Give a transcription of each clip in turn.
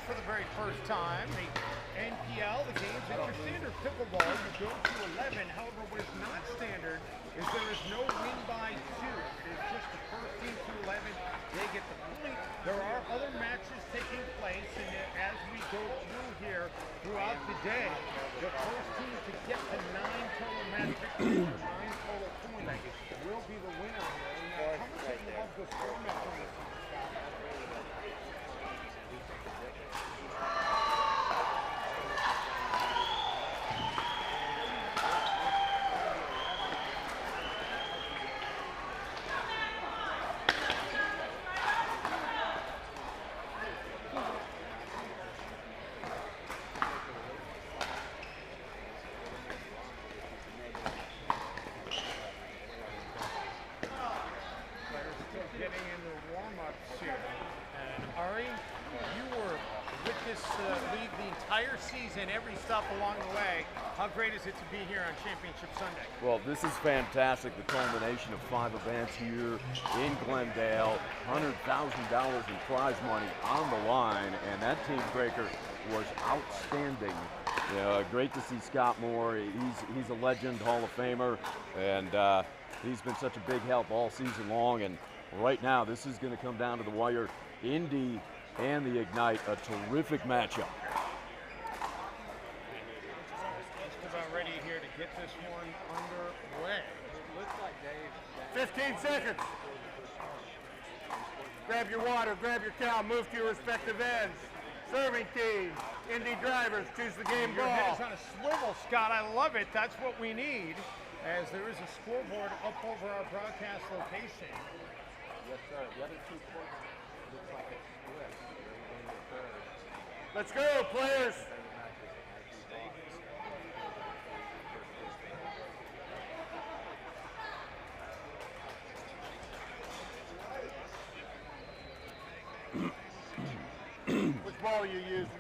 for the very first time. The NPL, the game's interstandard pickleball, you go to 11. However, what is not standard is is there is no win by two. It is just the first team to 11. They get the point. There are other matches taking place, and as we go through here throughout the day, the first team to get to 9 total match victories or 9 total points will be the winner here. Now, how much do you love this format on this one, Scott? Season, every stop along the way. How great is it to be here on Championship Sunday? Well, this is fantastic. The culmination of 5 events here in Glendale, $100,000 in prize money on the line, and that team breaker was outstanding. Great to see Scott Moore. He's a legend, Hall of Famer, and he's been such a big help all season long. And right now, this is going to come down to the wire. Indy and the Ignite, a terrific matchup. About ready here to get this one underway. 15 seconds. Grab your water, grab your cow, move to your respective ends. Serving team, Indy drivers, choose the game Your ball. head is on a swivel, Scott. I love it. That's what we need, as there is a scoreboard up over our broadcast location. Yes, sir. The other 2 points looks like a split. Let's go, players. Which ball are you using?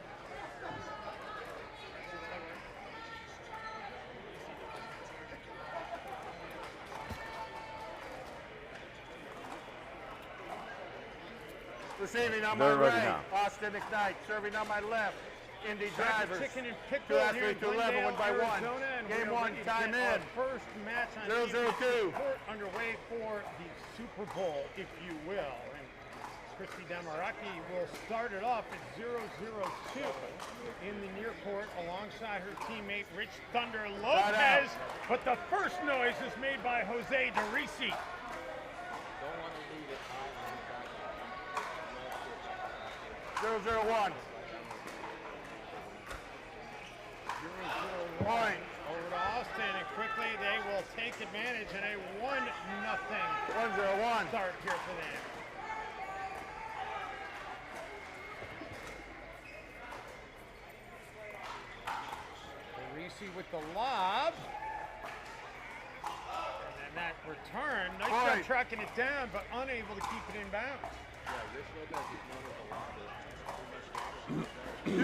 Receiving on my right, Austin Ignite. Serving on my left, Indy drivers. Chicken and pickle 2 athletes to 11, Glendale, 1 by 1. Arizona, and Game we're 1, ready to time get our in. First match on 0-0-2. Court underway for the Super Bowl, if you will. And Christy Damaraki will start it off at 0-0-2 in the near court alongside her teammate Rich Thunder Lopez. But the first noise is made by Jose DeRisi. Don't want to leave it high. 0-0-1. 0-0-1. Point. Over to Austin, and quickly they will take advantage in a 1-0 1-0-1. start here for them. DeRisi with the lob. And then that return. Nice job tracking it down, but unable to keep it in bounds. Yeah, Rich Lopez is known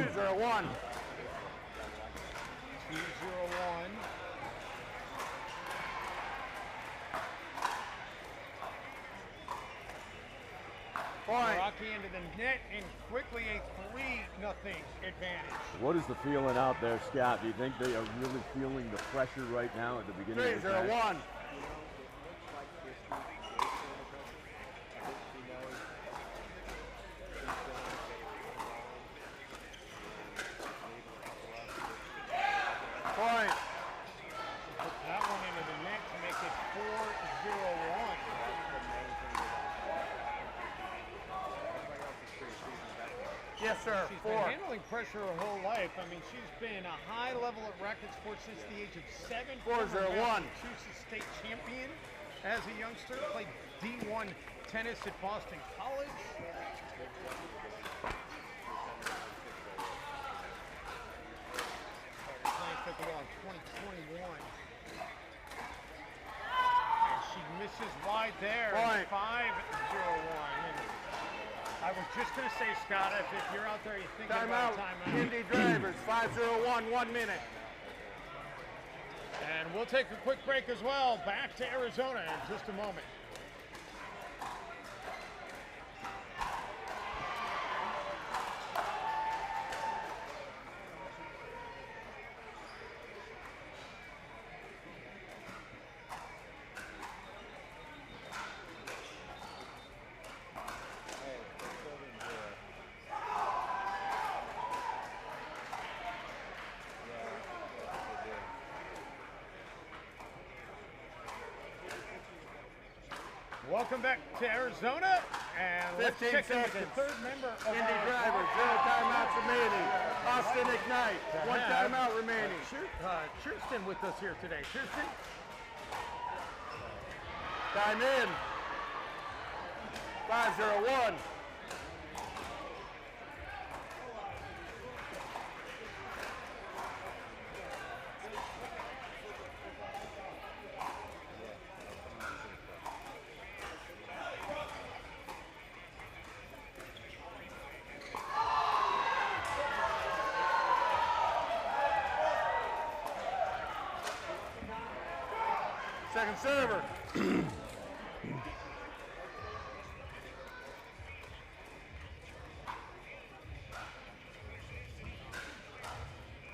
as a lot of 2-0-1. 2-0-1. Point. Rocky into the net, and quickly a 3-0 advantage. What is the feeling out there, Scott? Do you think they are really feeling the pressure right now at the beginning of the match? 3-0-1. Point. Put that one into the net to make it 4-0-1. Yes, sir. She's 4. been handling pressure her whole life. I mean, she's been a high level at racket sports since the age of 7. 4-0-1. Massachusetts state champion as a youngster. Played D1 tennis at Boston College. Playing pickleball in 2021. And she misses wide there. Point. 5-0-1. I was just going to say, Scott, if you're out there, you're thinking about a timeout. Indy drivers, 5-0-1, 1 minute. And we'll take a quick break as well. Back to Arizona in just a moment. Welcome back to Arizona, and let's 15 check in with the seconds. third member of Indy our drivers, 0 timeouts remaining. Austin Ignite, 1 timeout remaining. Churston with us here today. Churston? Time in. 5:01. Second server.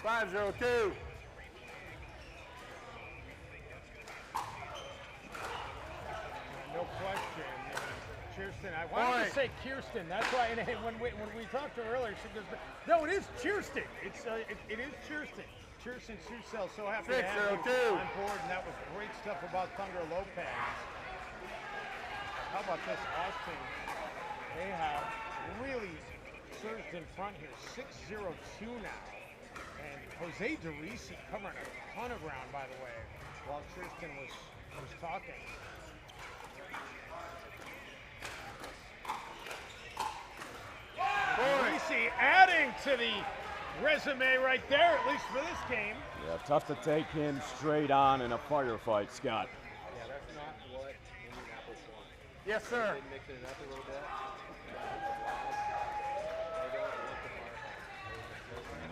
Five zero two. No question. Kirsten, I wanted to say Kirsten. That's why when we talked to her earlier, she goes, no, it is Kirsten. It is Kirsten. Kirsten Susel, so happy to have you on board, and that was great stuff about Thunder Lopez. How about this, Austin? They have really surged in front here, 6-0-2 now. And Jose DeRisi covering a ton of ground, by the way, while Kirsten was talking. DeRisi adding to the resume right there, at least for this game. Yeah, tough to take him straight on in a firefight, Scott. Yeah, that's not what Indianapolis wants. Yes, sir. They mix it up a little bit.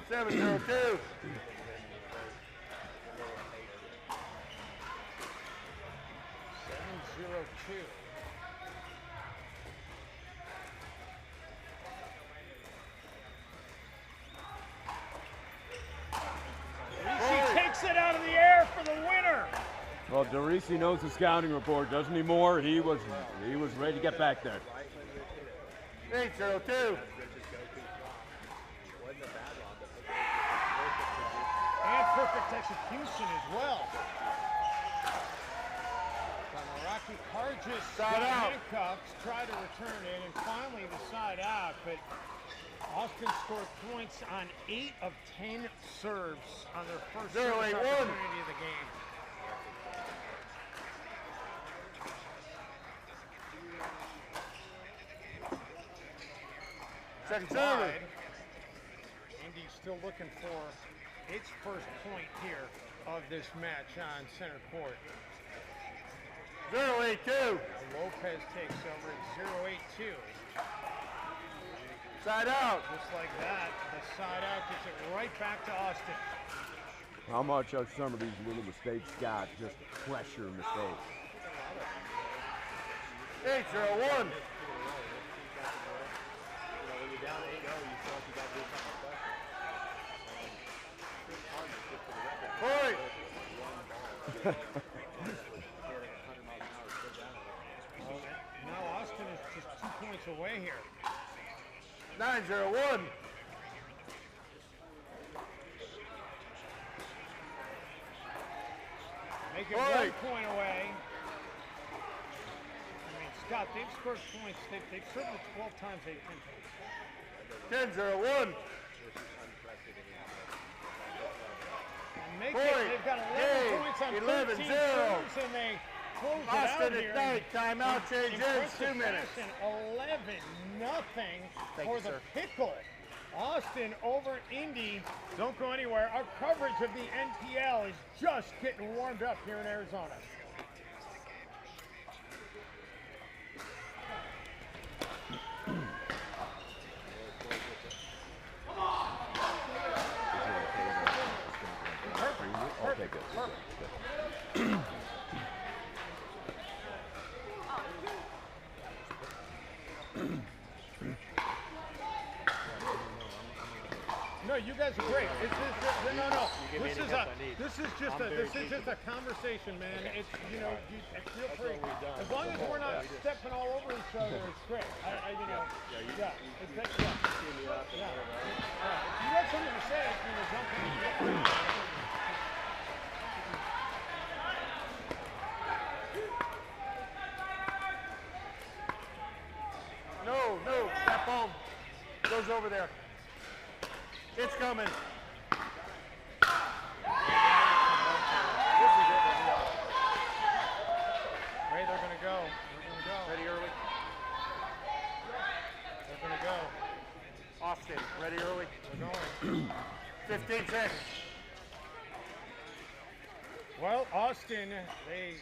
7-0-2. Takes it out of the air for the winner. Well, DeRisi knows the scouting report, doesn't he, Moore? He was ready to get back there. 8-0-2. And perfect execution as well. Rocky Kargis got handcuffs, tried to return it, and finally the side out, but Austin scored points on 8 of 10 serves on their first service opportunity of the game. Second serve. Indy's still looking for its first point here of this match on center court. 0-8-2. Lopez takes over at 0-8-2. Side out. Just like that, the side out gets it right back to Austin. How much are some of these little mistakes, Scott, just pressure mistakes? 8-0-1. When you're down 8-0, you feel like you got to do something special. It's hard to get to the record. Point. Now Austin is just 2 points away here. 9-0-1. Make it 1 point away. I mean, Scott, they've scored points. They've served it 12 times. They've 10 points. 10-0-1. And make it, they've got 11 points on 13 serves, and they close it out Austin here. Ignite, timeout change ends, 2 minutes. 11-0 for the Pickle. Austin over Indy. Don't go anywhere. Our coverage of the NPL is just getting warmed up here in Arizona. No, you guys are great. This is just a conversation, man. It's feel free. As long as we're not stepping all over each other, it's great. If you got something to say, jump in. goes over there. It's coming. Ray, they're going to go. They're going to go. Ready early. They're going to go. Austin, ready early. They're going. 15 seconds. Well, Austin, they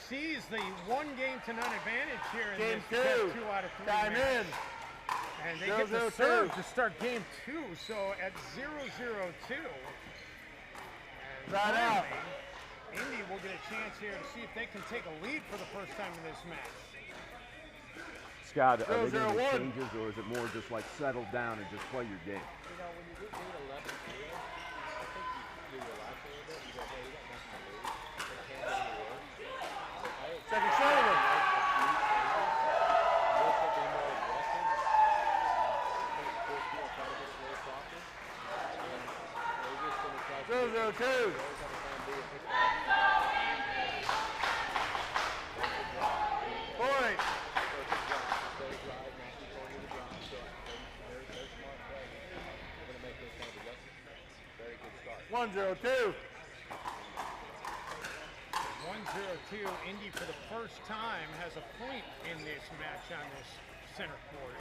seize the 1-game-to-none advantage here in Game this 2. 2 out of 3 Time match. in. And they 0-0-2. get the serve to start game 2, so at 0-0-2. And Right out. finally, Indy will get a chance here to see if they can take a lead for the first time in this match. Scott, are they going to 0-0-1. make changes, or is it more just like settle down and just play your game? You know, when you get lead 11-0, I think you relax a little bit. You go, hey, you got nothing to lose. It can't get any worse. Second server. Look at being more aggressive. I think first people try to get a little softer. And they're just going to try to 0-0-2. always have a plan B and pick Point. Very good start. 1-0-2. 1-0-2. Indy for the first time has a point in this match on this center court.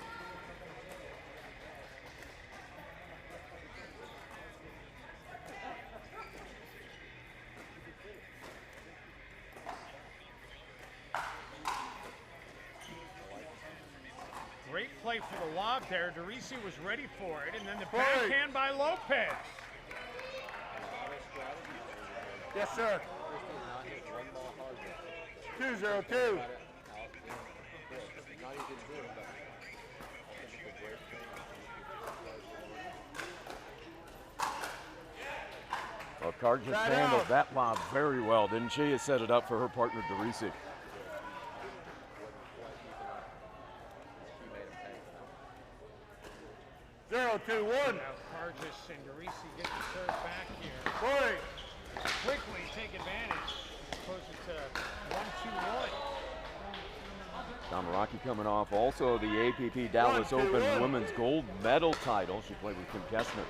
Great play for the lob there. DeRisi was ready for it, and then the backhand by Lopez. Yes, sir. 2-0-2. Well, Carr just handled that lob very well, didn't she? It set it up for her partner, DeRisi. 0-2-1. Now Cargis and DeRisi get the serve back here. Point. Quickly take advantage. Closer to 1-2-1. Tamaraki coming off also the APP Dallas 1-2-1. Open Women's Gold Medal title. She played with Kim Kessner.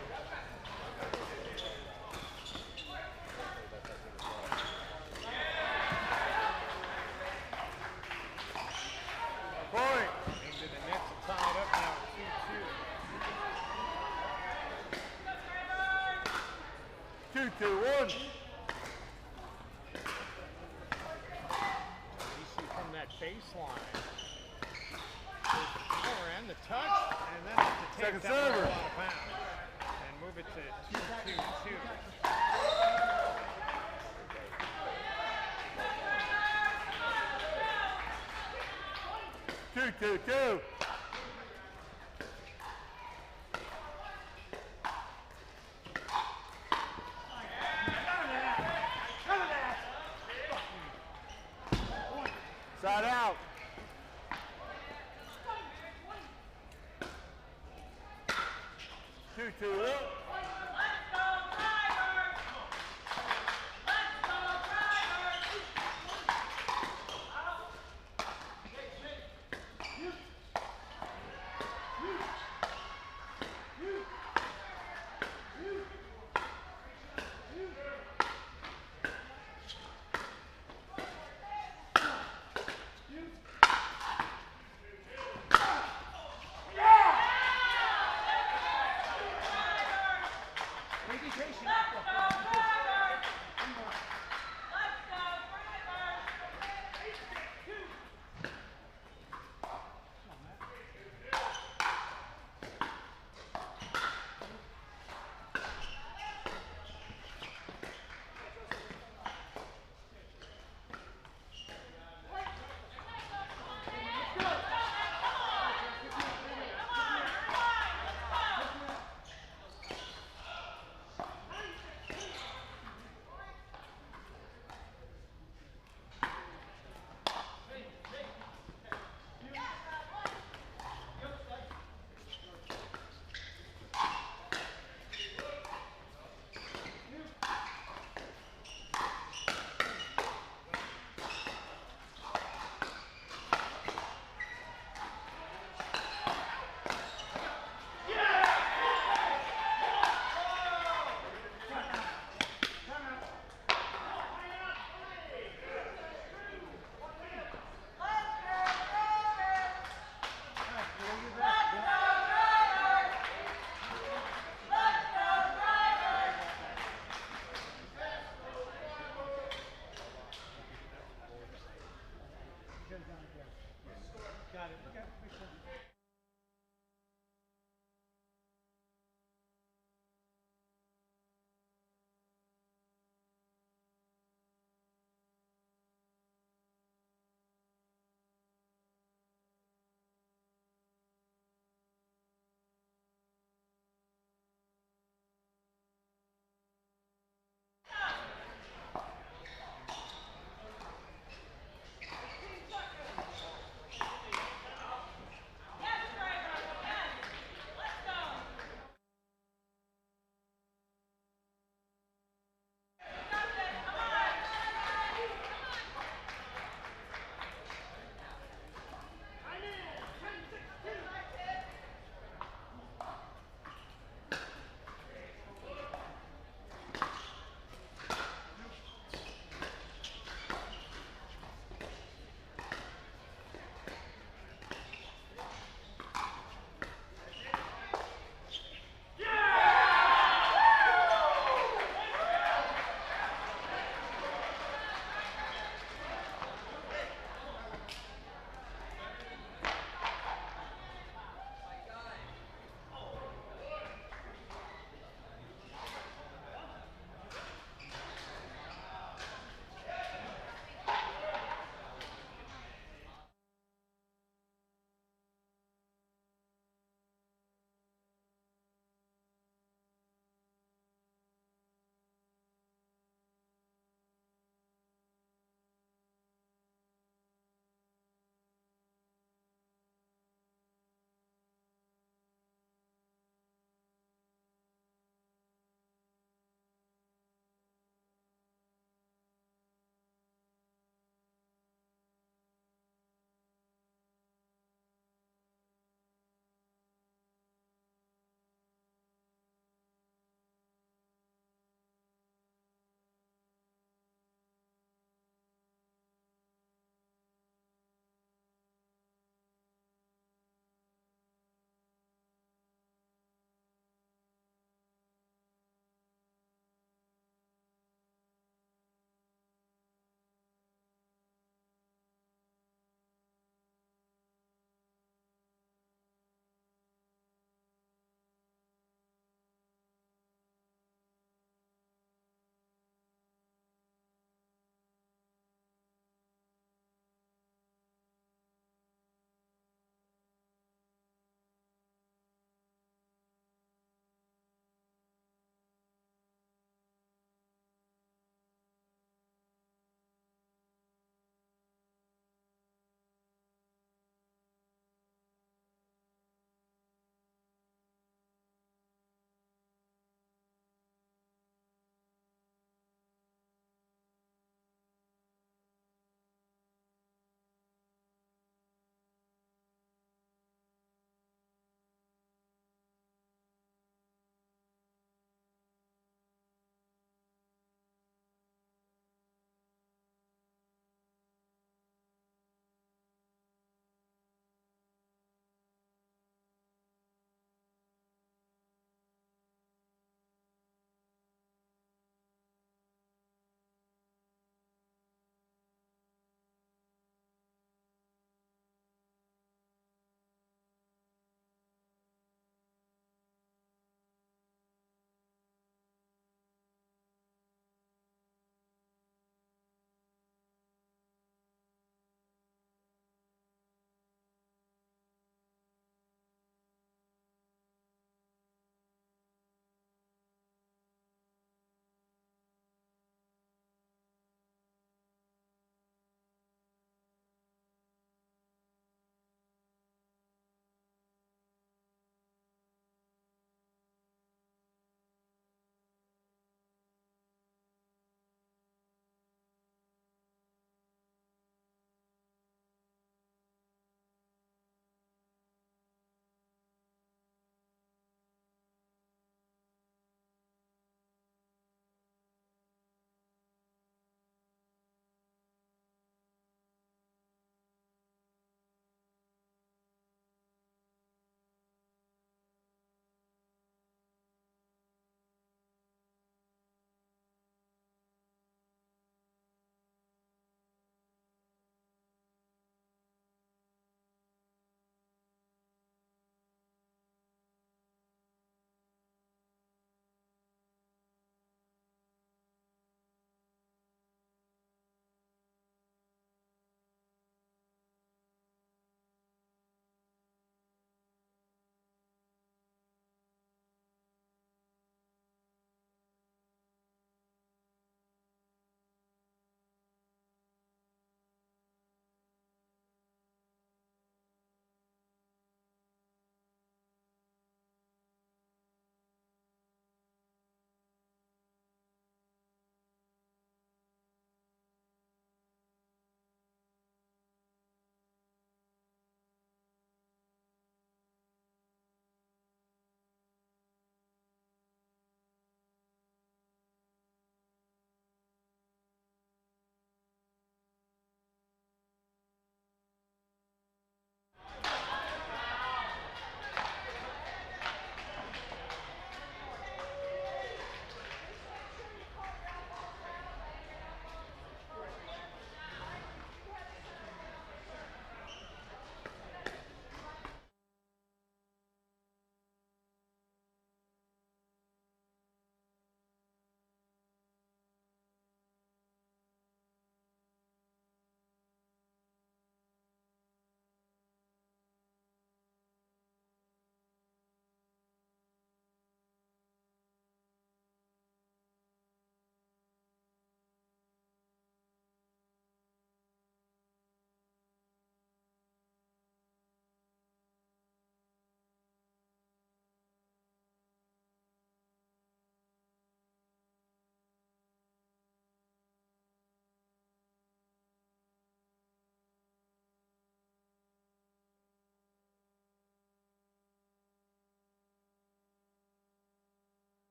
Point. Into the net to tie it up now at 2-2. 2-2-1. DeRisi from that baseline. There's the power and the touch, and then have to take Second that one server. out of bounds and move it to 2-2-2. 2-2-2. Side out. 2-2-1. got it. Okay, makes sense.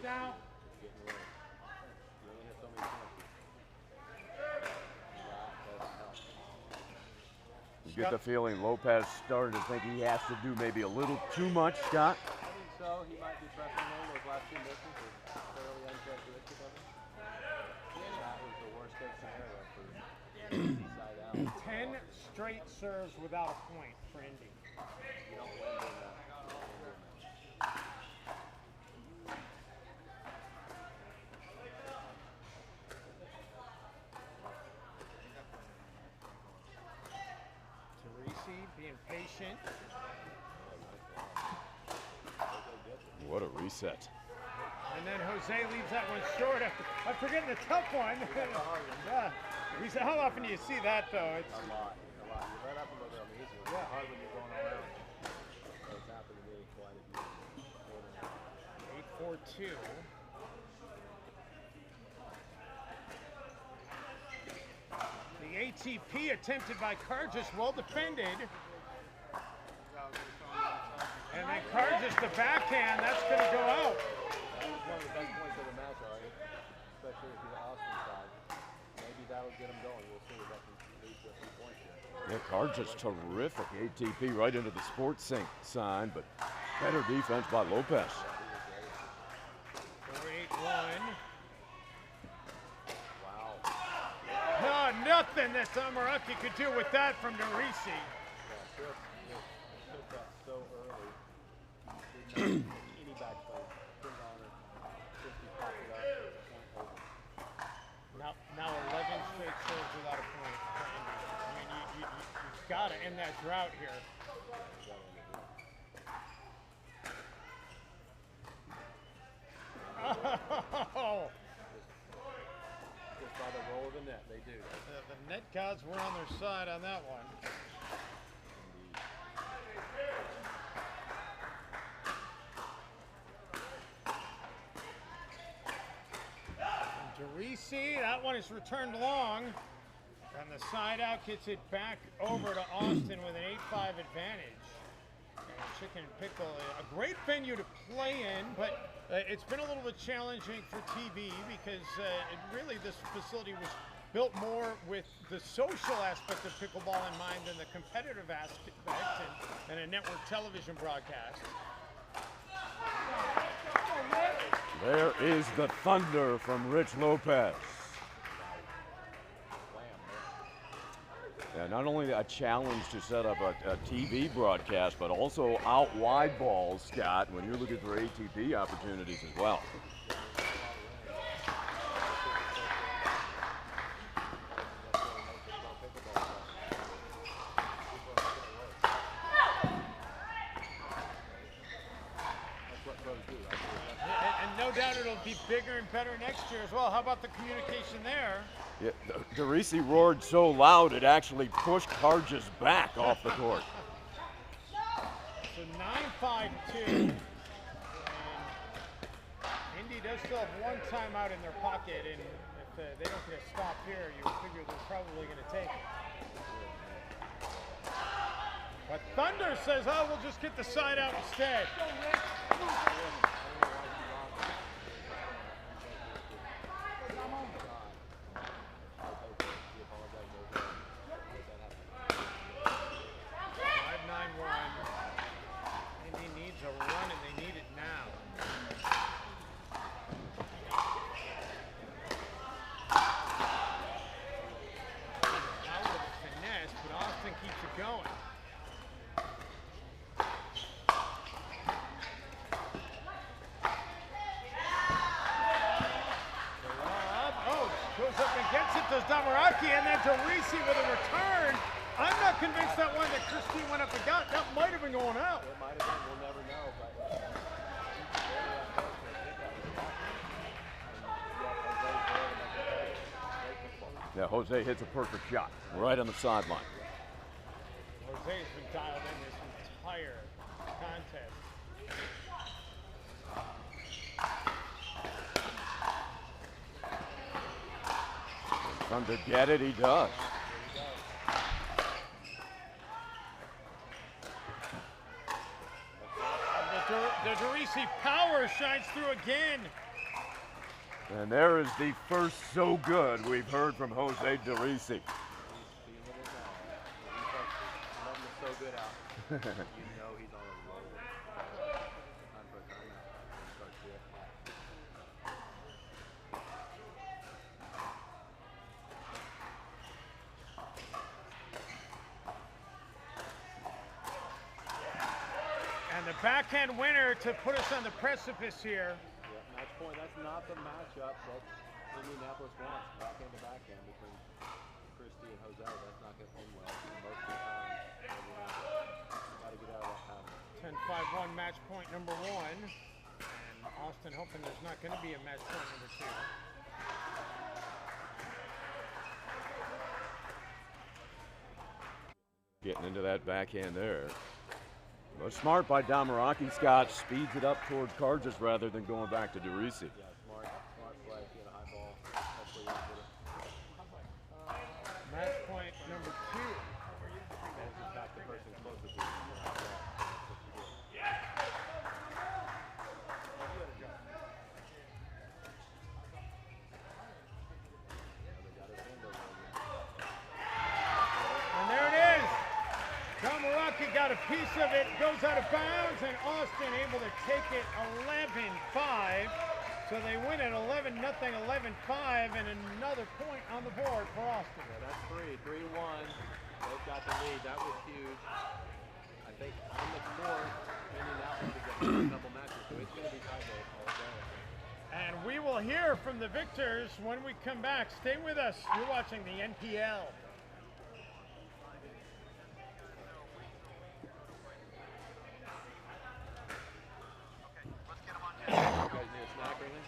now. Getting away. You only have so many chances. That doesn't help. You get the feeling Lopez started to think he has to do maybe a little too much, Scott? I think so. He might be pressing home. Those last two misses were fairly uncharacteristic of him. That was the worst case scenario for side out. 10 straight serves without a point for Indy. You don't win doing that. Teresi being patient. What a reset. And then Jose leaves that one short. I'm forgetting the tough one. Yeah. How often do you see that, though? It's A lot. You let up a little bit on the easy one. It's hard when you're going all around. So it's happened to me quite a few. 8-4-2. The ATP attempted by Cargis, well defended. And then Cargis the backhand, that's going to go out. That was one of the best points of the match, Ari. Especially if you're the Austin side. Maybe that'll get them going. We'll see if that can lead to a few points here. Yeah, Cargis terrific. ATP right into the sports sync sign, but better defense by Lopez. 4-8-1. Wow. Oh, nothing that Zamaraki could do with that from Nerisi. Yeah, Chris took that so early. Didn't have any backspin. Put it on it. 50 popped it up. Point over. Now 11 straight serves without a point for Indy. I mean, you've got to end that drought here. Oh, Just by the roll of the net, they do. the net gods were on their side on that one. Derisi, that one is returned long. And the side out gets it back over to Austin with an 8-5 advantage. And Chicken and Pickle, a great venue to play in, but it's been a little bit challenging for TV because really this facility was built more with the social aspect of pickleball in mind than the competitive aspect and a network television broadcast. There is the thunder from Rich Lopez. Yeah, not only a challenge to set up a TV broadcast, but also out wide balls, Scott, when you're looking for ATP opportunities as well. And no doubt it'll be bigger and better next year as well. How about the communication there? Yeah, Derisi roared so loud it actually pushed Cargis back off the court. So 9-5-2. And Indy does still have one timeout in their pocket, and if they don't get a stop here, you figure they're probably going to take it. But Thunder says, oh, we'll just get the side out instead. Does Damaraki, and then Derisi with a return. I'm not convinced that one that Christine went up and got. That might have been going out. It might have been. We'll never know. But Yeah, Jose hits a perfect shot right on the sideline. Jose's been dialed in this entire contest. Thunder get it, he does. The Derisi power shines through again. And there is the first so good we've heard from Jose DeRisi. He's feeling it now. When he starts letting the so good out, you know he's on a roll. Time for a timeout. Start to it. And the backhand winner to put us on the precipice here. Yeah, match point. That's not the matchup that Indianapolis wants. Backhand to backhand between Christie and Jose. That's not going to end well most of the time. Got to get out of that pattern. 10-5-1 match point number 1. And Austin hoping there's not going to be a match point number 2. Getting into that backhand there. But smart by Damaraki. Scott speeds it up towards Carges rather than going back to DeRisi. Yeah, smart play. Get a high ball. Hopefully you get it. Match point number 2. Manage to attack the person closest to you. And there it is. Damaraki got a piece of it, goes out of bounds, and Austin able to take it 11-5. So they win it 11-0, 11-5, and another point on the board for Austin. Yeah, that's 3-1. They've got the lead. That was huge. I think on the court, Indianapolis is a couple matches, so it's going to be tight all day. And we will hear from the victors when we come back. Stay with us. You're watching the NPL. You guys need a snack or anything?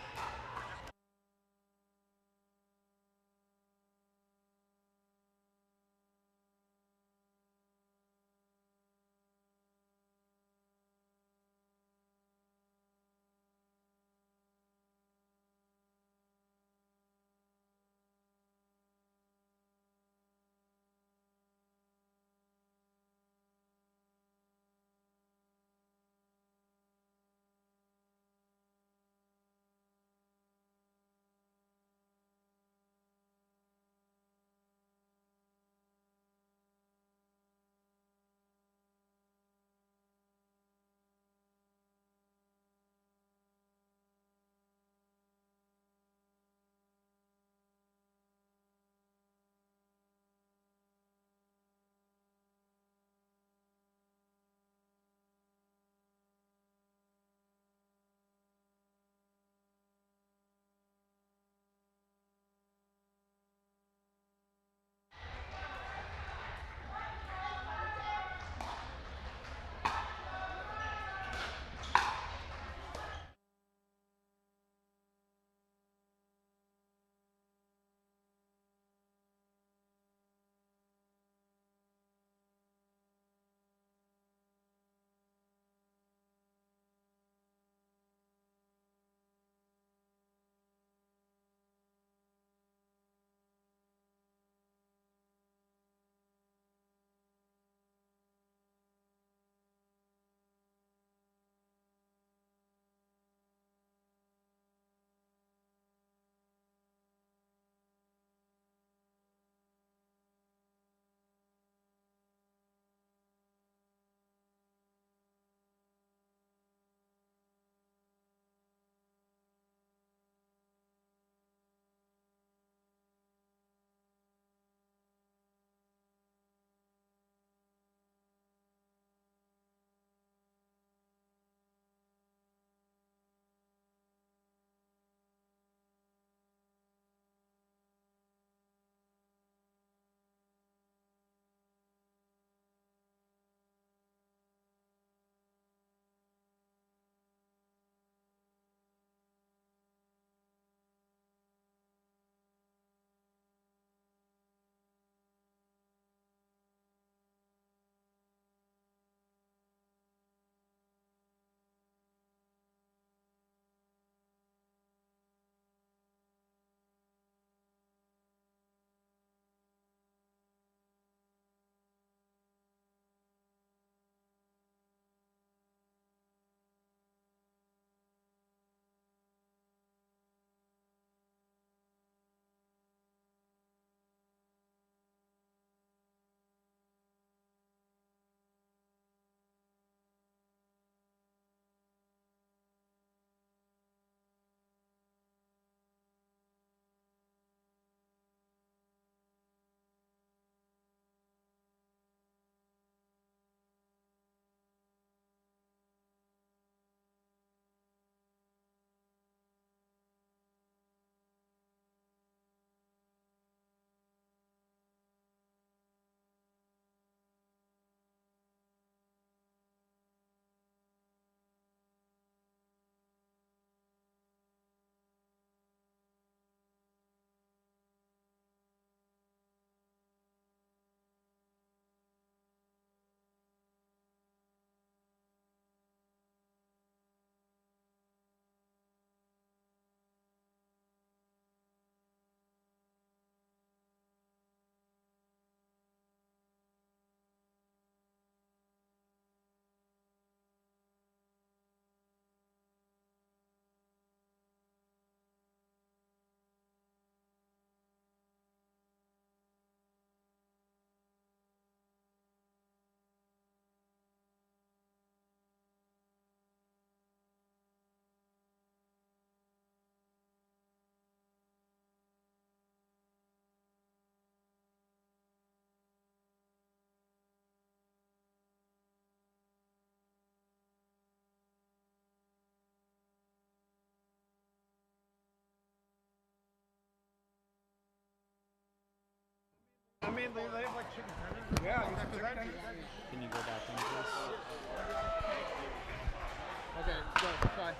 I mean, they have like chicken tenders. Yeah, these are chicken tenders. Can you go back into this? Okay, go. Try.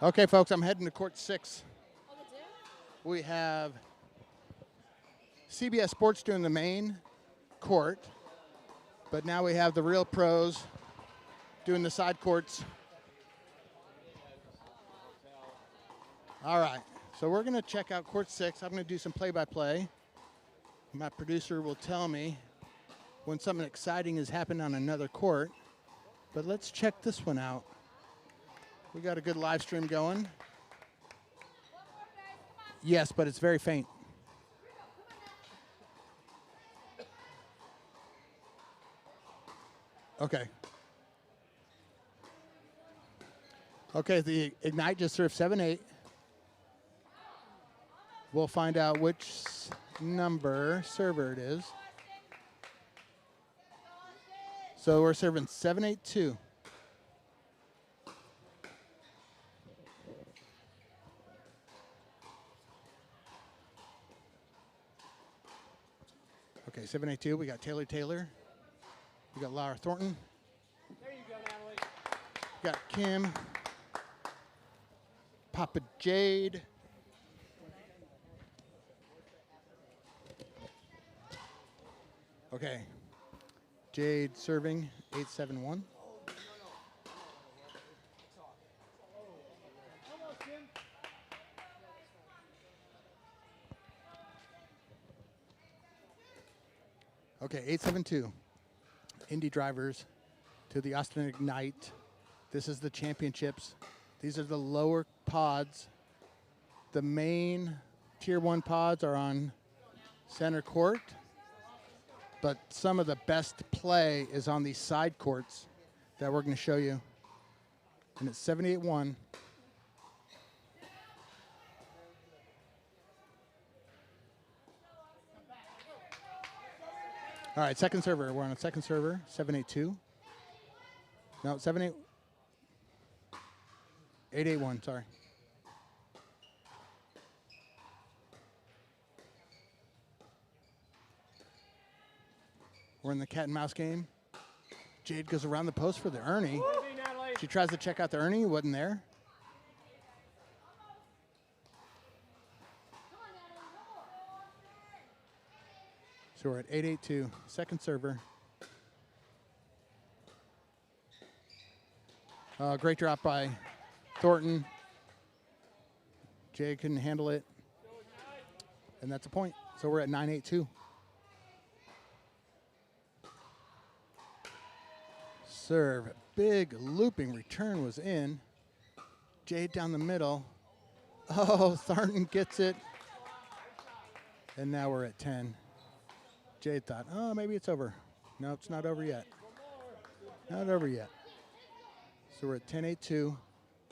Okay, folks, I'm heading to court 6. We have CBS Sports doing the main court, but now we have the real pros doing the side courts. All right, so we're going to check out court 6. I'm going to do some play-by-play. My producer will tell me when something exciting has happened on another court, but let's check this one out. We got a good live stream going. Yes, but it's very faint. Okay. Okay, the Ignite just served 7-8. We'll find out which number server it is. So we're serving 7-8-2. Okay, 7-8-2. We got Taylor. We got Laura Thornton. There you go, Natalie. We got Kim. Papa Jade. Okay. Jade serving 8-7-1. Okay, 8-7-2. Indy drivers to the Austin Ignite. This is the championships. These are the lower pods. The main tier 1 pods are on center court, but some of the best play is on these side courts that we're going to show you. And it's 7-8-1. All right, second server. We're on a second server, 7-8-2. No, 7-8. 8-8-1, sorry. We're in the cat and mouse game. Jade goes around the post for the Ernie. She tries to check out the Ernie, wasn't there. So we're at 8-8-2, second server. Great drop by Thornton. Jade couldn't handle it. And that's a point. So we're at 9-8-2. Serve. Big looping return was in. Jade down the middle. Oh, Thornton gets it. And now we're at 10. Jade thought, oh, maybe it's over. No, it's not over yet. Not over yet. So we're at 10-8-2.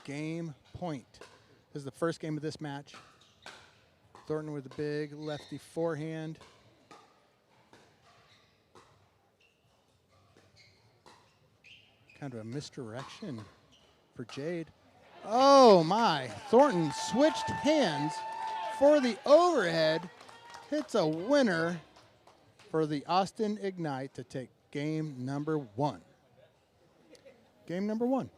Game point. This is the first game of this match. Thornton with a big lefty forehand. Kind of a misdirection for Jade. Oh my, Thornton switched hands for the overhead. Hits a winner for the Austin Ignite to take game number 1. Game number 1.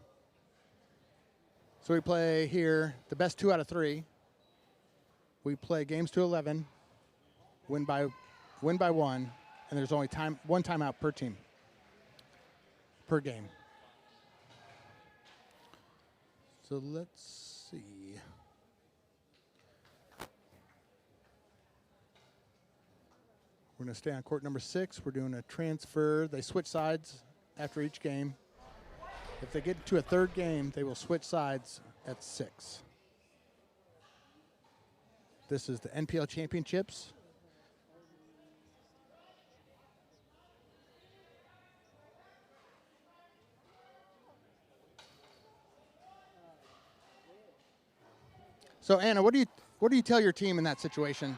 So we play here the best 2 out of 3. We play games to 11, win by 1, and there's only one timeout per team, per game. So let's see. We're going to stay on court number 6. We're doing a transfer. They switch sides after each game. If they get to a third game, they will switch sides at 6. This is the NPL Championships. So Anna, what do you tell your team in that situation?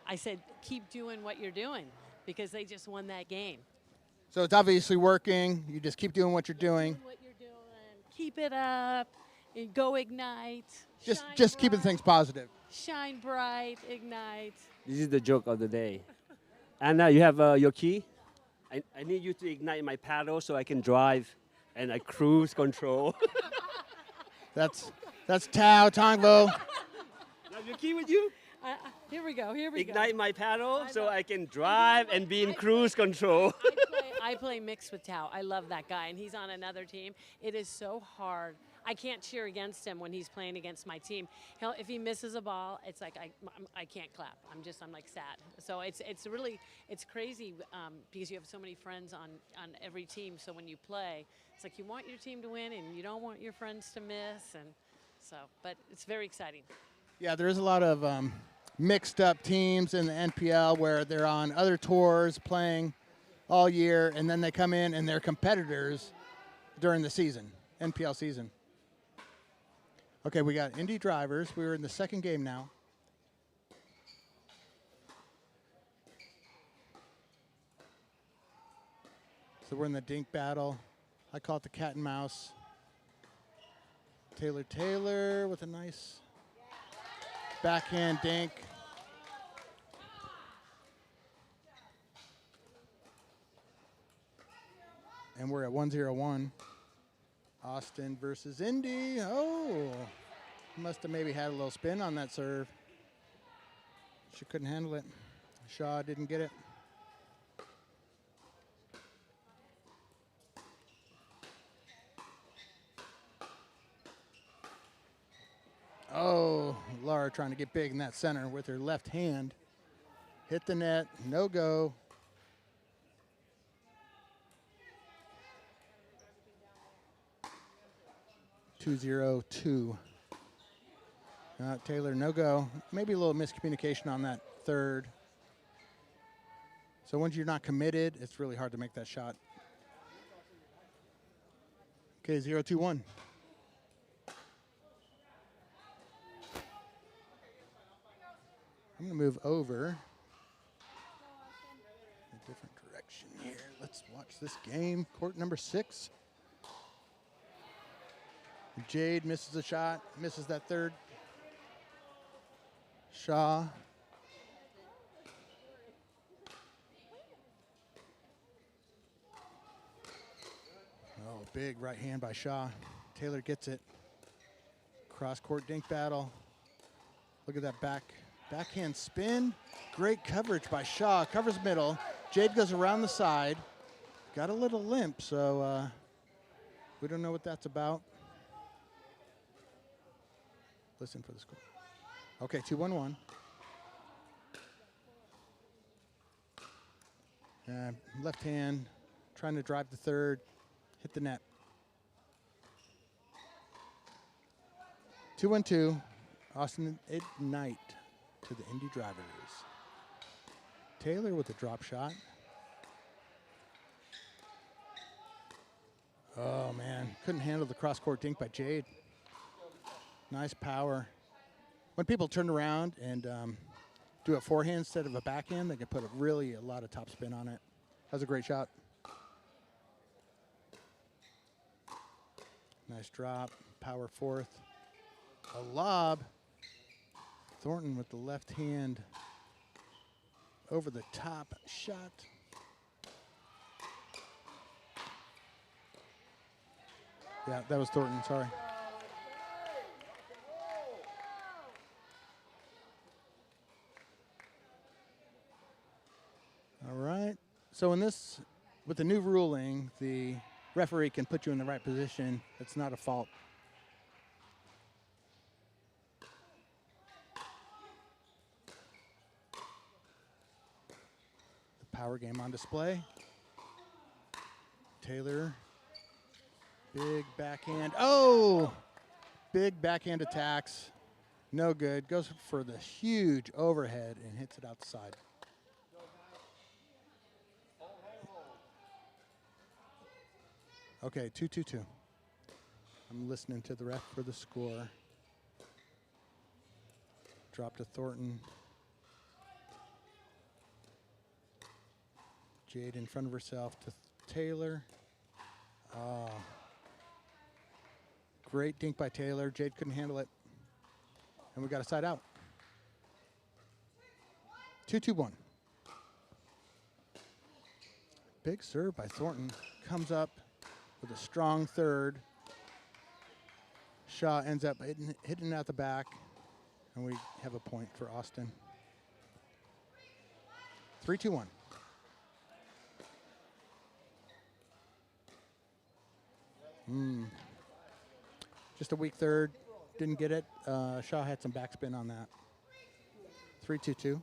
I said, keep doing what you're doing because they just won that game. So it's obviously working. You just keep doing what you're doing. What you're doing. Keep it up. And go Ignite. Just keeping things positive. Shine bright. Ignite. This is the joke of the day. Anna, you have your key? I need you to ignite my paddle so I can drive and I cruise control. That's Tao Tongbo. You have your key with you? Here we go. Ignite my paddle so I can drive and be in cruise control. I play mixed with Tao. I love that guy, and he's on another team. It is so hard. I can't cheer against him when he's playing against my team. If he misses a ball, it's like I can't clap. I'm like sad. So it's crazy because you have so many friends on every team. So when you play, it's like you want your team to win and you don't want your friends to miss, and so. But it's very exciting. Yeah, there is a lot of mixed up teams in the NPL where they're on other tours playing all year, and then they come in and they're competitors during the season, NPL season. Okay, we got Indy drivers. We're in the second game now. So we're in the dink battle. I call it the cat and mouse. Taylor with a nice backhand dink. And we're at 1-0-1. Austin versus Indy. Oh, must have maybe had a little spin on that serve. She couldn't handle it. Shaw didn't get it. Oh, Laura trying to get big in that center with her left hand. Hit the net, no go. (2-0-2). Taylor, no go. Maybe a little miscommunication on that third. So once you're not committed, it's really hard to make that shot. Okay, 0-2-1. I'm going to move over a different direction here. Let's watch this game. Court number 6. Jade misses a shot, misses that third. Shaw. Oh, big right hand by Shaw. Taylor gets it. Cross court dink battle. Look at that backhand spin. Great coverage by Shaw. Covers middle. Jade goes around the side. Got a little limp, so we don't know what that's about. Listen for the score. Okay, 2-1-1. Left hand, trying to drive the third, hit the net. 2-1-2. Austin Ignite to the Indy Drivers. Taylor with a drop shot. Oh, man. Couldn't handle the cross-court dink by Jade. Nice power. When people turn around and do a forehand instead of a backhand, they can put a lot of top spin on it. That was a great shot. Nice drop. Power fourth. A lob. Thornton with the left hand over the top shot. Yeah, that was Thornton, sorry. All right. So with the new ruling, the referee can put you in the right position. It's not a fault. The power game on display. Taylor, big backhand. Oh! Big backhand attacks. No good. Goes for the huge overhead and hits it outside. Okay, 2-2-2. I'm listening to the ref for the score. Drop to Thornton. Jade in front of herself to Taylor. Oh. Great dink by Taylor. Jade couldn't handle it. And we got a side out. 2-2-1. Big serve by Thornton. Comes up with a strong third. Shaw ends up hitting out the back. And we have a point for Austin. 3-2-1. Just a weak third. Didn't get it. Shaw had some backspin on that. 3-2-2.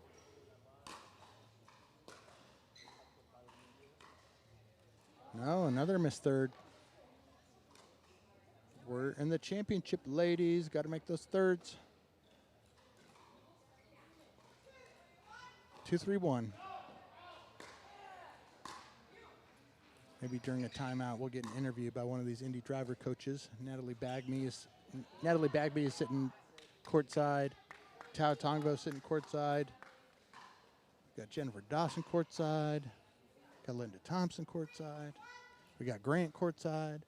No, another missed third. We're in the championship, ladies. Got to make those thirds. 2-3-1. Maybe during a timeout, we'll get an interview by one of these Indy driver coaches. Natalie Bagby is sitting courtside. Tao Tongbo sitting courtside. Got Jennifer Dawson courtside. Got Linda Thompson courtside. We got Grant courtside.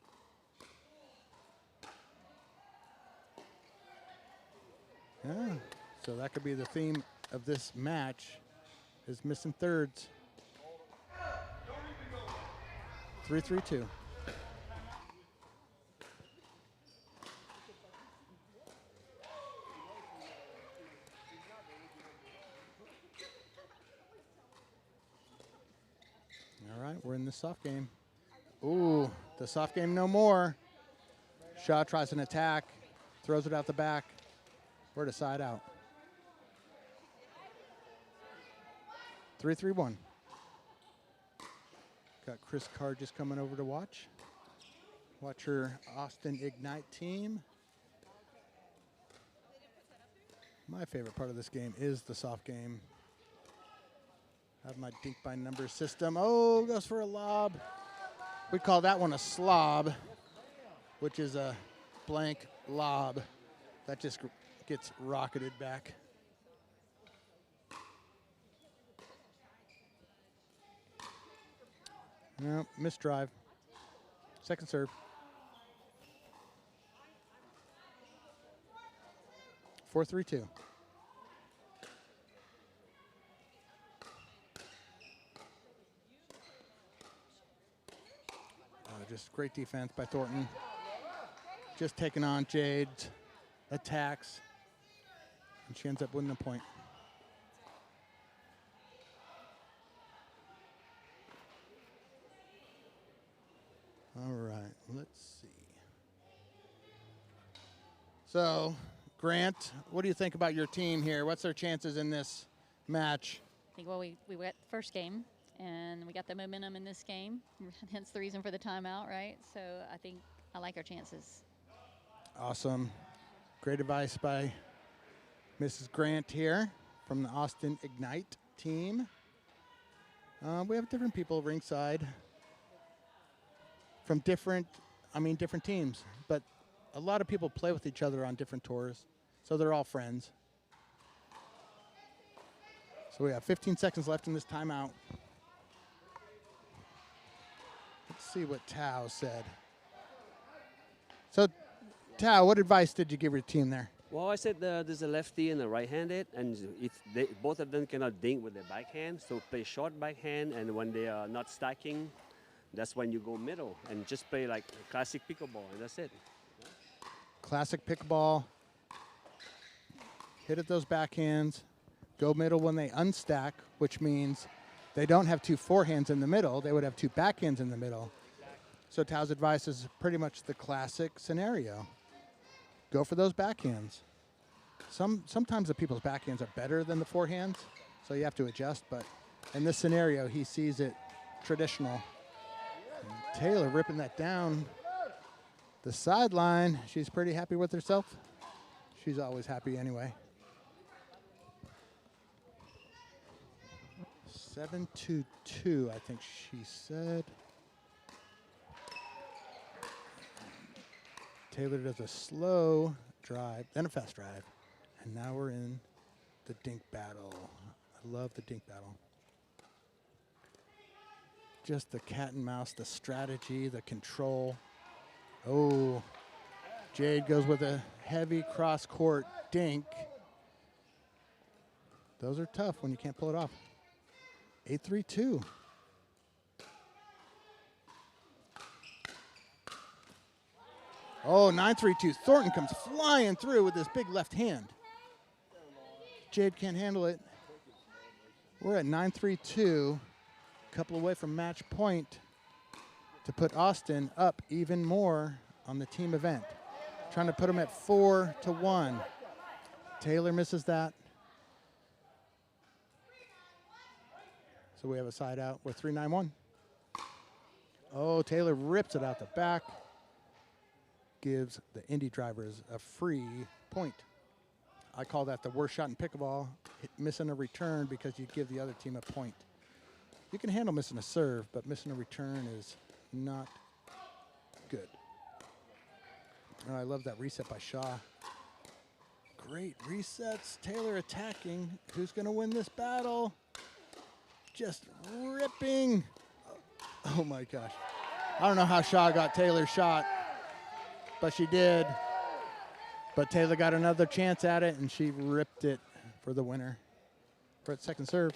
Yeah, so that could be the theme of this match, is missing thirds. 3-3-2. All right, we're in the soft game. Ooh, the soft game no more. Shaw tries an attack, throws it out the back. We're to side out. 3-3-1. Got Chris Carr just coming over to watch. Watch her Austin Ignite team. My favorite part of this game is the soft game. I have my dink by number system. Oh, goes for a lob. We call that one a slob, which is a blank lob. That just gets rocketed back. No, missed drive. Second serve. 4-3-2. Just great defense by Thornton. Just taking on Jade's attacks. And she ends up winning the point. All right, let's see. So Grant, what do you think about your team here? What's their chances in this match? I think, well, we got the first game, and we got the momentum in this game, hence the reason for the timeout, right? So I think I like our chances. Awesome. Great advice by Mrs. Grant here from the Austin Ignite team. We have different people ringside from different teams, but a lot of people play with each other on different tours, so they're all friends. So we have 15 seconds left in this timeout. Let's see what Tao said. So, Tao, what advice did you give your team there? Well, I said there's a lefty and a right-handed, and if both of them cannot dink with their backhand, so play short backhand, and when they are not stacking, that's when you go middle and just play like classic pickleball, and that's it. Classic pickleball. Hit at those backhands. Go middle when they unstack, which means they don't have two forehands in the middle. They would have two backhands in the middle. So Tao's advice is pretty much the classic scenario. Go for those backhands. Sometimes the people's backhands are better than the forehands, so you have to adjust. But in this scenario, he sees it traditional. And Taylor ripping that down the sideline. She's pretty happy with herself. She's always happy anyway. 7-2-2, I think she said. Taylor does a slow drive, then a fast drive. And now we're in the dink battle. I love the dink battle. Just the cat and mouse, the strategy, the control. Oh, Jade goes with a heavy cross-court dink. Those are tough when you can't pull it off. 8-3-2. Oh, 9-3-2. Thornton comes flying through with this big left hand. Jade can't handle it. We're at 9-3-2. A couple away from match point to put Austin up even more on the team event. Trying to put them at 4-1. Taylor misses that. So we have a side out. We're 3-9-1. Oh, Taylor rips it out the back. Gives the Indy drivers a free point. I call that the worst shot in pickleball, missing a return because you give the other team a point. You can handle missing a serve, but missing a return is not good. Oh, I love that reset by Shaw. Great resets. Taylor attacking. Who's going to win this battle? Just ripping. Oh my gosh. I don't know how Shaw got Taylor's shot, but she did. But Taylor got another chance at it, and she ripped it for the winner. For its second serve.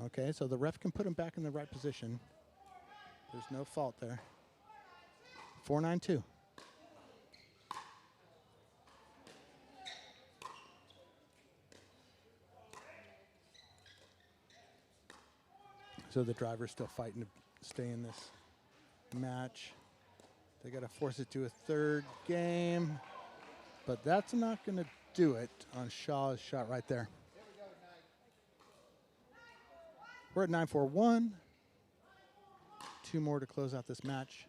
Okay, so the ref can put him back in the right position. There's no fault there. 4-9-2. So the driver's still fighting to stay in this match. They got to force it to a third game, but that's not going to do it on Shaw's shot right there. We're at 9-4-1. 2 more to close out this match.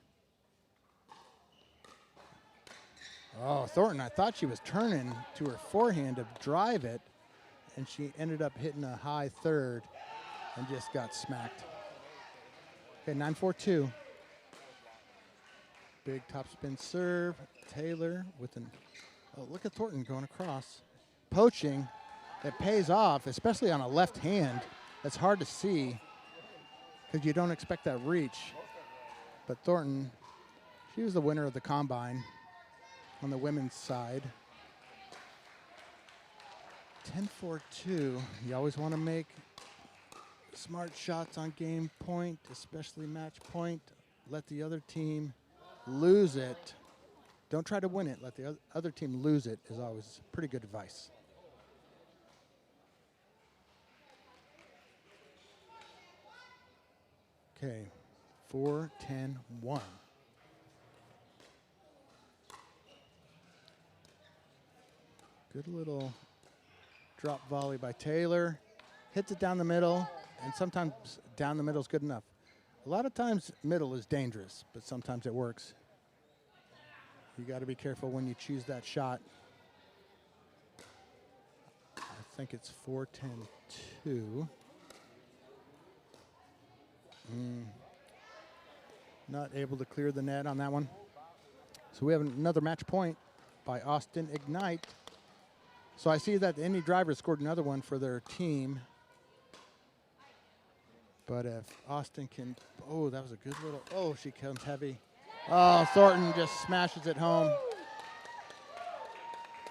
Oh, Thornton, I thought she was turning to her forehand to drive it, and she ended up hitting a high third and just got smacked. Okay, 9-4-2. Big topspin serve. Taylor with an, oh, look at Thornton going across. Poaching, it pays off, especially on a left hand. That's hard to see because you don't expect that reach. But Thornton, she was the winner of the combine on the women's side. 10-4-2. You always want to make smart shots on game point, especially match point. Let the other team lose it. Don't try to win it. Let the other team lose it is always pretty good advice. Okay, 4-10-1. Good little drop volley by Taylor. Hits it down the middle, and sometimes down the middle is good enough. A lot of times middle is dangerous, but sometimes it works. You got to be careful when you choose that shot. I think it's 4-10-2. Not able to clear the net on that one. So we have another match point by Austin Ignite. So I see that the Indy Drivers scored another one for their team. But if Austin can, oh, that was a good little, oh, she comes heavy. Oh, Thornton just smashes it home.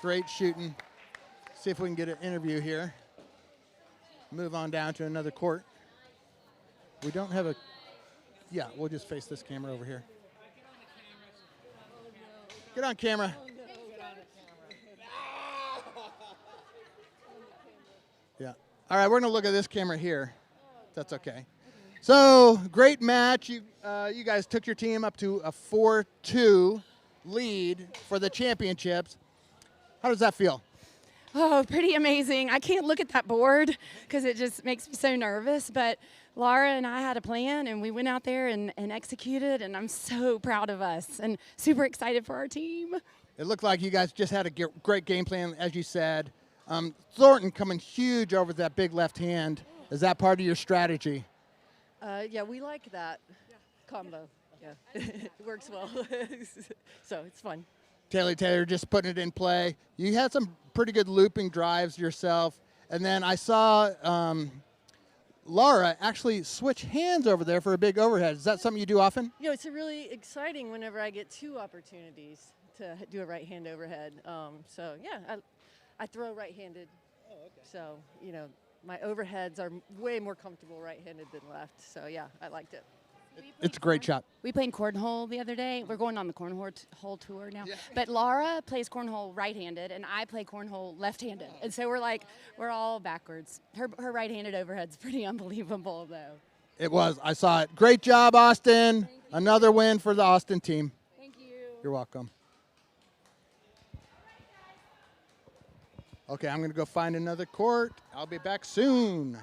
Great shooting. See if we can get an interview here. Move on down to another court. We don't have a, yeah, we'll just face this camera over here. Get on camera. Yeah. All right, we're going to look at this camera here. That's okay. So, great match. You guys took your team up to a 4-2 lead for the championships. How does that feel? Oh, pretty amazing. I can't look at that board because it just makes me so nervous. But Laura and I had a plan, and we went out there and executed, and I'm so proud of us and super excited for our team. It looked like you guys just had a great game plan, as you said. Thornton coming huge over that big left hand. Is that part of your strategy? Yeah, we like that combo. Yeah, it works well. So it's fun. Taylor just putting it in play. You had some pretty good looping drives yourself. And then I saw Laura actually switch hands over there for a big overhead. Is that something you do often? You know, it's really exciting whenever I get two opportunities to do a right hand overhead. So yeah, I throw right-handed. Oh, okay. So, you know, my overheads are way more comfortable right-handed than left. So yeah, I liked it. It's a great shot. We played cornhole the other day. We're going on the cornhole tour now. Yeah. But Laura plays cornhole right-handed, and I play cornhole left-handed. And so we're all backwards. Her right-handed overhead's pretty unbelievable, though. It was. I saw it. Great job, Austin. Another win for the Austin team. Thank you. You're welcome. Okay, I'm going to go find another court. I'll be back soon.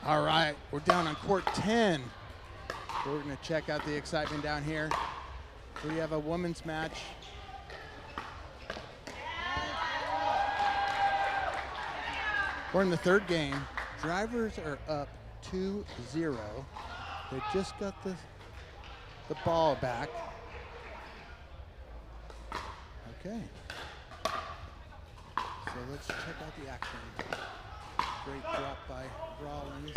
All right, we're down on court 10. So we're going to check out the excitement down here. We have a women's match. We're in the third game. Drivers are up 2-0. They just got the ball back. Okay. So let's check out the action. Great drop by Rollins.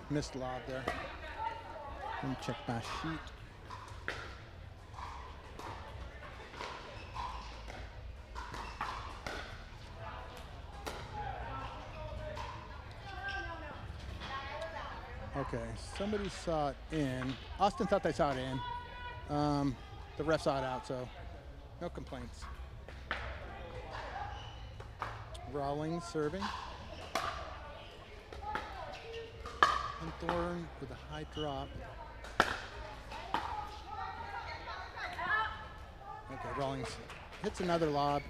Missed lob there. Let me check my sheet. Okay, somebody saw it in. Austin thought they saw it in. The ref saw it out, so no complaints. Rawlings serving. And Thorne with a high drop. Okay, Rawlings hits another lob,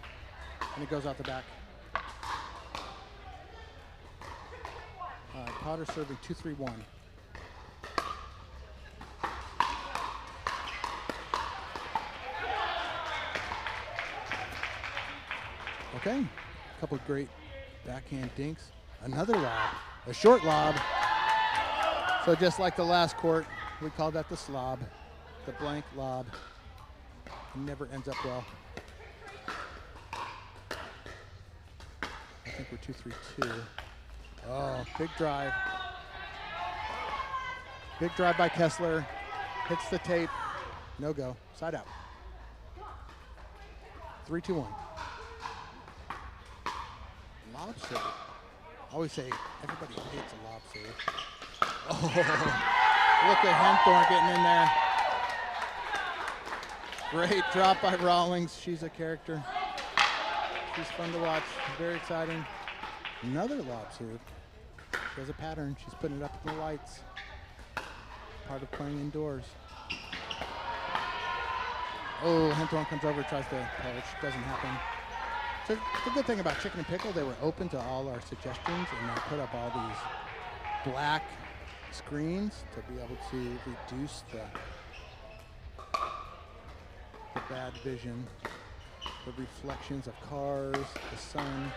and it goes out the back. Potter serving 2-3-1. Okay, a couple of great backhand dinks. Another lob, a short lob. So just like the last court, we call that the slob, the blank lob. It never ends up well. think we're 2-3-2. Oh, big drive. Big drive by Kessler. Hits the tape. No go. Side out. 3-2-1. Lob serve. I always say everybody hates a lob serve. Oh, look at Henthorn getting in there. Great drop by Rawlings. She's a character. She's fun to watch. Very exciting. Another lob serve. She has a pattern. She's putting it up in the lights. Part of playing indoors. Oh, Henthorn comes over, tries to poach. Doesn't happen. So the good thing about Chicken and Pickle, they were open to all our suggestions, and they put up all these black screens to be able to reduce the bad vision, the reflections of cars, the sun.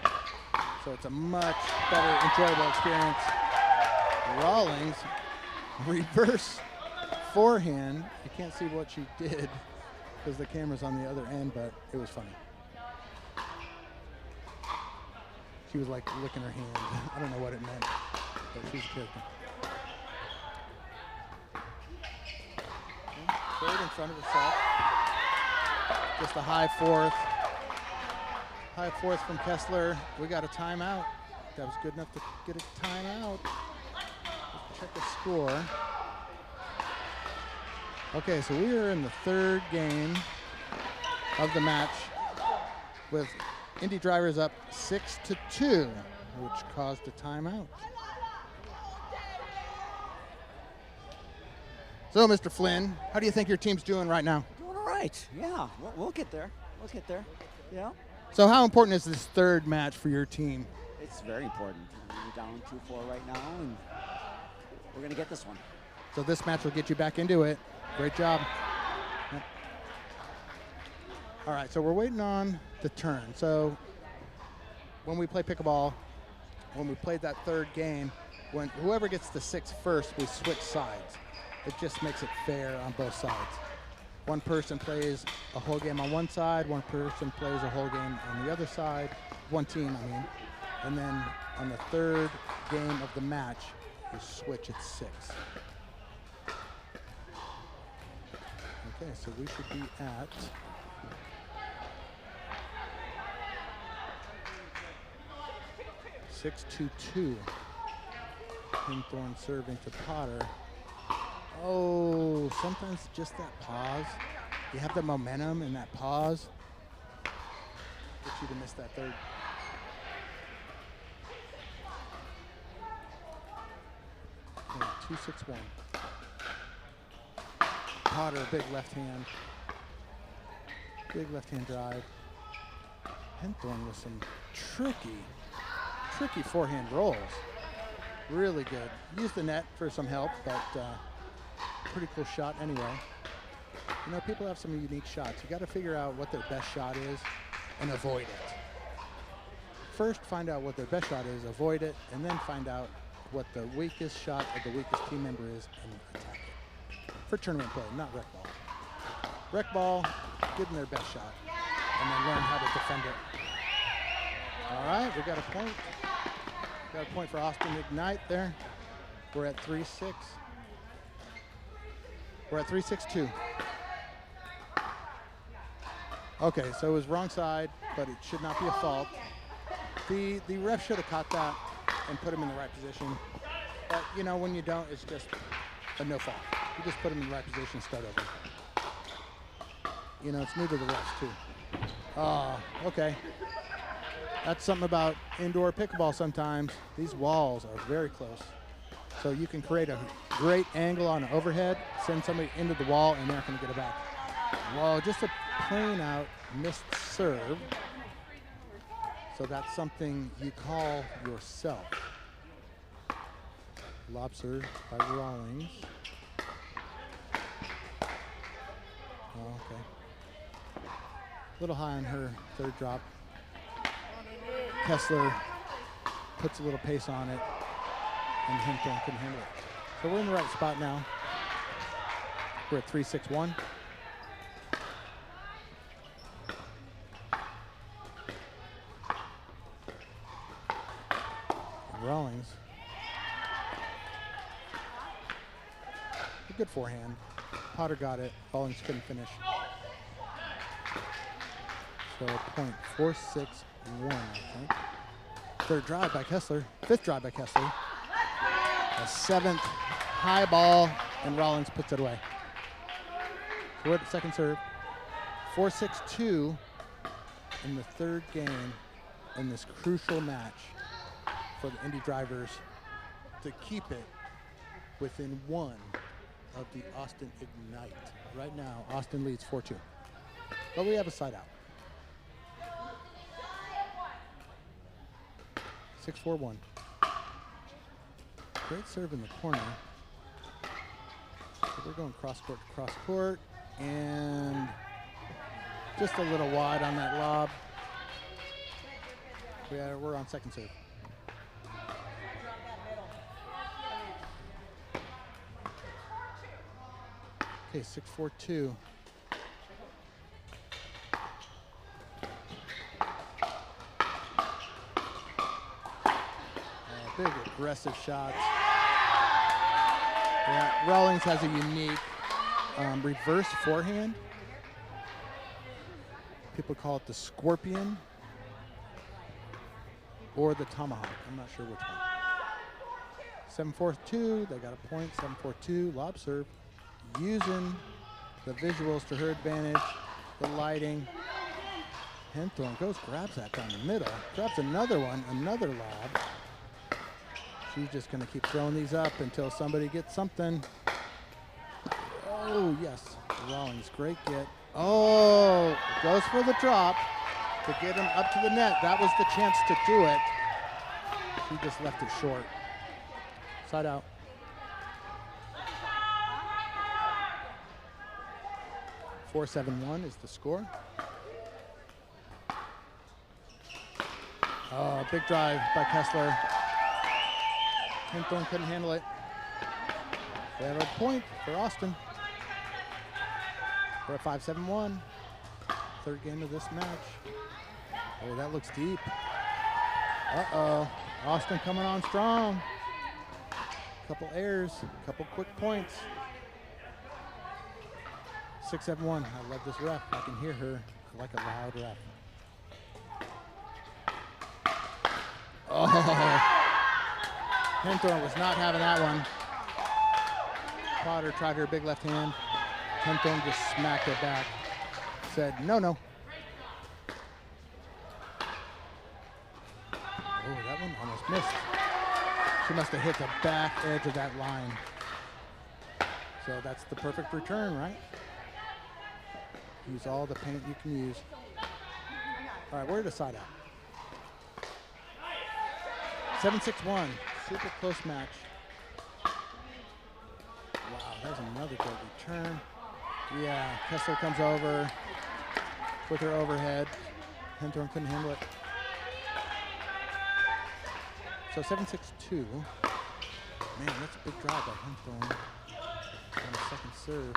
So it's a much better, enjoyable experience. Rawlings, reverse forehand. You can't see what she did because the camera's on the other end, but it was funny. She was like licking her hand. I don't know what it meant, but she's a character. Okay, third in front of herself. Just a high fourth. High fourth from Kessler. We got a timeout. That was good enough to get a timeout. Let's check the score. Okay, so we are in the third game of the match with Indy Drivers up 6-2, which caused a timeout. So, Mr. Flynn, how do you think your team's doing right now? Doing all right. Yeah, we'll get there. We'll get there. Yeah. So how important is this third match for your team? It's very important. We're down 2-4 right now, and we're going to get this one. So this match will get you back into it. Great job. Yep. All right, so we're waiting on the turn. So when we play pickleball, when we played that third game, when whoever gets the 6 first, we switch sides. It just makes it fair on both sides. One person plays a whole game on one side, one person plays a whole game on the other side, one team, I mean. And then on the third game of the match, we switch at 6. Okay, so we should be at (6-2-2). Henthorn serving to Potter. Oh, sometimes just that pause. You have the momentum and that pause. Get you to miss that third. Okay, 2-6-1. Potter, big left hand. Big left hand drive. Henthorn with some tricky forehand rolls. Really good. Use the net for some help, but pretty cool shot anyway. You know, people have some unique shots. You got to figure out what their best shot is and avoid it. First, find out what their best shot is, avoid it, and then find out what the weakest shot of the weakest team member is and attack it. For tournament play, not rec ball. Rec ball, give them their best shot, and then learn how to defend it. All right, we got a point. Got a point for Austin Ignite there. We're at 3-6. We're at 3-6-2. Okay, so it was wrong side, but it should not be a fault. The ref should have caught that and put him in the right position. But, you know, when you don't, it's just a no fault. You just put him in the right position and start over. You know, it's new to the refs, too. Okay. That's something about indoor pickleball sometimes. These walls are very close. So you can create a great angle on an overhead, send somebody into the wall, and they're not going to get it back. Well, just a plain out missed serve. So that's something you call yourself. Lob serve by Rawlings. Oh, okay. A little high on her third drop. Kessler puts a little pace on it, and Henthorn couldn't handle it. So we're in the right spot now. We're at 3-6-1. Rawlings. A good forehand. Potter got it. Rawlings couldn't finish. So point 4-6-1, I think. Third drive by Kessler. Fifth drive by Kessler. A seventh high ball, and Rawlings puts it away. So we're at the second serve. 4-6-2 in the third game in this crucial match for the Indy Drivers to keep it within one of the Austin Ignite. Right now, Austin leads 4-2. But we have a side out. 6-4-1. Great serve in the corner. So we're going cross court to cross court, and just a little wide on that lob. We're on second serve. Okay, 6-4-2. Big aggressive shots. Yeah, Rawlings has a unique reverse forehand. People call it the scorpion or the tomahawk. I'm not sure which one. 7-4-2, they got a point. 7-4-2, lob serve. Using the visuals to her advantage, the lighting. Henthorn goes, grabs that down the middle, grabs another one, another lob. She's just going to keep throwing these up until somebody gets something. Oh, yes. Rawlings, great get. Oh, goes for the drop to get him up to the net. That was the chance to do it. She just left it short. Side out. – 4-7-1 is the score. Oh, big drive by Kessler. Henthorn couldn't handle it. We have a point for Austin. We're at 5-7-1. Third game of this match. Oh, that looks deep. Uh-oh. Austin coming on strong. Couple errors, couple quick points. 6-7-1. I love this ref. I can hear her. I like a loud ref. Oh. Henthorn was not having that one. Potter tried her big left hand. Henthorn just smacked it back. Said, no, no. Oh, that one almost missed. She must have hit the back edge of that line. So that's the perfect return, right? Use all the paint you can use. All right, we're at a side out. 7-6-1. Super close match. Wow, there's another good return. Yeah, Kessler comes over with her overhead. Henthorn couldn't handle it. So 7-6-2. Man, that's a big drive by Henthorn on a second serve.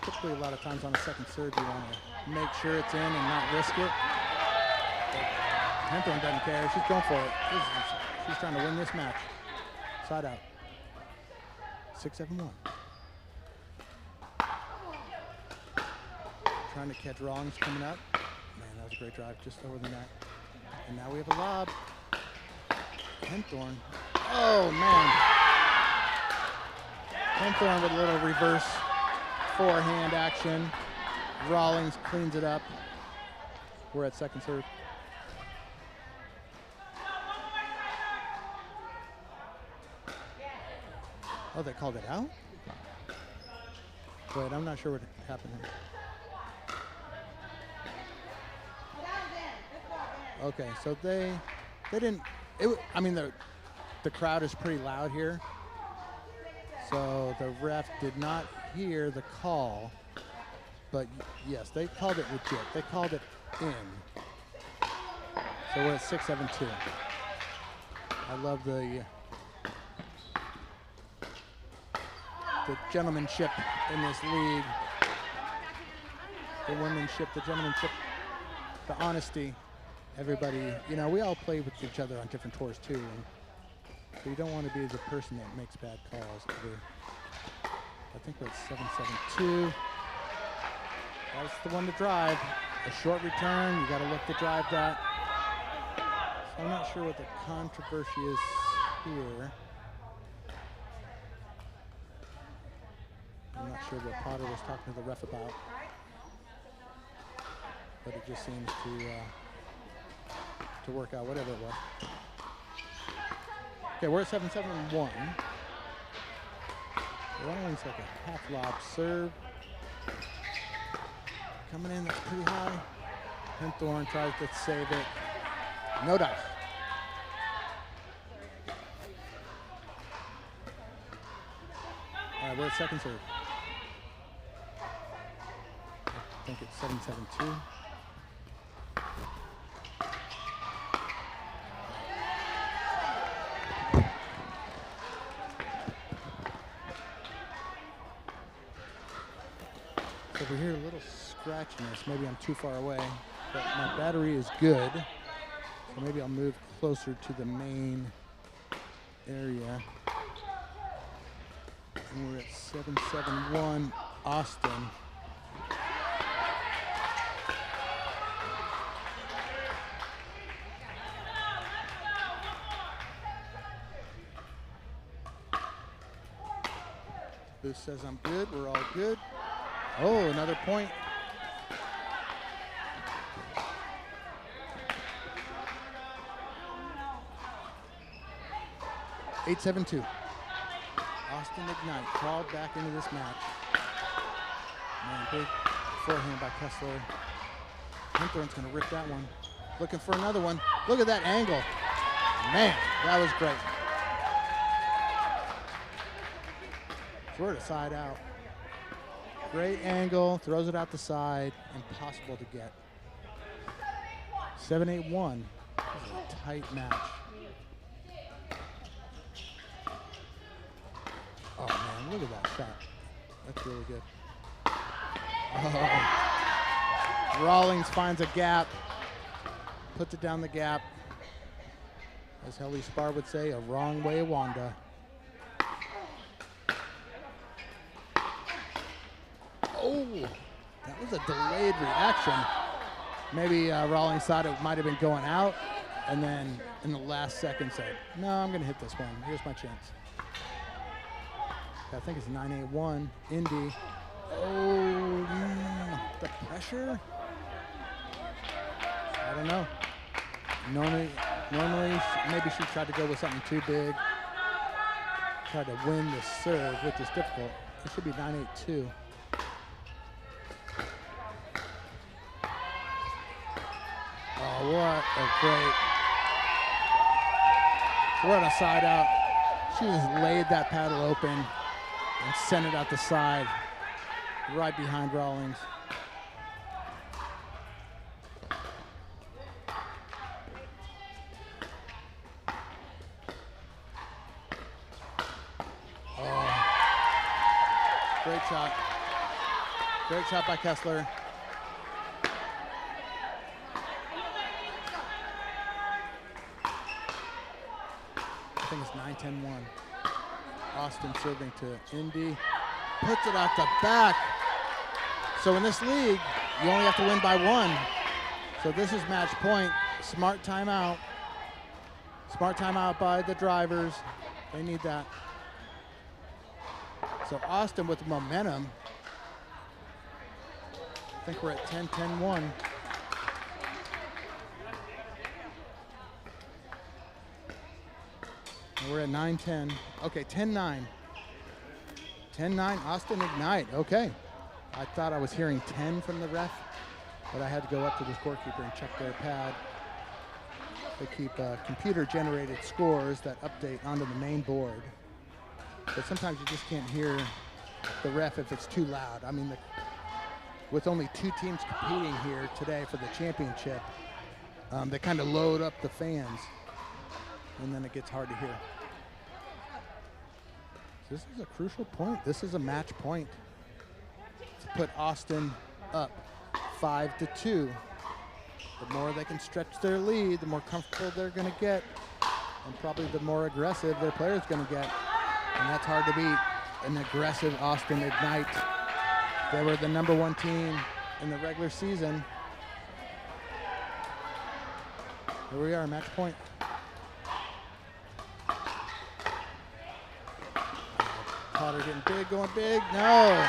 Typically, a lot of times on a second serve, you want to make sure it's in and not risk it. But Henthorn doesn't care. She's going for it. She's trying to win this match. Side out. 6-7-1. Trying to catch Rawlings coming up. Man, that was a great drive just over the net. And now we have a lob. Henthorn. Oh, man. Henthorn with a little reverse forehand action. Rawlings cleans it up. We're at second serve. Oh, they called it out? Wait, I'm not sure what happened here. Okay, so they didn't, I mean, the crowd is pretty loud here. So the ref did not hear the call, but yes, they called it legit. They called it in. So we're at 6-7-2. I love the gentlemanship in this league. The womanship, the gentlemanship, the honesty. everybody, you know, we all play with each other on different tours too. And so you don't want to be the person that makes bad calls. I think we're at 7-7-2. That's the one to drive. A short return, you got to look to drive that. So I'm not sure what the controversy is here. I'm not sure what Potter was talking to the ref about. But it just seems to work out, whatever it was. Okay, we're at 7-7-1. Rawlings like a half lob serve. Coming in, that's pretty high. Hinthorn tries to save it. No dice. All right, we're at second serve. I think it's 7-7-2. So if we hear a little scratchiness, maybe I'm too far away, but my battery is good. So maybe I'll move closer to the main area. And we're at 7-7-1, Austin. Booth says I'm good, we're all good. Oh, another point. Eight, 7-2. Austin Ignite called back into this match. Man, big forehand by Kessler. Hinthorn's gonna rip that one. Looking for another one. Look at that angle. Man, that was great. Sort of side out. Great angle, throws it out the side, impossible to get. 7-8-1. This is a tight match. Oh man, look at that shot. That's really good. Oh. Rawlings finds a gap, puts it down the gap. As Helly Spar would say, a wrong way Wanda. Oh, that was a delayed reaction. Maybe Rawlings thought it might have been going out, and then in the last second said, no, I'm going to hit this one. Here's my chance. I think it's 9-8-1, Indy. Oh, the pressure? I don't know. Normally, maybe she tried to go with something too big. Tried to win the serve, which is difficult. It should be 9-8-2. Oh, what a great. We're on a side out. She just laid that paddle open and sent it out the side, right behind Rawlings. Oh, great shot. Great shot by Kessler. I think it's 9-10-1. Austin serving to Indy. Puts it out the back. So in this league, you only have to win by one. So this is match point. Smart timeout. Smart timeout by the drivers. They need that. So Austin with the momentum. I think we're at 10-10-1. We're at 9-10. Okay, 10-9. 10-9, Austin Ignite. Okay. I thought I was hearing 10 from the ref, but I had to go up to the scorekeeper and check their pad. They keep computer-generated scores that update onto the main board. But sometimes you just can't hear the ref if it's too loud. I mean, with only two teams competing here today for the championship, they kind of load up the fans, and then it gets hard to hear. This is a crucial point. This is a match point to put Austin up 5-2. The more they can stretch their lead, the more comfortable they're going to get, and probably the more aggressive their player's going to get. And that's hard to beat, an aggressive Austin Ignite. They were the #1 team in the regular season. Here we are, match point. Potter getting big, going big. No.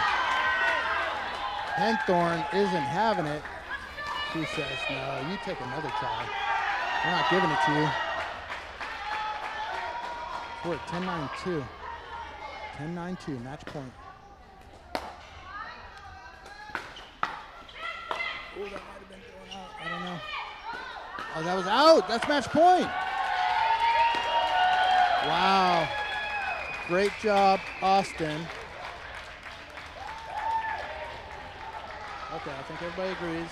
Henthorn isn't having it. She says, no, you take another try. We're not giving it to you. We're at 10-9-2. 10-9-2, match point. Oh, that might have been going out. I don't know. Oh, that was out. That's match point. Wow. Great job, Austin. Okay, I think everybody agrees.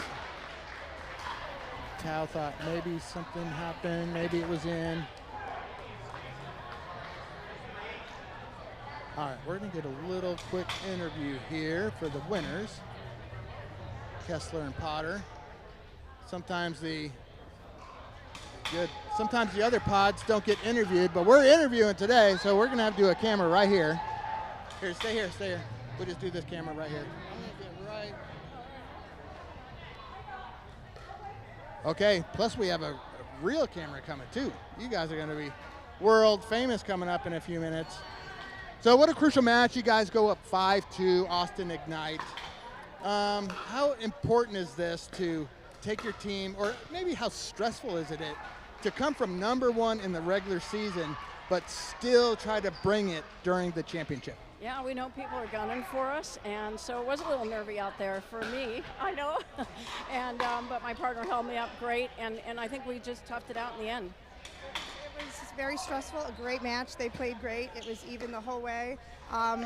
Tao thought maybe something happened, maybe it was in. All right, we're gonna get a little quick interview here for the winners, Kessler and Potter. Sometimes the other pods don't get interviewed, but we're interviewing today, so we're gonna have to do a camera right here. Here, stay here, stay here. We'll just do this camera right here. I'm gonna get right. Okay, plus we have a real camera coming too. You guys are gonna be world famous coming up in a few minutes. So what a crucial match. You guys go up 5-2, Austin Ignite. How important is this to take your team, or maybe how stressful is it to come from #1 in the regular season, but still try to bring it during the championship? Yeah, we know people are gunning for us, and so it was a little nervy out there for me, I know. And but my partner held me up great, and I think we just toughed it out in the end. It was very stressful, a great match. They played great. It was even the whole way.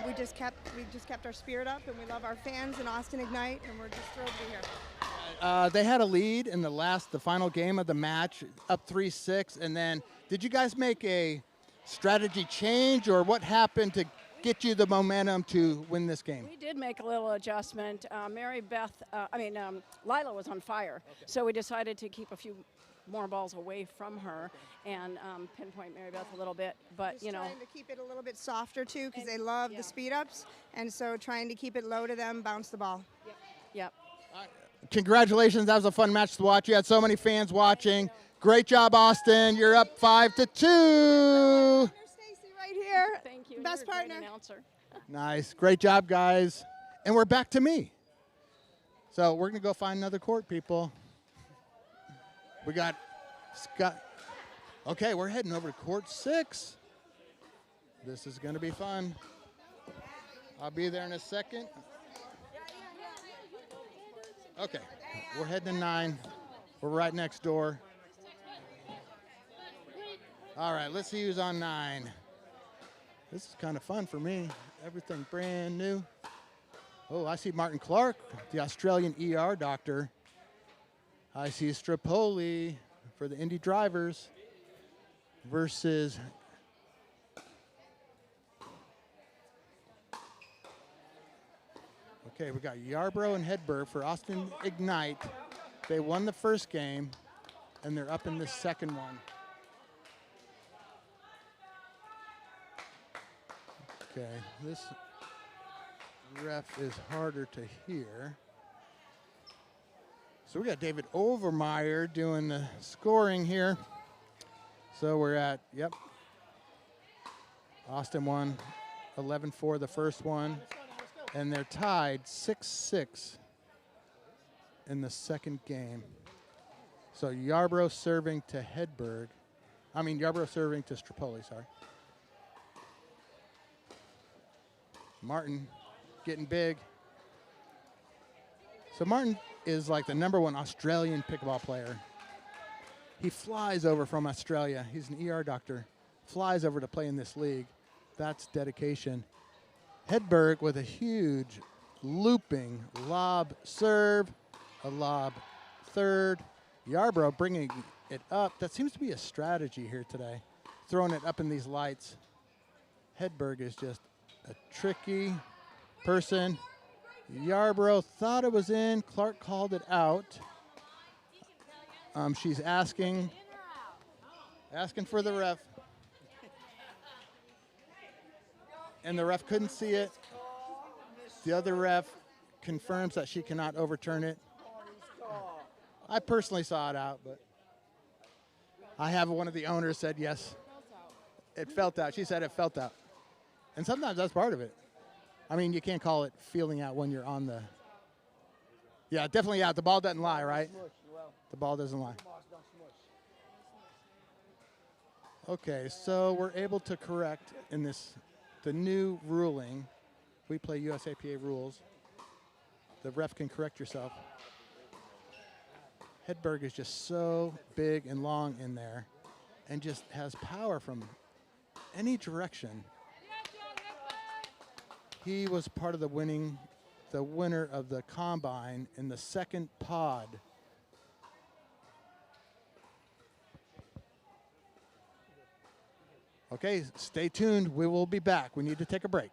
We just kept our spirit up, and we love our fans in Austin Ignite, and we're just thrilled to be here. They had a lead in the final game of the match, up 3-6, and then did you guys make a strategy change, or what happened to get you the momentum to win this game? We did make a little adjustment. Lila was on fire, so we decided to keep a few more balls away from her and pinpoint Mary Beth a little bit. But just trying to keep it a little bit softer too, because they love the speed ups, and so trying to keep it low to them, bounce the ball. Yep. Congratulations, that was a fun match to watch. You had so many fans watching. Great job, Austin. You're up 5-2. Right here. Thank you. Best You're a great partner. Announcer. Nice. Great job, guys. And we're back to me. So we're going to go find another court, people. We got Scott. Okay, we're heading over to court 6. This is going to be fun. I'll be there in a second. Okay, we're heading to 9. We're right next door. All right, let's see who's on 9. This is kind of fun for me. Everything brand new. Oh, I see Martin Clark, the Australian ER doctor. I see Strapoli for the Indy drivers versus okay, we got Yarbrough and Hedberg for Austin Ignite. They won the first game, and they're up in the second one. Okay, this ref is harder to hear. So we got David Overmeyer doing the scoring here. So we're at, Austin won 11-4 the first one, and they're tied 6-6 in the second game. So Yarbrough serving to Yarbrough serving to Strapoli, sorry. Martin getting big. So Martin is like the #1 Australian pickleball player. He flies over from Australia. He's an ER doctor. Flies over to play in this league. That's dedication. Hedberg with a huge looping lob serve, a lob third. Yarbrough bringing it up. That seems to be a strategy here today, throwing it up in these lights. Hedberg is just a tricky person. Yarbrough thought it was in. Clark called it out. She's asking for the ref. And the ref couldn't see it. The other ref confirms that she cannot overturn it. I personally saw it out, but I have one of the owners said yes. It felt out. She said it felt out. And sometimes that's part of it. I mean, you can't call it feeling out when you're on the... Yeah, definitely out. The ball doesn't lie, right? The ball doesn't lie. Okay, so we're able to correct in the new ruling. We play USAPA rules. The ref can correct yourself. Hedberg is just so big and long in there and just has power from any direction. He was part of the winner of the combine in the second pod. Okay, stay tuned. We will be back. We need to take a break.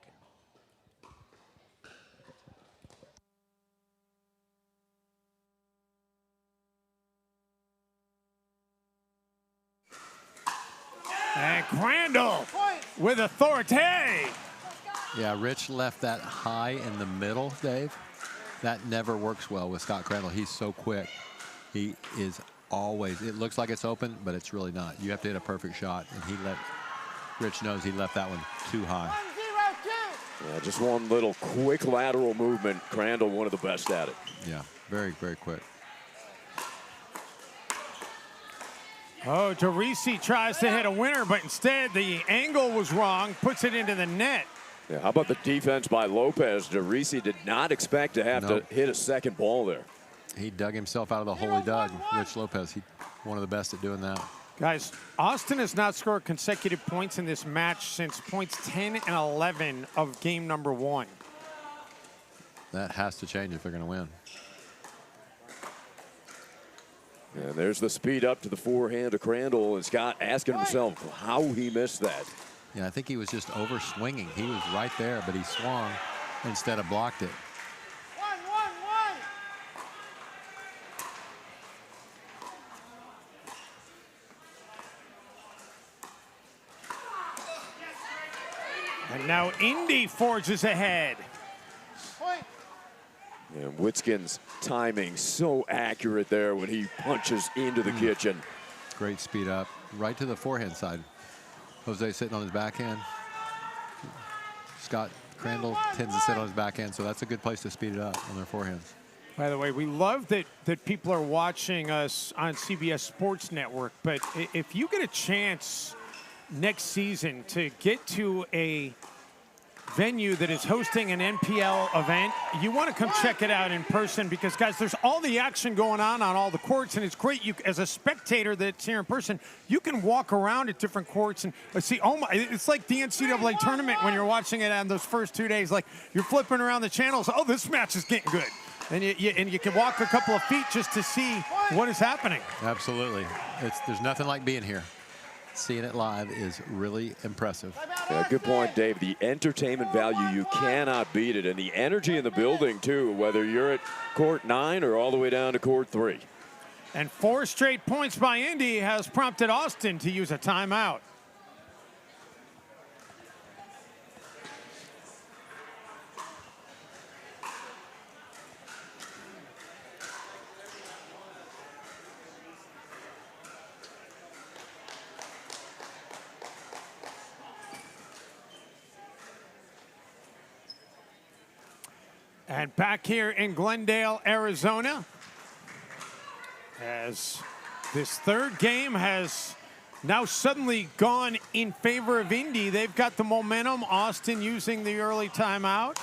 And Crandall with authority. Yeah, Rich left that high in the middle, Dave. That never works well with Scott Crandall. He's so quick. He is always, it looks like it's open, but it's really not. You have to hit a perfect shot, and Rich knows he left that one too high. Yeah, just one little quick lateral movement. Crandall, one of the best at it. Yeah, very, very quick. Oh, Derisi tries to hit a winner, but instead the angle was wrong, puts it into the net. Yeah, how about the defense by Lopez? Derisi did not expect to have to hit a second ball there. He dug himself out of the hole he dug. Rich Lopez, he's one of the best at doing that. Guys, Austin has not scored consecutive points in this match since points 10 and 11 of game number 1. That has to change if they're going to win. And there's the speed up to the forehand of Crandall, and Scott asking himself how he missed that. Yeah, I think he was just over swinging. He was right there, but he swung instead of blocked it. And now Indy forges ahead. And Witskin's timing so accurate there when he punches into the kitchen. Great speed up, right to the forehand side. Jose sitting on his backhand. Scott Crandall tends to sit on his backhand, so that's a good place to speed it up on their forehands. By the way, we love that people are watching us on CBS Sports Network, but if you get a chance next season to get to a venue that is hosting an NPL event, you want to come check it out in person because, guys, there's all the action going on all the courts, and it's great. You, as a spectator that's here in person, you can walk around at different courts and see, oh my, it's like the NCAA tournament when you're watching it on those first 2 days. Like, you're flipping around the channels, oh, this match is getting good. And you can walk a couple of feet just to see what is happening. Absolutely. There's nothing like being here. Seeing it live is really impressive. Yeah, good point, Dave. The entertainment value, you cannot beat it. And the energy in the building, too, whether you're at court 9 or all the way down to court 3. And 4 straight points by Indy has prompted Austin to use a timeout. And back here in Glendale, Arizona, as this third game has now suddenly gone in favor of Indy. They've got the momentum. Austin using the early timeout.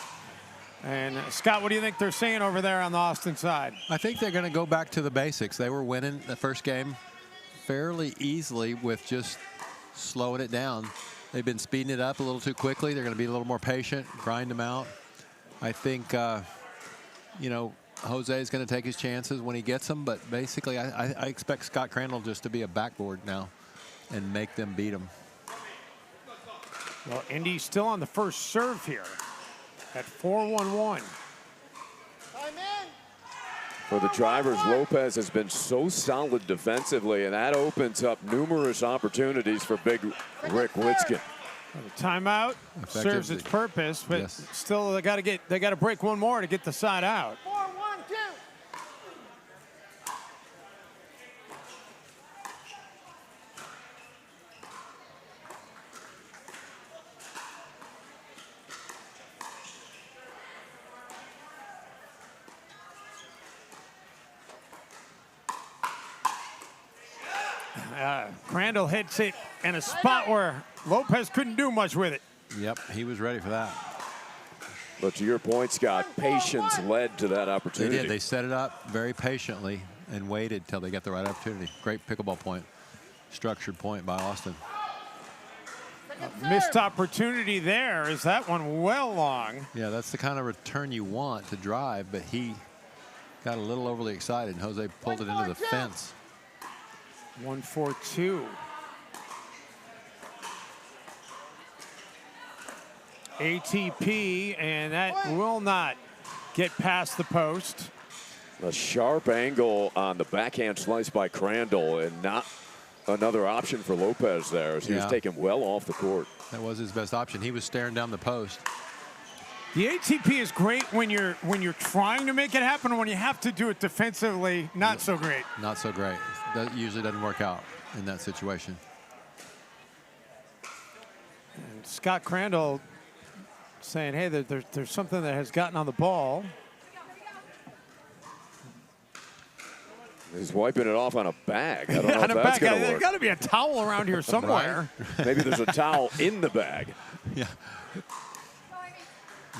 And Scott, what do you think they're saying over there on the Austin side? I think they're going to go back to the basics. They were winning the first game fairly easily with just slowing it down. They've been speeding it up a little too quickly. They're going to be a little more patient, grind them out. I think, you know, Jose is going to take his chances when he gets them, but basically I expect Scott Crandall just to be a backboard now and make them beat him. Well, Indy's still on the first serve here at 4-1-1. For the drivers, Lopez has been so solid defensively, and that opens up numerous opportunities for big Rick Witzkin. Timeout serves its purpose, but still they got to break one more to get the side out. 4-1-2. Crandall hits it in a spot where Lopez couldn't do much with it. Yep, he was ready for that. But to your point, Scott, patience led to that opportunity. They did. They set it up very patiently and waited till they got the right opportunity. Great pickleball point. Structured point by Austin. Missed opportunity there. Is that one well long? Yeah, that's the kind of return you want to drive, but he got a little overly excited, and Jose pulled it into the fence. 1-4-2. ATP, and that will not get past the post. A sharp angle on the backhand slice by Crandall, and not another option for Lopez there, as he was taken well off the court. That was his best option. He was staring down the post. The ATP is great when you're trying to make it happen. When you have to do it defensively, not so great. Not so great. That usually doesn't work out in that situation. And Scott Crandall saying, hey, there's something that has gotten on the ball. He's wiping it off on a bag. I don't know if that's going to work. There's got to be a towel around here somewhere. Maybe there's a towel in the bag. Yeah.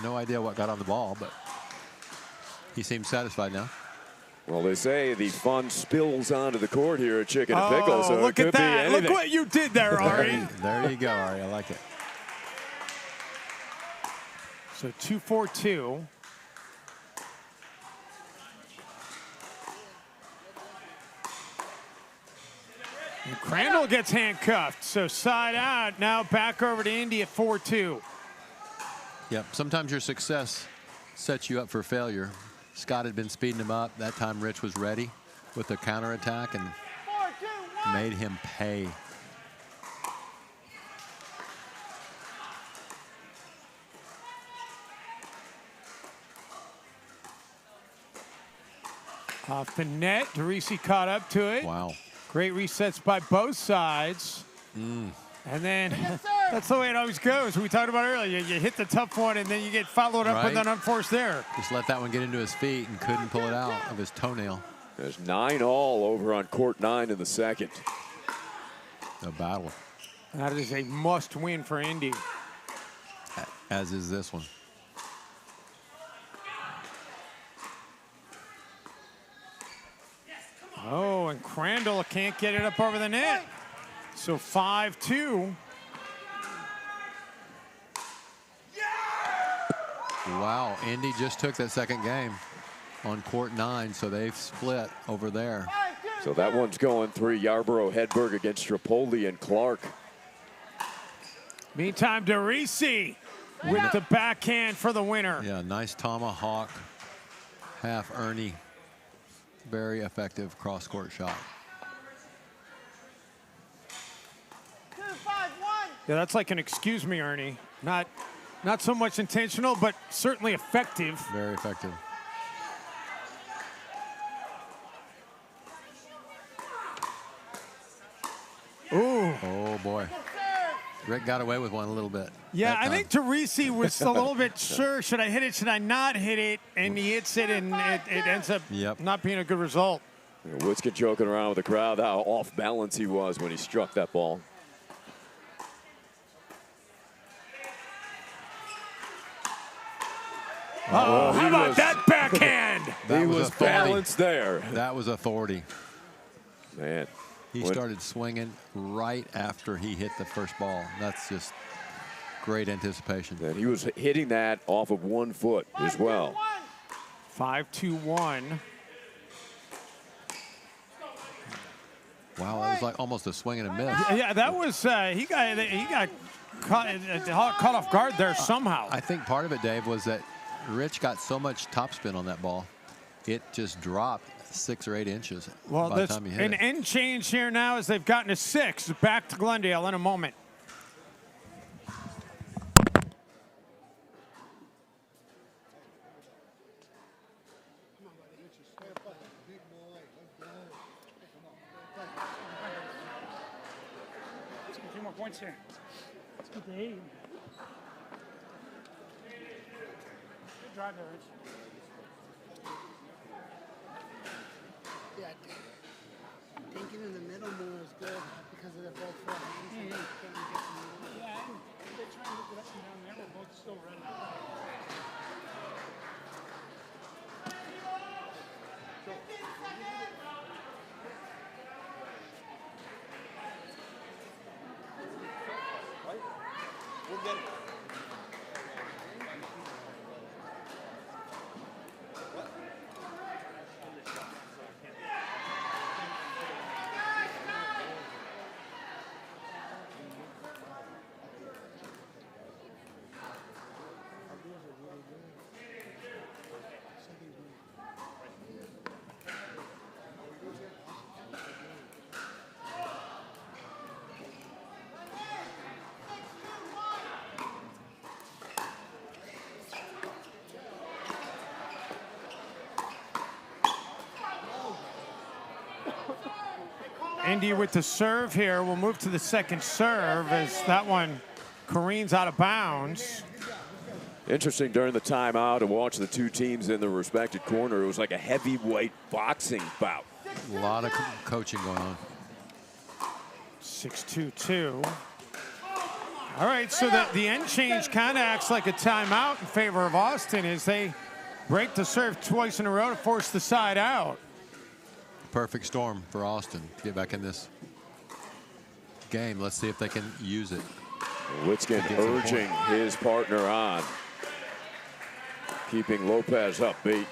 No idea what got on the ball, but he seems satisfied now. Well, they say the fun spills onto the court here at Chicken and Pickle, so look it could at that. be anything. Look what you did there, Ari. There you go, Ari. I like it. So 2-4-2. And Crandall gets handcuffed. So side out. Now back over to Indy at 4-2. Yep. Sometimes your success sets you up for failure. Scott had been speeding him up. That time Rich was ready with the counterattack and made him pay. Off the net, Derisi caught up to it. Wow. Great resets by both sides. And then that's the way it always goes. We talked about earlier. You hit the tough one, and then you get followed up with an unforced error. Just let that one get into his feet and couldn't pull it out of his toenail. There's 9-all over on court 9 in the second. A battle. That is a must-win for Indy. As is this one. Oh, and Crandall can't get it up over the net. So 5-2. Wow, Indy just took that second game on court 9, so they've split over there. So that one's going 3. Yarborough Hedberg against Tripoli and Clark. Meantime, Derisi with the backhand for the winner. Yeah, nice tomahawk, half Ernie. Very effective cross-court shot. Yeah, that's like an excuse me, Ernie. Not so much intentional, but certainly effective. Very effective. Ooh. Oh, boy. Rick got away with one a little bit. Yeah, I think Teresi was a little bit sure, should I hit it, should I not hit it? And he hits it, and it ends up not being a good result. Witzkin joking around with the crowd, how off balance he was when he struck that ball. Oh, how about that backhand? He was balanced there. That was authority. Man. He started swinging right after he hit the first ball. That's just great anticipation. And he was hitting that off of 1 foot as well. 5-2-1. Wow, that was like almost a swing and a miss. Yeah, that was he got caught off guard there somehow. I think part of it, Dave, was that Rich got so much topspin on that ball. it just dropped 6 or 8 inches Well, by the that's time you hit an it. end change here now as they've gotten to 6. Back to Glendale in a moment. Let's get a few more points here. Let's get the 8. Good drive there, Rich. Yeah, thinking in the middle more is good because they're both full hands. Yeah, they're trying to get up and down there. We're both still running. We'll get it. Indy with the serve here. We'll move to the second serve as that one careens out of bounds. Interesting during the timeout to watch the two teams in the respective corner. It was like a heavyweight boxing bout. A lot of coaching going on. 6-2-2. All right, so the end change kind of acts like a timeout in favor of Austin as they break the serve twice in a row to force the side out. Perfect storm for Austin to get back in this game. Let's see if they can use it. Witzkin urging his partner on, keeping Lopez upbeat.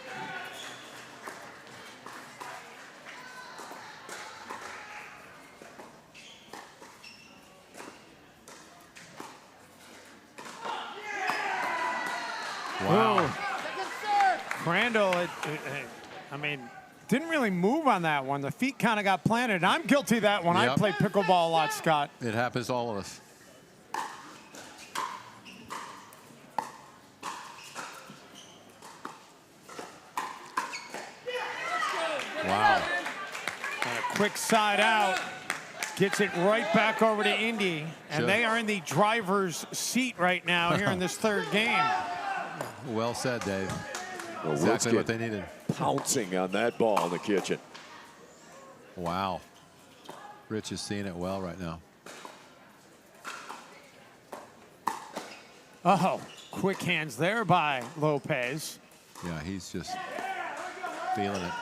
Wow. Crandall, I mean, didn't really move on that one. The feet kind of got planted. I'm guilty of that one. I Yep. played pickleball a lot, Scott. It happens to all of us. Wow. And a quick side out. Gets it right back over to Indy. And Sure. they are in the driver's seat right now here in this third game. Well said, Dave. Well, Exactly what Witzkin they needed. pouncing on that ball in the kitchen. Wow. Rich is seeing it well right now. Oh, quick hands there by Lopez. Yeah, he's just feeling it.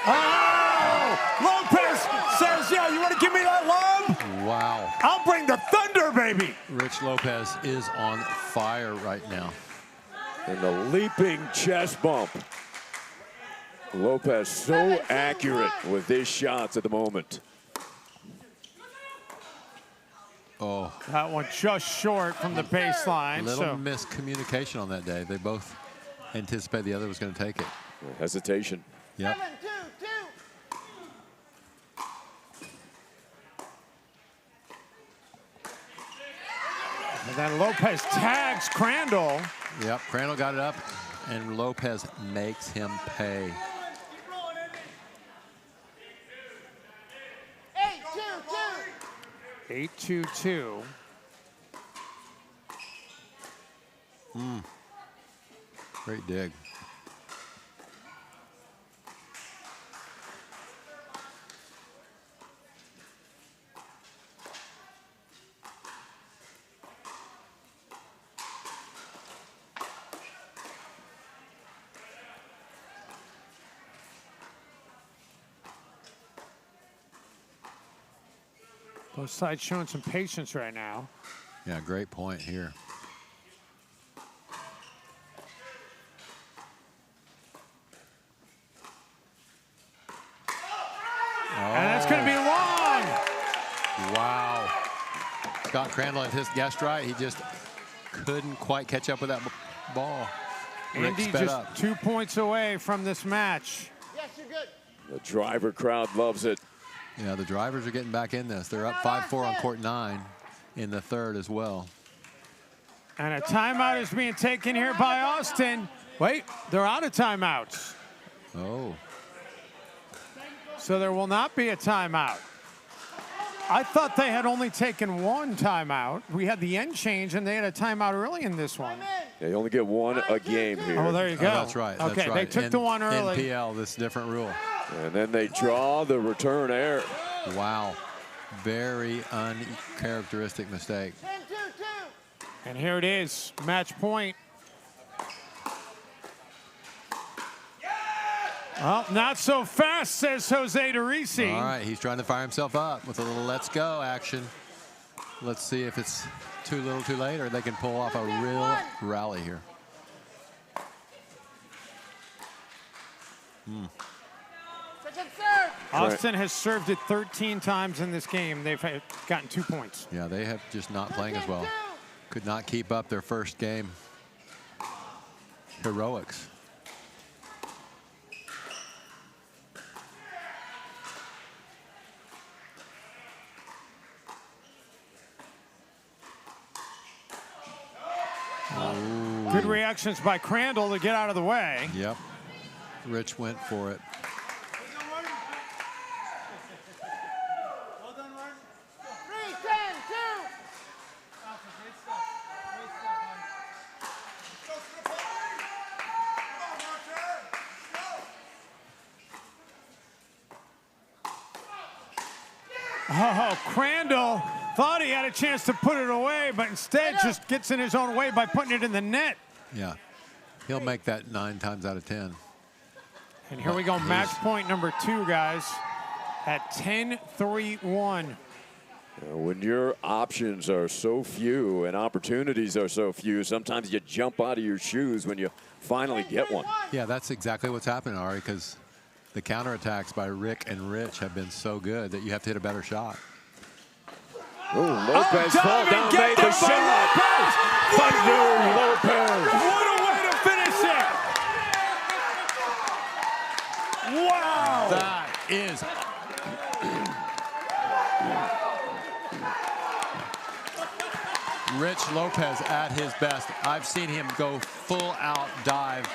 Oh! Lopez says, yeah, you want to give me that love? Wow. I'll bring the thunder, baby. Rich Lopez is on fire right now. And the leaping chest bump. Lopez so accurate with his shots at the moment. Oh. That one just short from the baseline. A little So miscommunication on that day. They both anticipated the other was going to take it. Hesitation. Yep. and then Lopez tags Crandall. Yep, Crandall got it up, and Lopez makes him pay. 8-2-2. Great dig. Both sides showing some patience right now. Yeah, great point here. And that's going to be long. Wow. Scott Crandall had his guessed right. He just couldn't quite catch up with that ball. Rick Indy sped just up. 2 points away from this match. Yes, you're good. The driver crowd loves it. Yeah, the drivers are getting back in this. They're up 5-4 on court 9 in the third as well. And a timeout is being taken here by Austin. Wait, they're out of timeouts. Oh. So there will not be a timeout. I thought they had only taken one timeout. We had the end change, and they had a timeout early in this one. They only get one a game here. Oh, there you go. That's right. Okay, that's right. they took the one early. NPL, this different rule. And then they draw the return error. Wow. Very uncharacteristic mistake. And here it is, match point. Well, not so fast, says Jose DeRisi. All right, he's trying to fire himself up with a little let's go action. Let's see if it's too little too late or they can pull off a real rally here. Austin has served it 13 times in this game. They've gotten 2 points. Yeah, they have just not playing as well. Could not keep up their first game. Heroics. Good reactions by Crandall to get out of the way. Yep. Rich went for it. Oh, Crandall thought he had a chance to put it away, but instead just gets in his own way by putting it in the net. Yeah. He'll make that 9 times out of 10. And here we go, match point number 2, guys, at 10-3-1. When your options are so few and opportunities are so few, sometimes you jump out of your shoes when you finally get one. Yeah, that's exactly what's happening, Ari, because the counterattacks by Rick and Rich have been so good that you have to hit a better shot. Oh, Lopez fall down, made the shot. Thunder Lopez. What a way to finish it. Wow. That is. Rich Lopez at his best. I've seen him go full out dive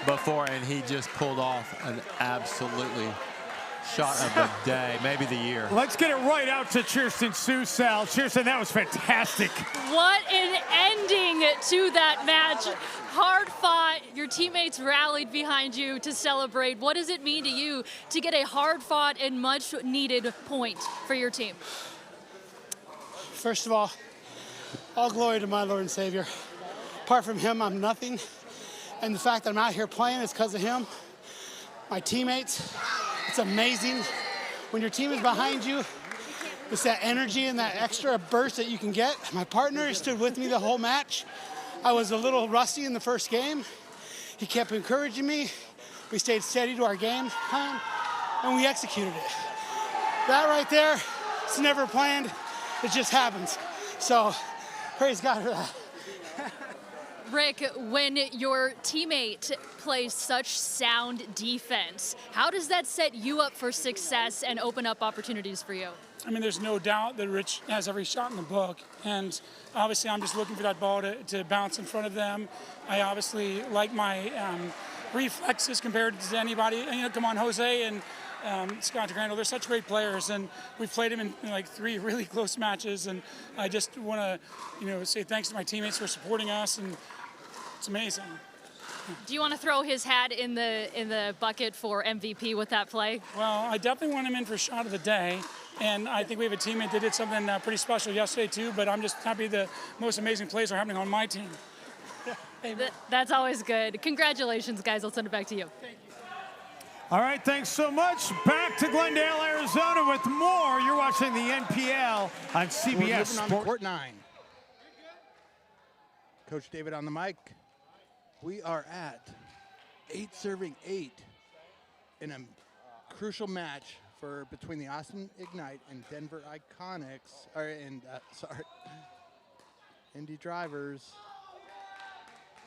before, and he just pulled off an absolutely shot of the day, maybe the year. Let's get it right out to Kirsten Susel. Kirsten, that was fantastic. What an ending to that match. Hard fought. Your teammates rallied behind you to celebrate. What does it mean to you to get a hard fought and much needed point for your team? First of all glory to my Lord and Savior. Apart from him, I'm nothing. And the fact that I'm out here playing is because of him. My teammates, it's amazing. When your team is behind you, it's that energy and that extra burst that you can get. My partner stood with me the whole match. I was a little rusty in the first game. He kept encouraging me. We stayed steady to our game plan, and we executed it. That right there, it's never planned. It just happens. So, praise God for that. Rick, when your teammate plays such sound defense, how does that set you up for success and open up opportunities for you? I mean, there's no doubt that Rich has every shot in the book, and obviously I'm just looking for that ball to bounce in front of them. I obviously like my reflexes compared to anybody. You know, come on, Jose and Scott Crandall, they're such great players, and we've played them in like 3 really close matches, and I just want to, say thanks to my teammates for supporting us, and it's amazing. Do you want to throw his hat in the bucket for MVP with that play? Well, I definitely want him in for shot of the day, and I think we have a teammate that did something pretty special yesterday too, but I'm just happy the most amazing plays are happening on my team. That's always good. Congratulations, guys. I'll send it back to you. Thank you. All right, thanks so much. Back to Glendale, Arizona with more. You're watching the NPL on CBS Sports. On Court 9. Coach David on the mic. We are at 8 serving 8 in a crucial match for between the Austin Ignite and Denver Iconics, Indy Drivers.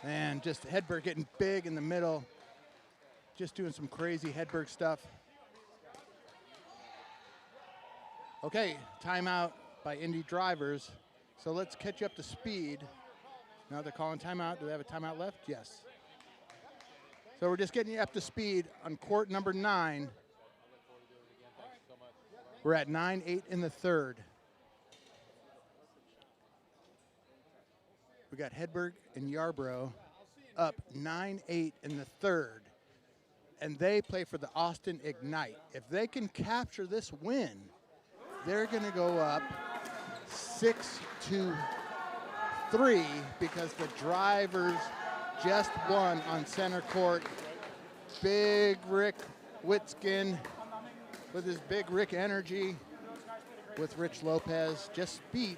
And just Hedberg getting big in the middle, just doing some crazy Hedberg stuff. Okay, timeout by Indy Drivers. So let's catch up to speed. Now they're calling timeout. Do they have a timeout left? Yes. So we're just getting you up to speed on court number 9. We're at 9-8 in the third. We got Hedberg and Yarbrough up 9-8 in the third. And they play for the Austin Ignite. If they can capture this win, they're going to go up 6-3 because the Drivers just won on center court. Big Rick Witskin with his big Rick energy with Rich Lopez just beat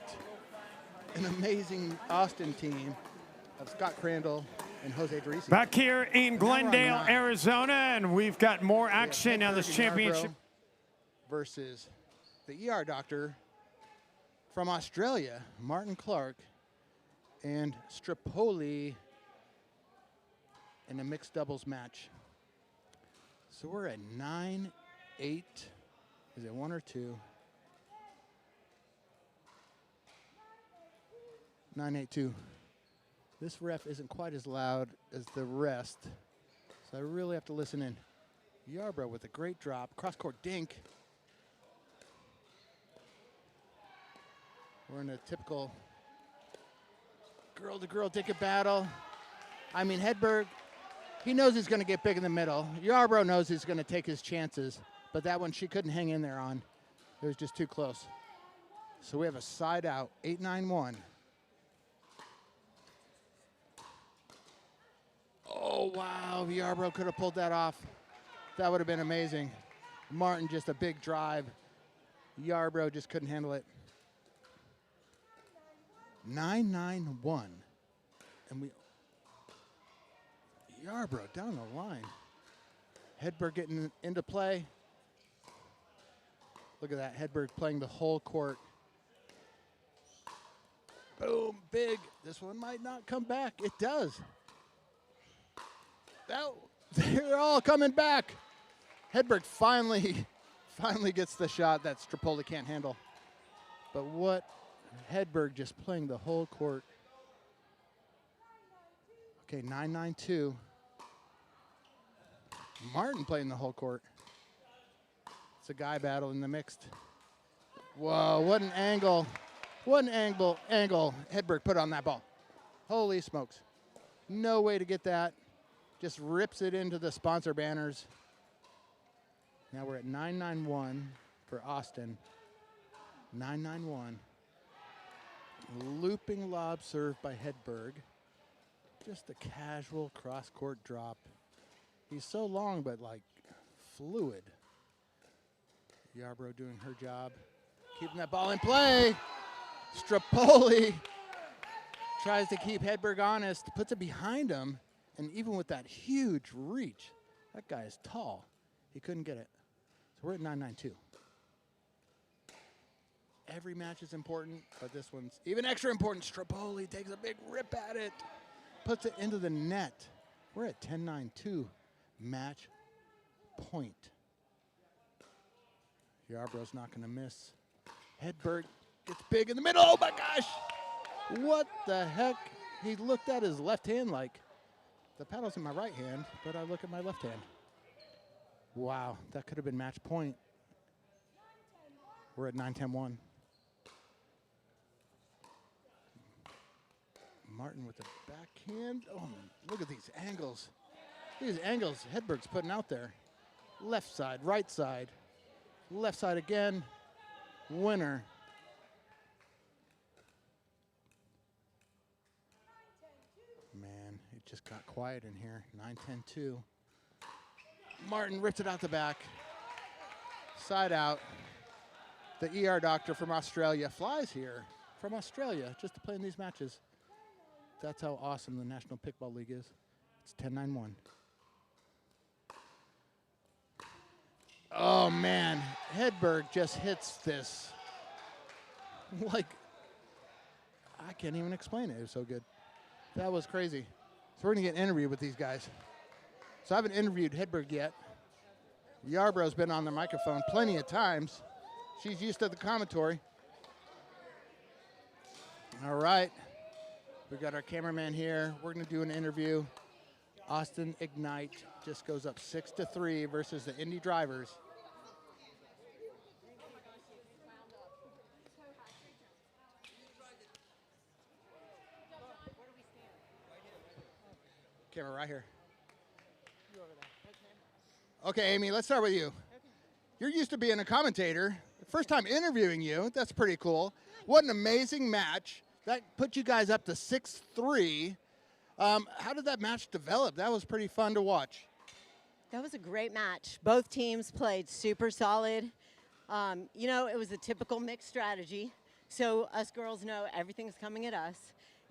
an amazing Austin team of Scott Crandall and Jose Derisi. Back here in Glendale, Arizona, and we've got more action on this championship. Versus the ER doctor from Australia, Martin Clark, and Strapoli in a mixed doubles match. So we're at 9-8. Is it 1 or 2? 9-8-2. This ref isn't quite as loud as the rest, so I really have to listen in. Yarbrough with a great drop, cross-court dink. We're in a typical girl-to-girl ticket battle. I mean, Hedberg, he knows he's going to get big in the middle. Yarbrough knows he's going to take his chances, but that one she couldn't hang in there on. It was just too close. So we have a side out, 8-9-1. Oh, wow, Yarbrough could have pulled that off. That would have been amazing. Martin, just a big drive. Yarbrough just couldn't handle it. 9-9-1. And Yarbrough down the line. Hedberg getting into play. Look at that, Hedberg playing the whole court. Boom, big. This one might not come back. It does. They're all coming back. Hedberg finally gets the shot that Strapoli can't handle. But what Hedberg just playing the whole court. Okay, 9-9-2. Martin playing the whole court. It's a guy battle in the mixed. Whoa, what an angle. What an angle Hedberg put on that ball. Holy smokes. No way to get that. Just rips it into the sponsor banners. Now we're at 9-9-1 for Austin. 9-9-1. Looping lob serve by Hedberg. Just a casual cross-court drop. He's so long, but like fluid. Yarbrough doing her job. Keeping that ball in play. Strapoli tries to keep Hedberg honest, puts it behind him, and even with that huge reach, that guy is tall. He couldn't get it. So we're at 9-9-2. Every match is important, but this one's even extra important. Strapoli takes a big rip at it, puts it into the net. We're at 10-9-2, match point. Yarbrough's not going to miss. Hedberg gets big in the middle. Oh my gosh! What the heck? He looked at his left hand like, the paddle's in my right hand, but I look at my left hand. Wow, that could have been match point. We're at 9-10-1. Martin with the backhand. Oh, look at these angles. These angles Hedberg's putting out there. Left side, right side. Left side again. Winner. Man, it just got quiet in here. 9-10-2. Martin rips it out the back. Side out. The ER doctor from Australia flies here from Australia just to play in these matches. That's how awesome the National Pickball League is. It's 10-9-1. Oh, man. Hedberg just hits this. Like, I can't even explain it. It was so good. That was crazy. So we're going to get an interview with these guys. So I haven't interviewed Hedberg yet. Yarbrough's been on the microphone plenty of times. She's used to the commentary. All right. We've got our cameraman here. We're going to do an interview. Austin Ignite just goes up 6-3 versus the Indy Drivers. Camera right here. Okay, Amy, let's start with you. You're used to being a commentator. First time interviewing you. That's pretty cool. What an amazing match. That put you guys up to 6-3. How did that match develop? That was pretty fun to watch. That was a great match. Both teams played super solid. You know, it was a typical mixed strategy. So us girls know everything's coming at us,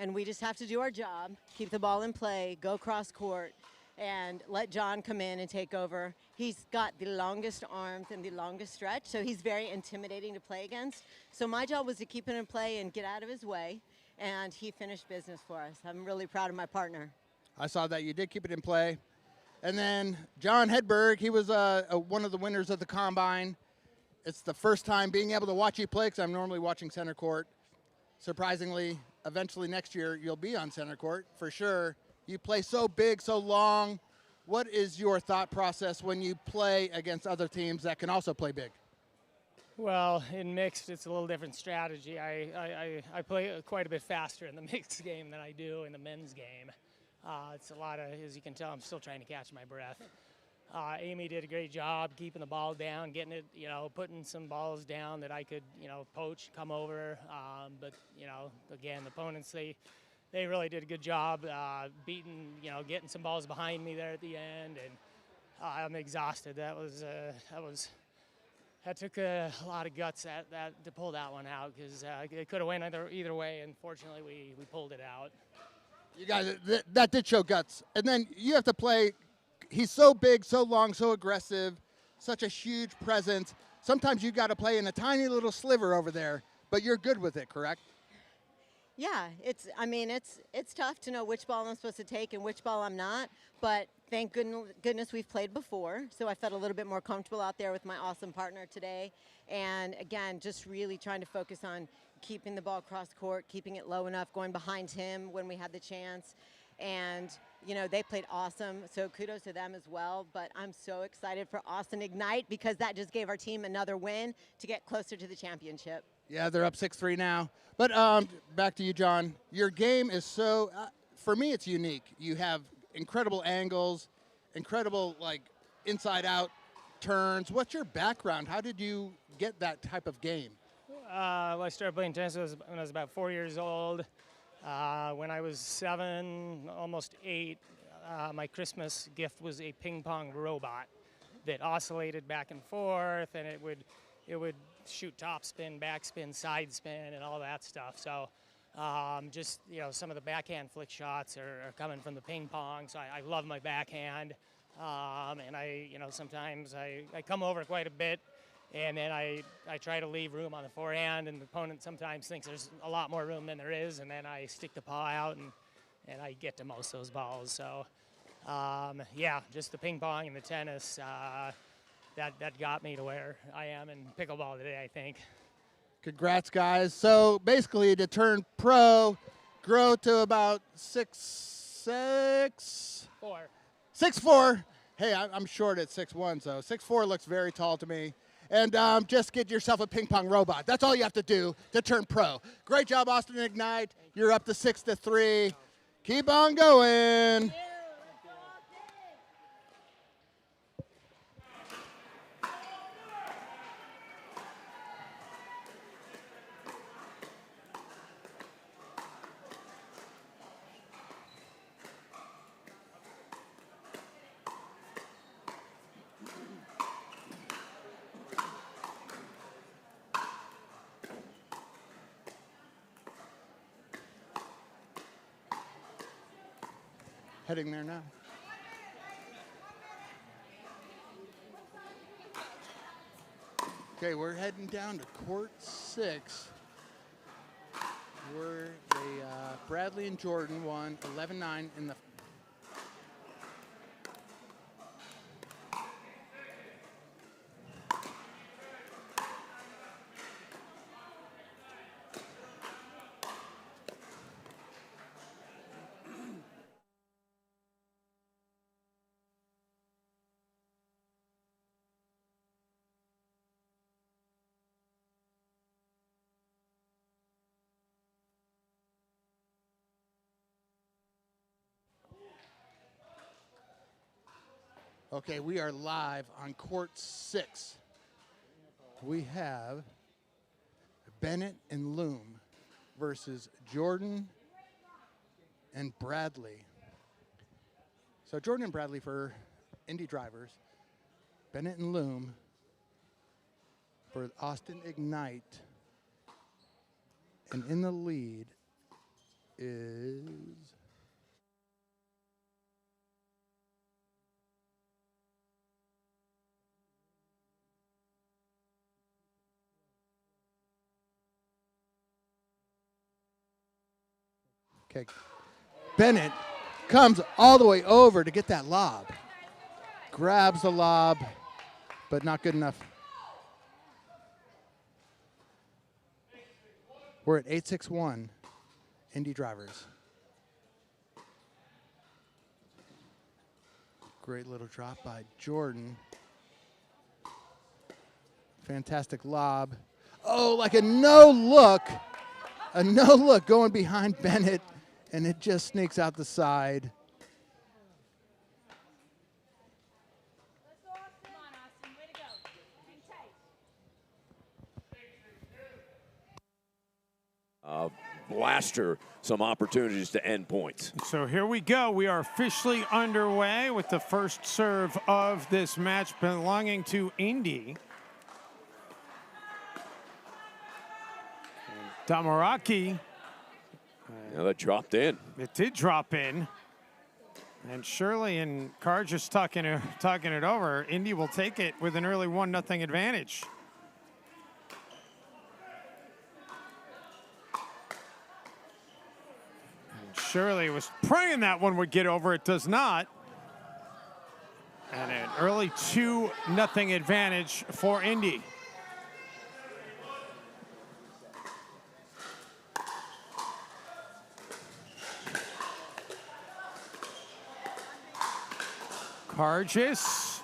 and we just have to do our job, keep the ball in play, go cross court, and let John come in and take over. He's got the longest arms and the longest stretch, so he's very intimidating to play against. So my job was to keep it in play and get out of his way, and he finished business for us. I'm really proud of my partner. I saw that you did keep it in play. And then John Hedberg, he was one of the winners of the Combine. It's the first time being able to watch you play because I'm normally watching center court. Surprisingly, eventually next year you'll be on center court for sure. You play so big, so long. What is your thought process when you play against other teams that can also play big? Well, in mixed, it's a little different strategy. I play quite a bit faster in the mixed game than I do in the men's game. It's a lot of, as you can tell, I'm still trying to catch my breath. Amy did a great job keeping the ball down, getting it, putting some balls down that I could, poach, come over. But, again, the opponents, they really did a good job beating, getting some balls behind me there at the end. And I'm exhausted. That took a lot of guts to pull that one out because it could have went either way. And fortunately, we pulled it out. You guys, that did show guts. And then you have to play. He's so big, so long, so aggressive, such a huge presence. Sometimes you got to play in a tiny little sliver over there, but you're good with it, correct? Yeah, it's tough to know which ball I'm supposed to take and which ball I'm not, but thank goodness we've played before, so I felt a little bit more comfortable out there with my awesome partner today. And again, just really trying to focus on keeping the ball cross court, keeping it low enough, going behind him when we had the chance. And, they played awesome, so kudos to them as well. But I'm so excited for Austin Ignite because that just gave our team another win to get closer to the championship. Yeah, they're up 6-3 now. But back to you, John. Your game is so, for me, it's unique. You have incredible angles, incredible, inside-out turns. What's your background? How did you get that type of game? Well, I started playing tennis when I was about 4 years old. When I was 7, almost 8, my Christmas gift was a ping pong robot that oscillated back and forth, and it would shoot top spin, back spin, side spin, and all that stuff. So just, some of the backhand flick shots are coming from the ping pong. So I love my backhand. And sometimes I come over quite a bit. And then I try to leave room on the forehand, and the opponent sometimes thinks there's a lot more room than there is, and then I stick the paw out, and I get to most of those balls. So, just the ping pong and the tennis, that got me to where I am in pickleball today, I think. Congrats, guys. So basically, to turn pro, grow to about 6'6". 6'4". Hey, I'm short at 6'1", so 6'4" looks very tall to me. And just get yourself a ping pong robot. That's all you have to do to turn pro. Great job, Austin Ignite. You're up to 6-3. Keep on going. Heading there now. Okay, we're heading down to court 6. Where Bradley and Jordan won 11-9 in the. Okay, we are live on court 6. We have Bennett and Loom versus Jordan and Bradley. So Jordan and Bradley for Indy drivers. Bennett and Loom for Austin Ignite. And in the lead is okay. Bennett comes all the way over to get that lob. Grabs the lob, but not good enough. We're at 8-6-1, Indy drivers. Great little drop by Jordan. Fantastic lob. Oh, like a no look going behind Bennett, and it just sneaks out the side. Blaster some opportunities to end points. So here we go. We are officially underway with the first serve of this match belonging to Indy. Damaraki. Yeah, that dropped in. It did drop in. And Shirley and Carr just talking it over. Indy will take it with an early 1-0 advantage. Shirley was praying that one would get over. It does not. And an early 2-0 advantage for Indy. Kargis.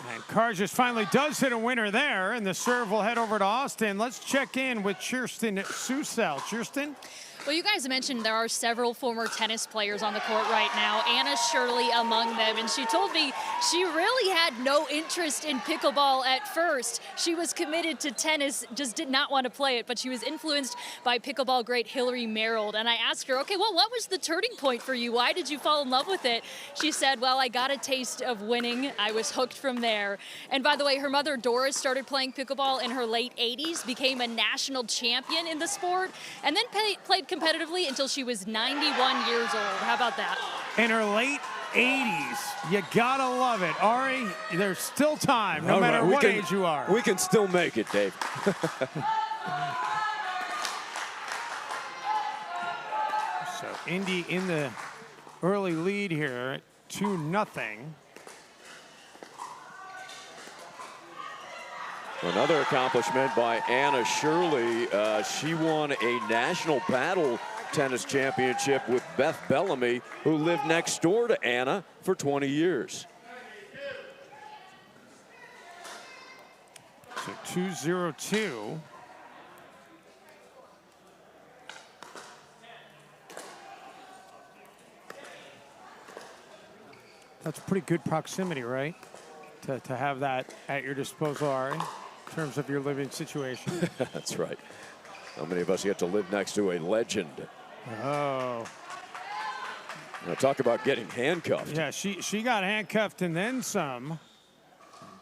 And Kargis finally does hit a winner there, and the serve will head over to Austin. Let's check in with Kirsten Susel. Kirsten? Well, you guys mentioned there are several former tennis players on the court right now, Anna Shirley among them, and she told me she really had no interest in pickleball at first. She was committed to tennis, just did not want to play it, but she was influenced by pickleball great Hillary Merrill. And I asked her, okay, well, what was the turning point for you? Why did you fall in love with it? She said, well, I got a taste of winning. I was hooked from there. And by the way, her mother, Doris, started playing pickleball in her late 80s, became a national champion in the sport, and then played competitively until she was 91 years old. How about that? In her late 80s. You gotta love it. Ari, there's still time, no matter what age you are. We can still make it, Dave. So Indy in the early lead here, 2-0. Another accomplishment by Anna Shirley. She won a national paddle tennis championship with Beth Bellamy, who lived next door to Anna for 20 years. So 2-0-2. That's pretty good proximity, right? To have that at your disposal, Ari, in terms of your living situation. That's right. How many of us get to live next to a legend? Oh. Now talk about getting handcuffed. Yeah, she got handcuffed and then some.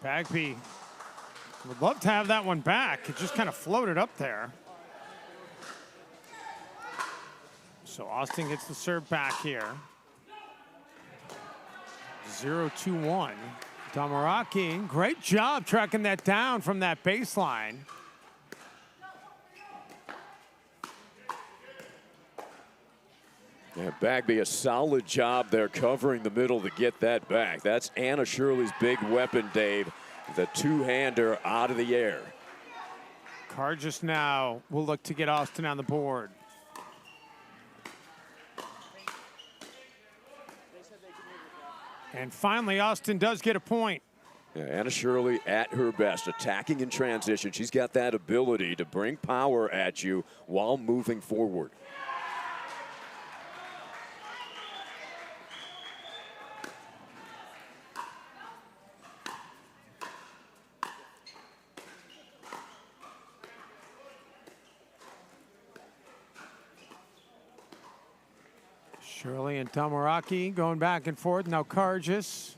Bagby would love to have that one back. It just kind of floated up there. So Austin gets the serve back here. 0-2-1. Tamaraki, great job tracking that down from that baseline. Yeah, Bagby, a solid job there covering the middle to get that back. That's Anna Shirley's big weapon, Dave. The two-hander out of the air. Cargis now will look to get Austin on the board. And finally, Austin does get a point. Yeah, Anna Shirley at her best, attacking in transition. She's got that ability to bring power at you while moving forward. Shirley and Tamaraki going back and forth. Now Cargis.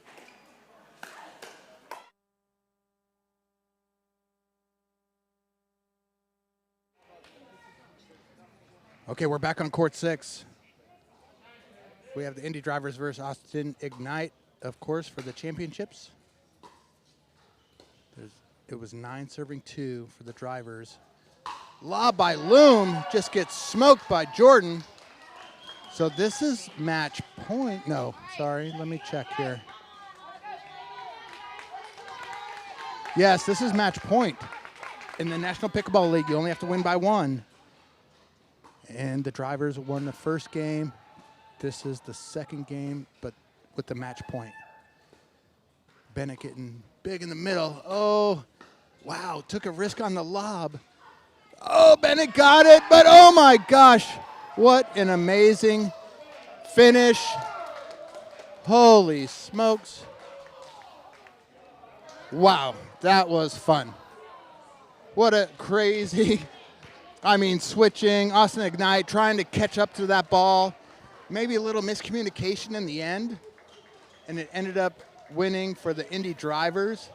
Okay, we're back on court 6. We have the Indy Drivers versus Austin Ignite, of course, for the championships. It was 9-2 for the drivers. Lob by Loom, just gets smoked by Jordan. So this is match point. No, sorry, let me check here. Yes, this is match point. In the National Pickleball League, you only have to win by 1. And the drivers won the first game. This is the second game, but with the match point. Bennett getting big in the middle. Oh, wow, took a risk on the lob. Oh, Bennett got it, but oh my gosh, what an amazing finish. Holy smokes. Wow, that was fun. What a crazy, switching, Austin Ignite, trying to catch up to that ball. Maybe a little miscommunication in the end, and it ended up winning for the Indy Drivers.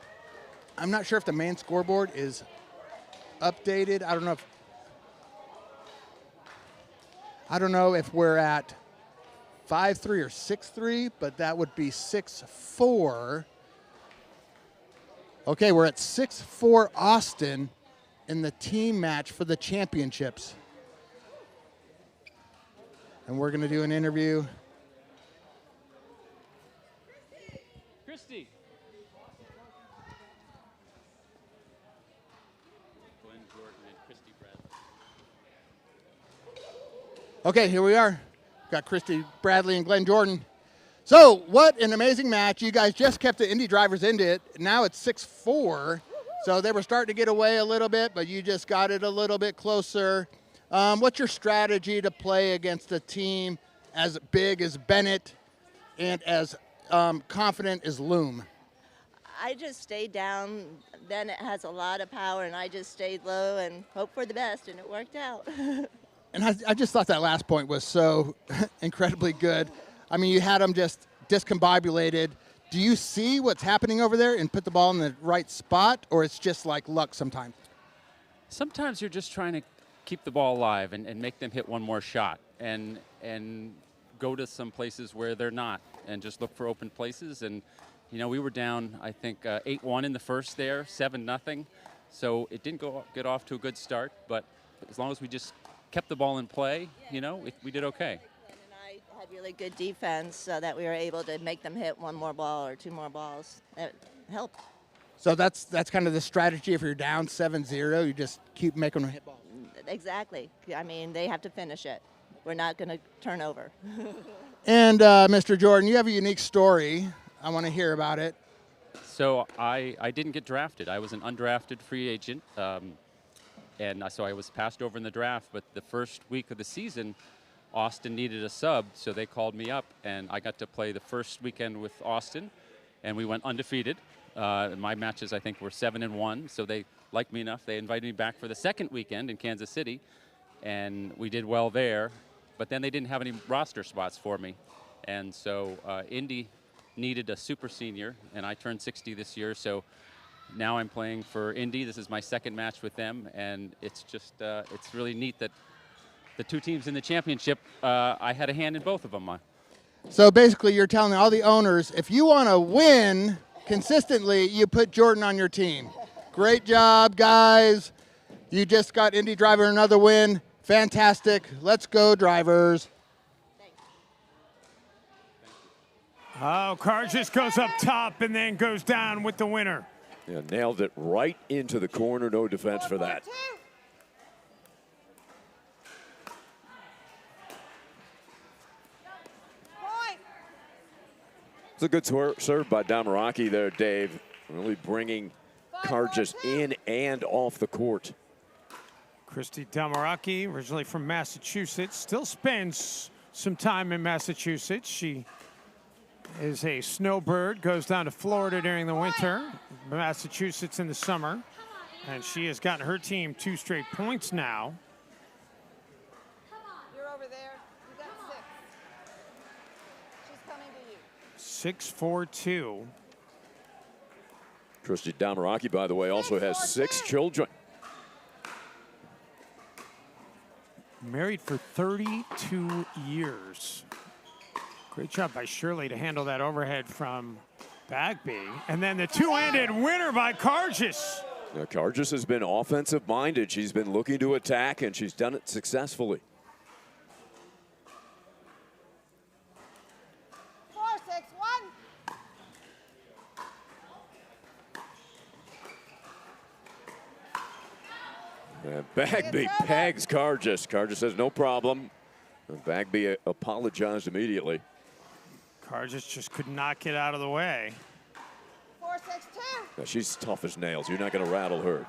I'm not sure if the main scoreboard is updated. I don't know if we're at 5-3 or 6-3, but that would be 6-4. Okay, we're at 6-4 Austin in the team match for the championships. And we're going to do an interview. Christy. Glenn Jordan and Christy Bradley. Okay, here we are. Got Christy Bradley and Glenn Jordan. So, what an amazing match. You guys just kept the Indy Drivers into it. Now it's 6-4. So they were starting to get away a little bit, but you just got it a little bit closer. What's your strategy to play against a team as big as Bennett and as confident as Loom? I just stayed down. Bennett has a lot of power, and I just stayed low and hoped for the best, and it worked out. And I just thought that last point was so incredibly good. You had them just discombobulated. Do you see what's happening over there and put the ball in the right spot, or it's just like luck sometimes? Sometimes you're just trying to keep the ball alive and make them hit one more shot and go to some places where they're not and just look for open places. And, we were down, I think, 8-1 in the first there, 7-0. So it didn't get off to a good start, but as long as we just kept the ball in play, we did okay. Had really good defense so that we were able to make them hit one more ball or two more balls. It helped. So that's kind of the strategy. If you're down 7-0, you just keep making them hit balls. Exactly. They have to finish it. We're not going to turn over. And Mr. Jordan, you have a unique story. I want to hear about it. So I didn't get drafted. I was an undrafted free agent, and so I was passed over in the draft. But the first week of the season, Austin needed a sub, so they called me up, and I got to play the first weekend with Austin, and we went undefeated. My matches, I think, were 7-1, so they liked me enough. They invited me back for the second weekend in Kansas City, and we did well there, but then they didn't have any roster spots for me. And so Indy needed a super senior, and I turned 60 this year, so now I'm playing for Indy. This is my second match with them, and it's just, it's really neat that the two teams in the championship, I had a hand in both of them. So basically you're telling all the owners, if you want to win consistently, you put Jordan on your team. Great job, guys. You just got Indy Driver another win. Fantastic. Let's go, drivers. Oh, Carr just goes up top and then goes down with the winner. Yeah, nailed it right into the corner. No defense for that. It's a good serve by Damaraki there, Dave. Really bringing Karjas in and off the court. Christy Damaraki, originally from Massachusetts, still spends some time in Massachusetts. She is a snowbird, goes down to Florida during the winter, Massachusetts in the summer, and she has gotten her team 2 straight points now. You're over there. You got 6. She's coming to you. 6-4-2. Christy Damaraki, by the way, also has 6 children. Married for 32 years. Great job by Shirley to handle that overhead from Bagby. And then the two-handed winner by Karjas. Now, Karjas has been offensive-minded. She's been looking to attack, and she's done it successfully. 4-6-1. And Bagby pegs Karjas. Karjas says no problem. And Bagby apologized immediately. Karjas just could not get out of the way. 4-6-2. Now, she's tough as nails. You're not going to rattle her.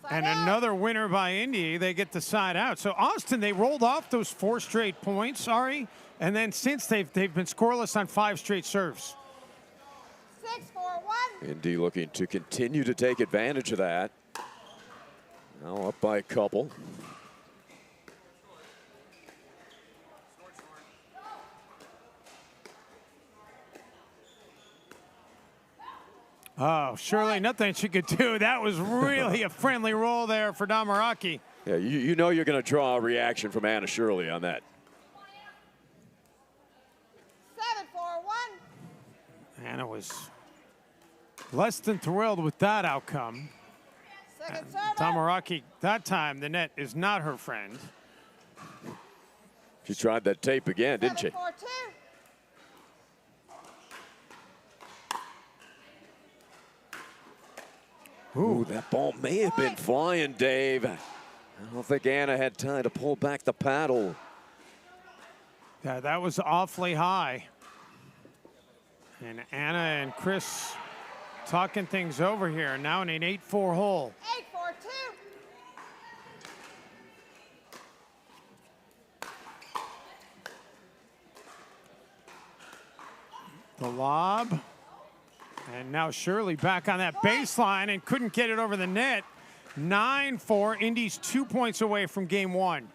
And another winner by Indy. They get the side out. So Austin, they rolled off those 4 straight points, Ari. And then since they've been scoreless on 5 straight serves. 6-4-1. Indy looking to continue to take advantage of that. Now up by a couple. Oh, surely nothing she could do. That was really a friendly roll there for Damaraki. Yeah, you know you're going to draw a reaction from Anna Shirley on that. 7-4-1. Anna was less than thrilled with that outcome. Second server. Damaraki, that time, the net is not her friend. She tried that tape again, didn't she? 7-4-2. Ooh, that ball may have been flying, Dave. I don't think Anna had time to pull back the paddle. Yeah, that was awfully high. And Anna and Chris talking things over here. Now in an 8-4 hole. 8-4-2. The lob. And now Shirley back on that baseline and couldn't get it over the net. 9-4. Indy's 2 points away from game 1.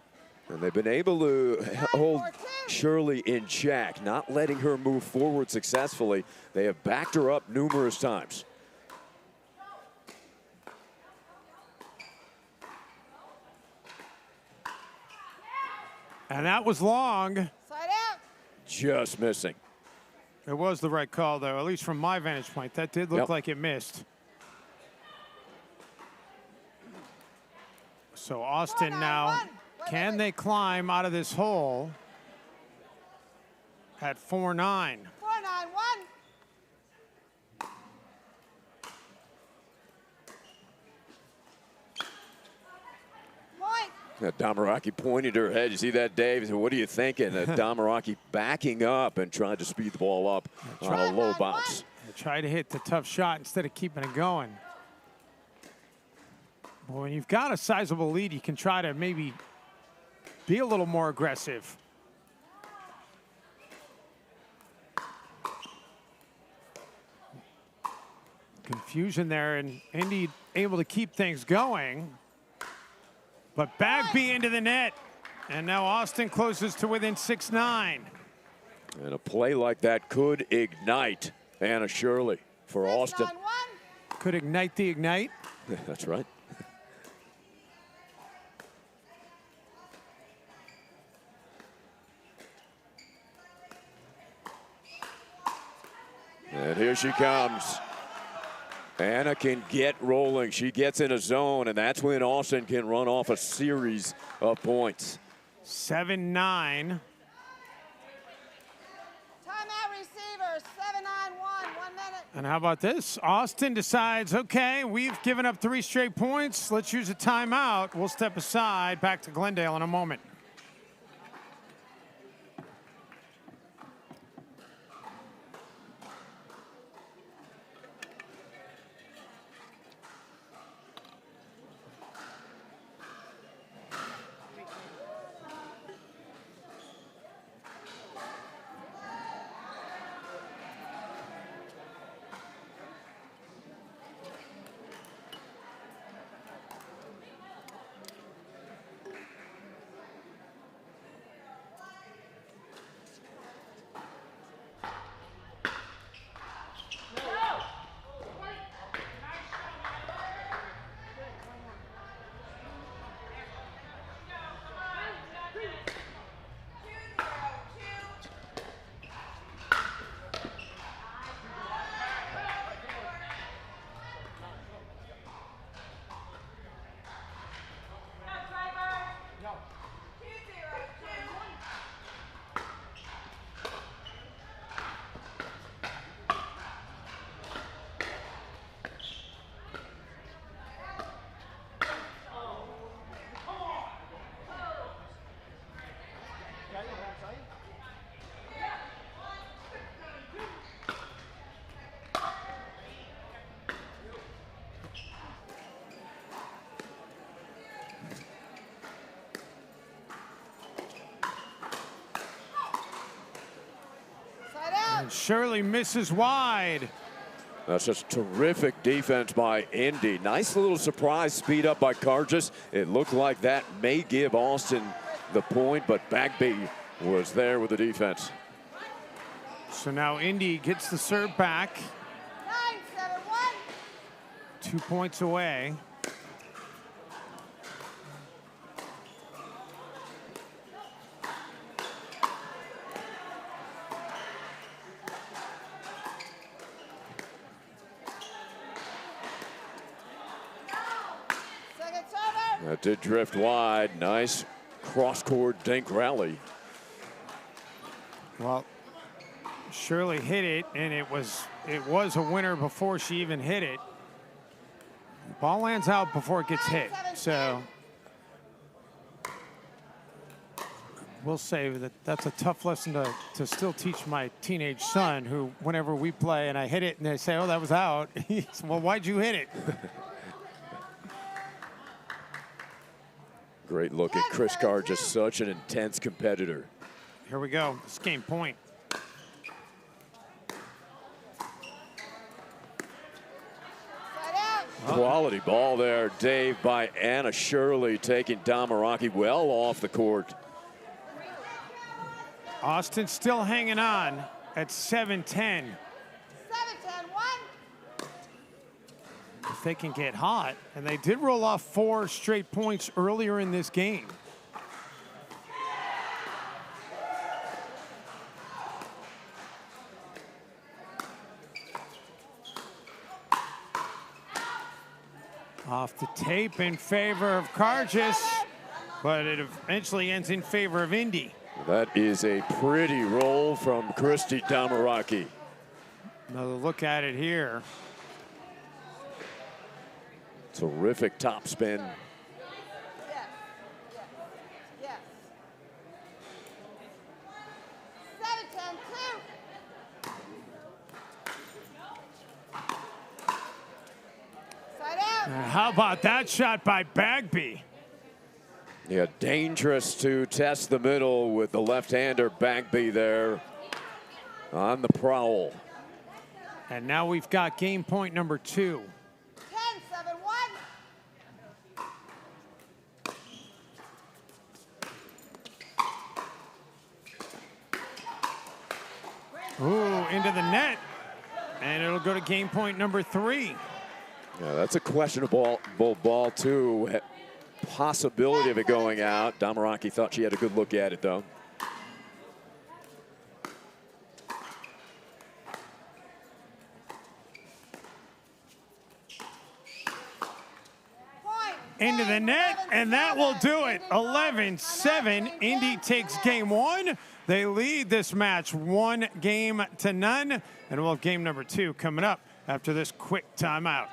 And they've been able to hold Shirley in check, not letting her move forward successfully. They have backed her up numerous times. And that was long. Side out. Just missing. It was the right call, though, at least from my vantage point. That did look Yep. like it missed. So Austin now, can they climb out of this hole at 4-9? 4-9-1. Point. Damaraki pointed her head. You see that, Dave? He said, what are you thinking? Damaraki backing up and trying to speed the ball up on a low bounce. Try to hit the tough shot instead of keeping it going. Well, when you've got a sizable lead, you can try to maybe be a little more aggressive. Confusion there, and Indy able to keep things going. But Bagby into the net, and now Austin closes to within 6-9. And a play like that could ignite Anna Shirley for Austin. Could ignite the ignite. That's right. And here she comes. Anna can get rolling. She gets in a zone, and that's when Austin can run off a series of points. 7-9. Timeout receivers, 7-9-1, 1 minute. And how about this? Austin decides, okay, we've given up 3 straight points. Let's use a timeout. We'll step aside. Back to Glendale in a moment. And Shirley misses wide. That's just terrific defense by Indy. Nice little surprise speed up by Cargis. It looked like that may give Austin the point, but Bagby was there with the defense. So now Indy gets the serve back. 9-7-1. 2 points away. Second server. That did drift wide. Nice cross-court dink rally. Well, Shirley hit it, and it was a winner before she even hit it. Ball lands out before it gets hit. So we'll say that that's a tough lesson to still teach my teenage son, who whenever we play and I hit it and they say, oh, that was out. He's, well, why'd you hit it? Great look at Chris Cargis, such an intense competitor. Here we go. It's game point. Quality ball there, Dave, by Anna Shirley, taking Damaraki well off the court. Austin still hanging on at 7-10. 7-10-1. If they can get hot, and they did roll off 4 straight points earlier in this game. Off the tape in favor of Cargis, but it eventually ends in favor of Indy. That is a pretty roll from Christy Damaraki. Another look at it here. Terrific top spin. Yes. 7-10-2. Side out. How about that shot by Bagby? Yeah, dangerous to test the middle with the left-hander Bagby there on the prowl. And now we've got game point number 2. 10-7-1. Ooh, into the net. And it'll go to game point number 3. Yeah, that's a questionable ball, too. Possibility of it going out. Damaraki thought she had a good look at it, though. Into the net, and that will do it. 11-7. Indy takes game one. They lead this match 1-0, and we'll have game number 2 coming up after this quick timeout.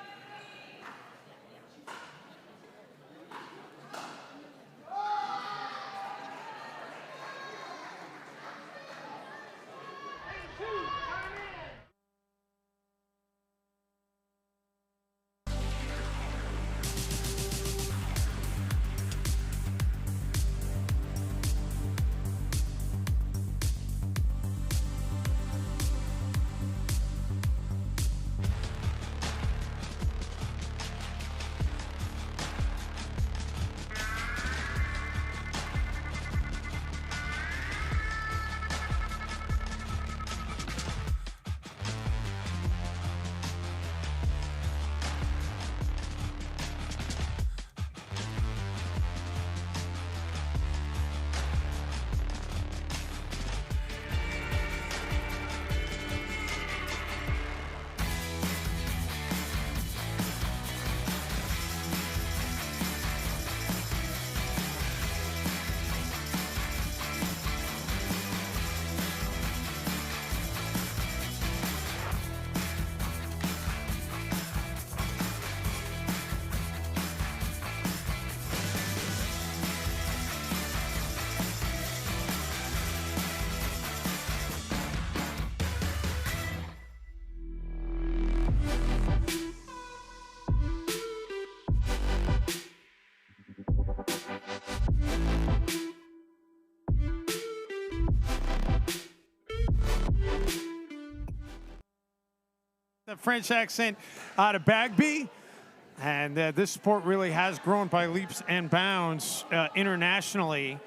The French accent out of Bagby. And this sport really has grown by leaps and bounds internationally.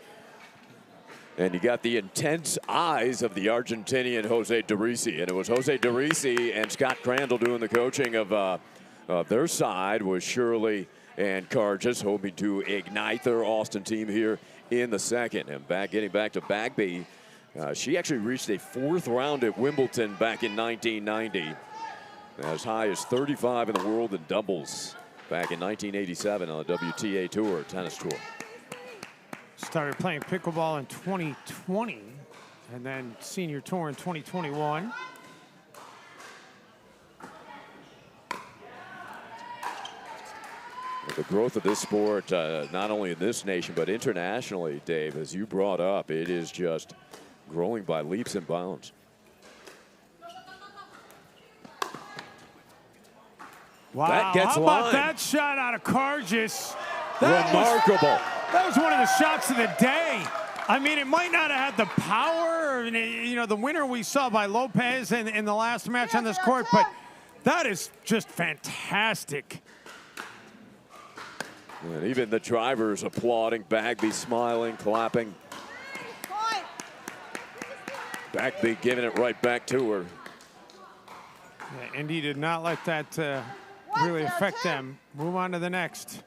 And you got the intense eyes of the Argentinian Jose Derisi. And it was Jose Derisi and Scott Crandall doing the coaching of their side, with Shirley and Carges hoping to ignite their Austin team here in the second. And getting back to Bagby, she actually reached a 4th round at Wimbledon back in 1990. As high as 35 in the world in doubles back in 1987 on the WTA Tour, tennis tour. Started playing pickleball in 2020 and then senior tour in 2021. The growth of this sport, not only in this nation, but internationally, Dave, as you brought up, it is just growing by leaps and bounds. Wow, that gets how about line. that shot out of Carges? Remarkable. That was one of the shots of the day. I mean, it might not have had the power, you know, the winner we saw by Lopez in the last match on this court, but that is just fantastic. And even the drivers applauding, Bagby smiling, clapping. Bagby giving it right back to her. Yeah, Indy did not let that really affect them. Move on to the next.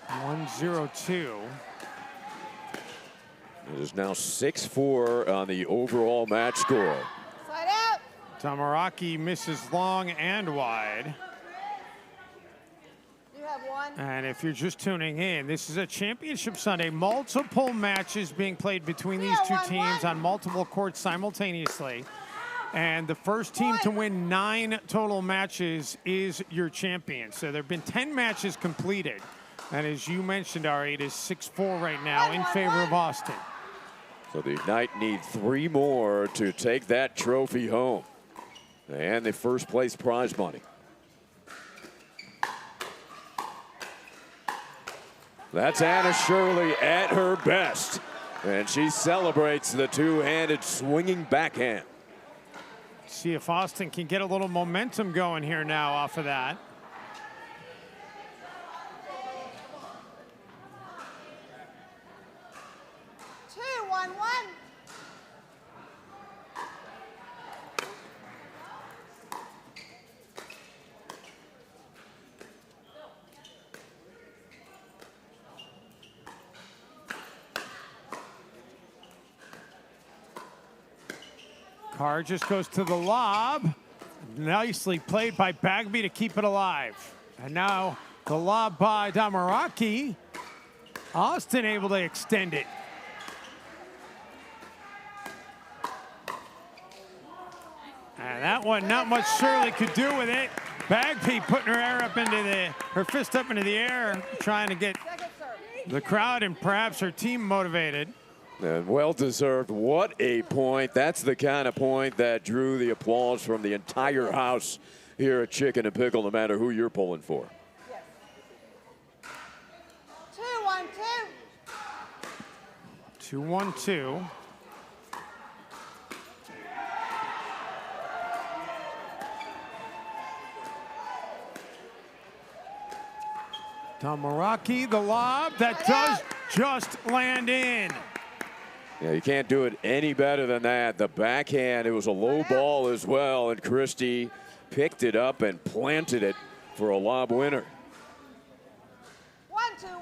1-0-2. It is now 6-4 on the overall match score. Slide out. Damaraki misses long and wide. You have one. And if you're just tuning in, this is a championship Sunday. Multiple matches being played between these two teams on multiple courts simultaneously. And the first team to win 9 total matches is your champion. So there have been 10 matches completed. And as you mentioned, Ari, it is 6-4 right now in favor of Austin. So the Ignite need 3 more to take that trophy home. And the first place prize money. That's Anna Shirley at her best. And she celebrates the two-handed swinging backhand. See if Austin can get a little momentum going here now off of that. Carr just goes to the lob. Nicely played by Bagby to keep it alive. And now the lob by Damaraki. Austin able to extend it. And that one, not much Shirley could do with it. Bagby putting her fist up into the air, trying to get the crowd and perhaps her team motivated. And well-deserved. What a point. That's the kind of point that drew the applause from the entire house here at Chicken and Pickle, no matter who you're pulling for. 2-1-2. 2-1-2. Damaraki, the lob, that does just land in. Yeah, you can't do it any better than that. The backhand, it was a low ball as well, and Christie picked it up and planted it for a lob winner. 1-2-1.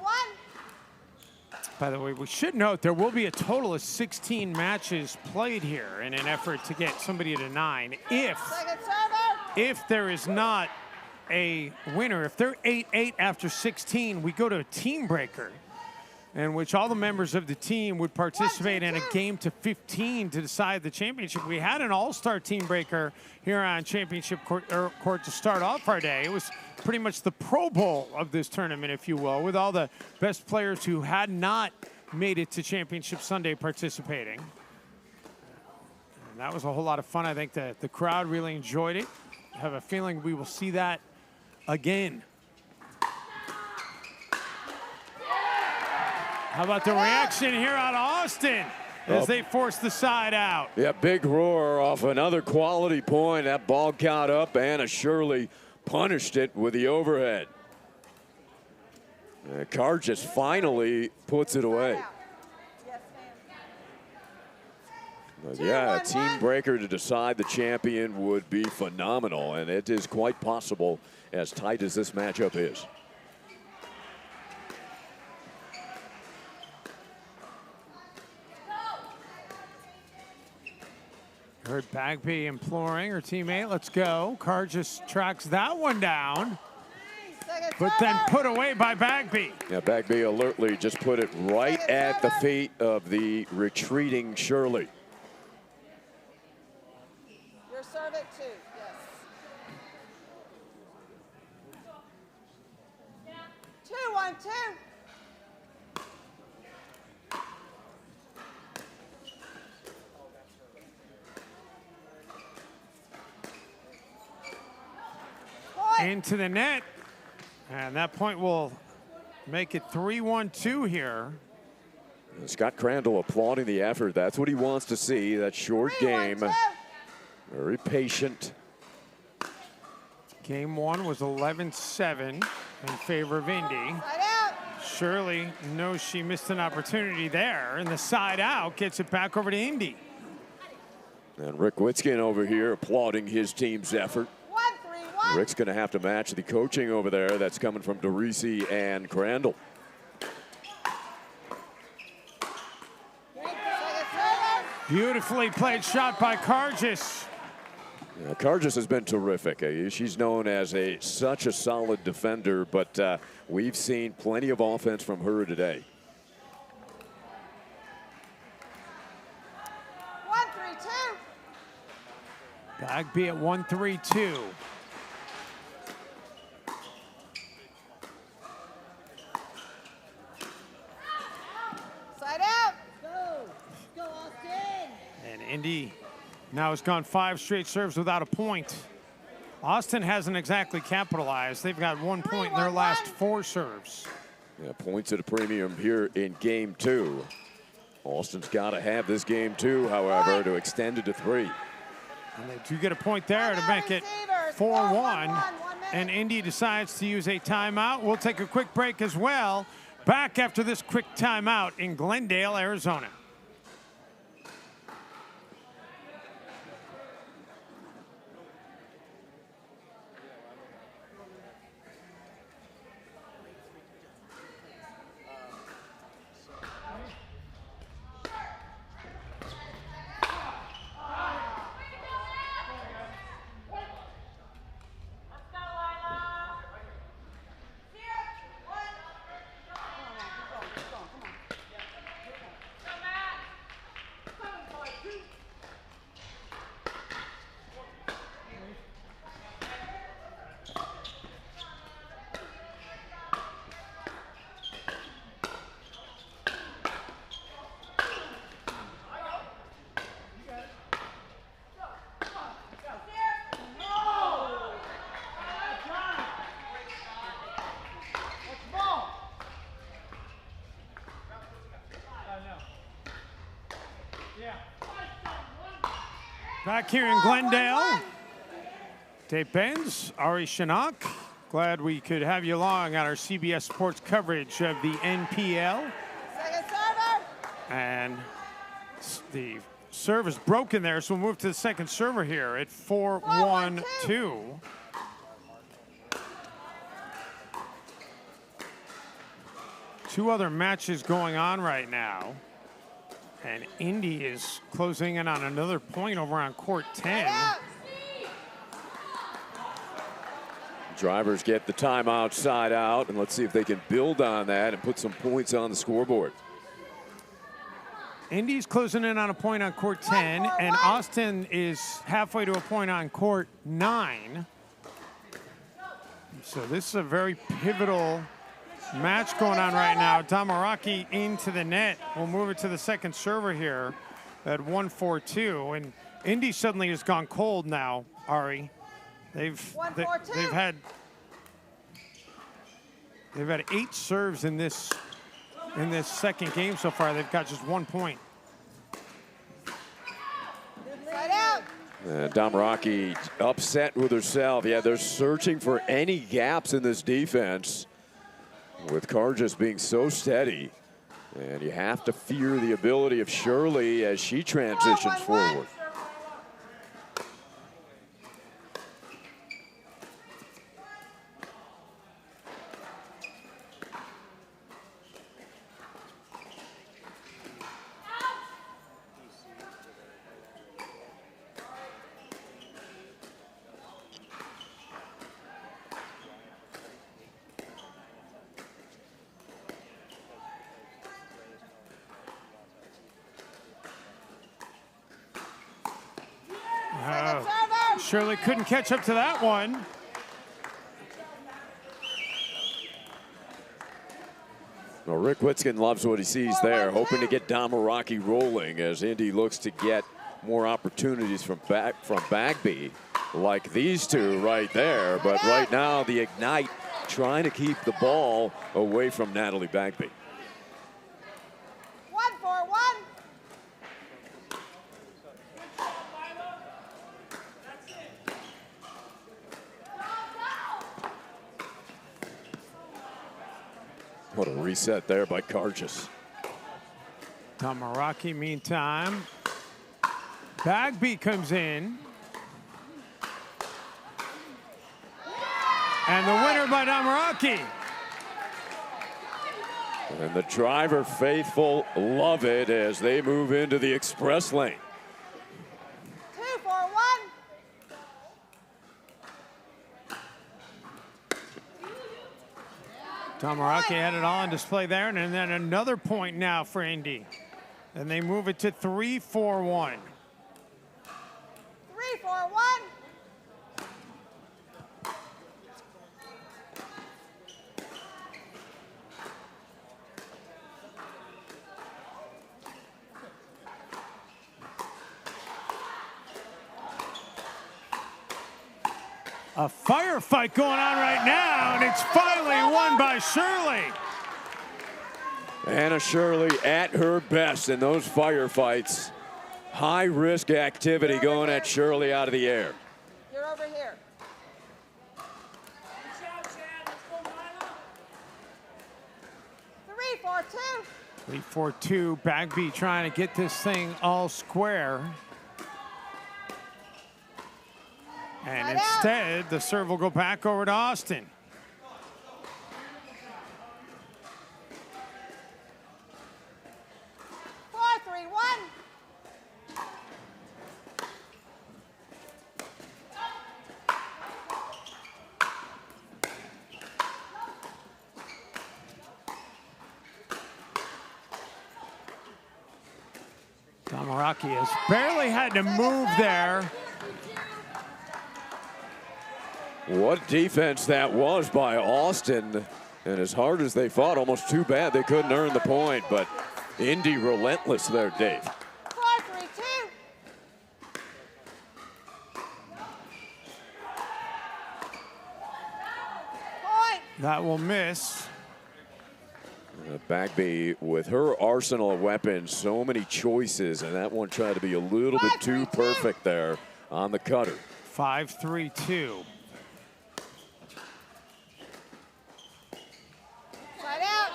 By the way, we should note there will be a total of 16 matches played here in an effort to get somebody to 9. If there is not a winner, if they're 8-8 after 16, we go to a team breaker, in which all the members of the team would participate in a game to 15 to decide the championship. We had an all-star team breaker here on Championship Court to start off our day. It was pretty much the Pro Bowl of this tournament, if you will, with all the best players who had not made it to Championship Sunday participating. And that was a whole lot of fun. I think that the crowd really enjoyed it. I have a feeling we will see that again. How about the reaction here out of Austin as they force the side out? Yeah, big roar off another quality point. That ball got up. Anna Shirley punished it with the overhead. Carr just finally puts it away. But yeah, a team breaker to decide the champion would be phenomenal, and it is quite possible as tight as this matchup is. Heard Bagby imploring her teammate, let's go. Carr just tracks that one down, but then put away by Bagby. Yeah, Bagby alertly just put it right at the feet of the retreating Shirley. Your serve at 2, yes. 2-1-2. Into the net, and that point will make it 3-1-2 here. Scott Crandall applauding the effort. That's what he wants to see, that short game. Very patient. Game 1 was 11-7 in favor of Indy. Shirley knows she missed an opportunity there, and the side out gets it back over to Indy. And Rick Witzkin over here applauding his team's effort. Rick's going to have to match the coaching over there that's coming from DeRisi and Crandall. Beautifully played shot by Kargis. Yeah, Kargis has been terrific. She's known as such a solid defender, but we've seen plenty of offense from her today. 1-3-2. Bagby at 1-3-2. Side out. Go Austin. And Indy now has gone 5 straight serves without a point. Austin hasn't exactly capitalized. They've got 1 point in their last 4 serves. Yeah, points at a premium here in game 2. Austin's got to have this game 2, however, to extend it to 3. And they do get a point there to make it 4-1. And Indy decides to use a timeout. We'll take a quick break as well. Back after this quick timeout in Glendale, Arizona. Back here in Glendale, Dave Benz, Ari Shinnok. Glad we could have you along on our CBS Sports coverage of the NPL. Second server. And the serve is broken there, so we'll move to the second server here at 4-1-2. Two other matches going on right now. And Indy is closing in on another point over on court 10. Drivers get the timeout side out, and let's see if they can build on that and put some points on the scoreboard. Indy's closing in on a point on court 10, and Austin is halfway to a point on court 9. So this is a very pivotal match going on right now. Damaraki into the net. We'll move it to the second server here at 1-4-2. And Indy suddenly has gone cold now, Ari. They've had 8 serves in this second game so far. They've got just 1 point. Damaraki upset with herself. Yeah, they're searching for any gaps in this defense, with Karjas being so steady. And you have to fear the ability of Shirley as she transitions forward. Shirley couldn't catch up to that one. Well, Rick Witzkin loves what he sees there, hoping to get Damaraki rolling as Indy looks to get more opportunities from Bagby, like these two right there. But right now, the Ignite trying to keep the ball away from Natalie Bagby. 1-4-1. What a reset there by Karjas. Damaraki, meantime. Bagby comes in. And the winner by Damaraki. And the driver faithful love it as they move into the express lane. 2-4-1. Damaraki had it all on display there, and then another point now for Indy. And they move it to 3-4-1. 3-4-1. A firefight going on right now, and it's finally won by Shirley. Anna Shirley at her best in those firefights. High risk activity going at Shirley out of the air. You're over here. 3-4-2. Bagby trying to get this thing all square. And instead, the serve will go back over to Austin. Damaraki has barely had to move there. What defense that was by Austin. And as hard as they fought, almost too bad they couldn't earn the point. But Indy relentless there, Dave. 4-3-2. That will miss. Bagby, with her arsenal of weapons, so many choices, and that one tried to be a little bit too perfect there on the cutter. 5-3-2. Side out.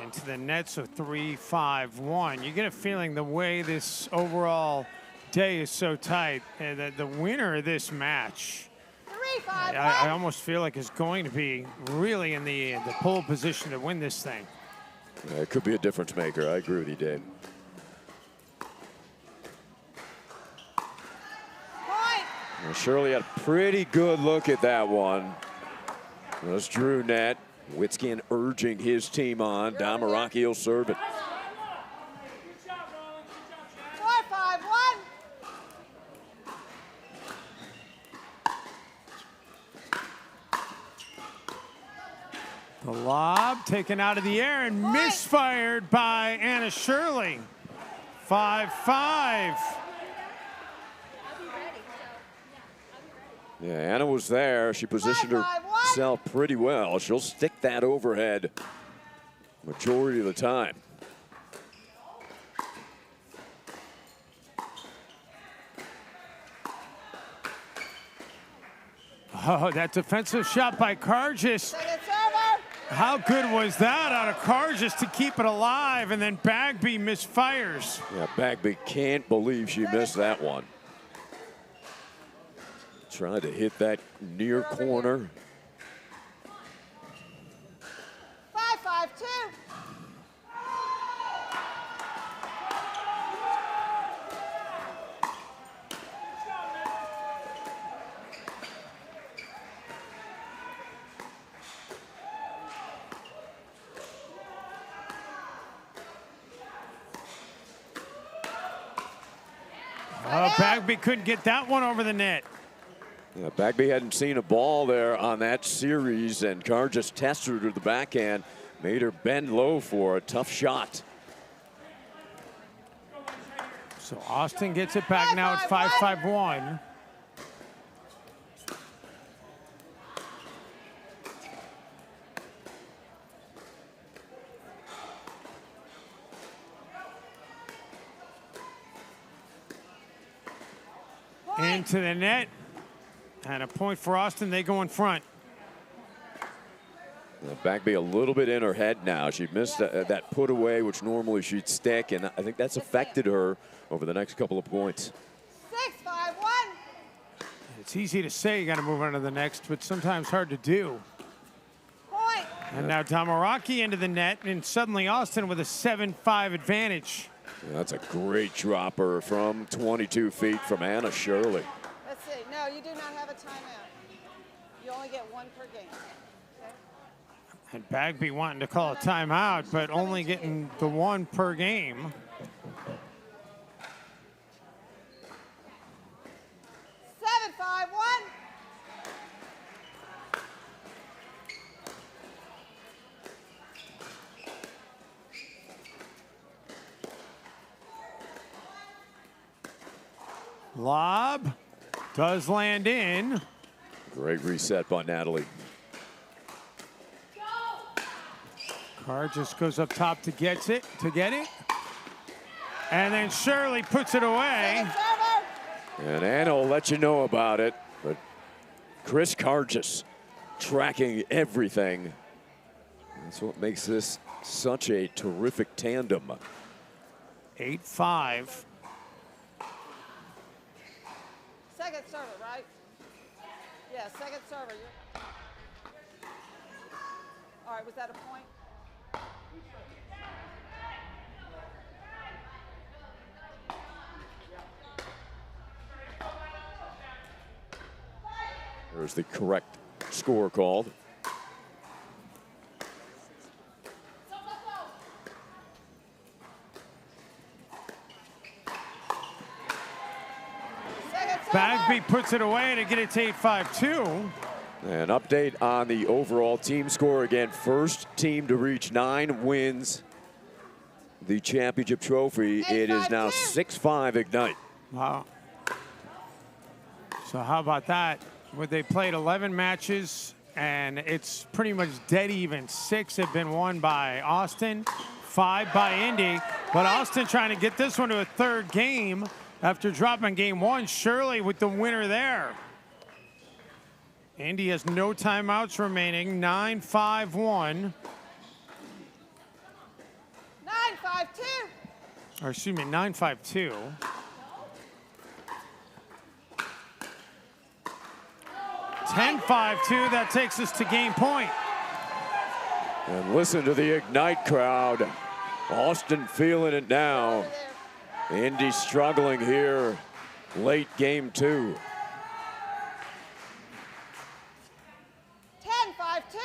Into the net, so 3-5-1. You get a feeling the way this overall day is so tight, that the winner of this match, 3-5-1. I almost feel like is going to be really in the pole position to win this thing. It could be a difference maker. I agree with you, Dave. Well, Shirley had a pretty good look at that one. That's Drew net. Witskin urging his team on. Damaraki will serve it. 4-5-1. The lob taken out of the air and misfired by Anna Shirley. 5-5. Yeah, Anna was there. She positioned herself pretty well. She'll stick that overhead majority of the time. Oh, that defensive shot by Kargis. How good was that out of Kargis to keep it alive, and then Bagby misfires. Yeah, Bagby can't believe she missed that one. Tried to hit that near corner. 5-5-2. Bagby couldn't get that one over the net. Yeah, Bagby hadn't seen a ball there on that series, and Carr just tested her to the backhand, made her bend low for a tough shot. So Austin gets it back now at 5-5-1. Into the net. And a point for Austin. They go in front. Bagby a little bit in her head now. She missed that put away, which normally she'd stick, and I think that's affected her over the next couple of points. 6-5-1. It's easy to say you got to move on to the next, but sometimes hard to do. Point. And now Damaraki into the net, and suddenly Austin with a 7-5 advantage. Yeah, that's a great dropper from 22 feet from Anna Shirley. Let's see. No, you do not have a timeout. You only get one per game. Okay? And Bagby wanting to call a timeout, but only getting the one per game. 7-5-1. Lob does land in. Great reset by Natalie. Carr just goes up top to get it. And then Shirley puts it away. And Anna will let you know about it, but Chris Carr just tracking everything. That's what makes this such a terrific tandem. 8-5. Second server, right? Yeah, second server. All right, was that a point? There's the correct score called. Bagby puts it away to get it to 8-5-2. An update on the overall team score again. First team to reach 9 wins the championship trophy. It is now 6-5 Ignite. Wow. So how about that? Where they played 11 matches And it's pretty much dead even. 6 have been won by Austin, 5 by Indy. But Austin trying to get this one to a third game after dropping game 1. Shirley with the winner there. Indy has no timeouts remaining. 9-5-1. 9-5-2. Or excuse me, 9-5-2. 10-5-2, that takes us to game point. And listen to the Ignite crowd. Austin feeling it now. Indy struggling here late game 2. 10-5-2.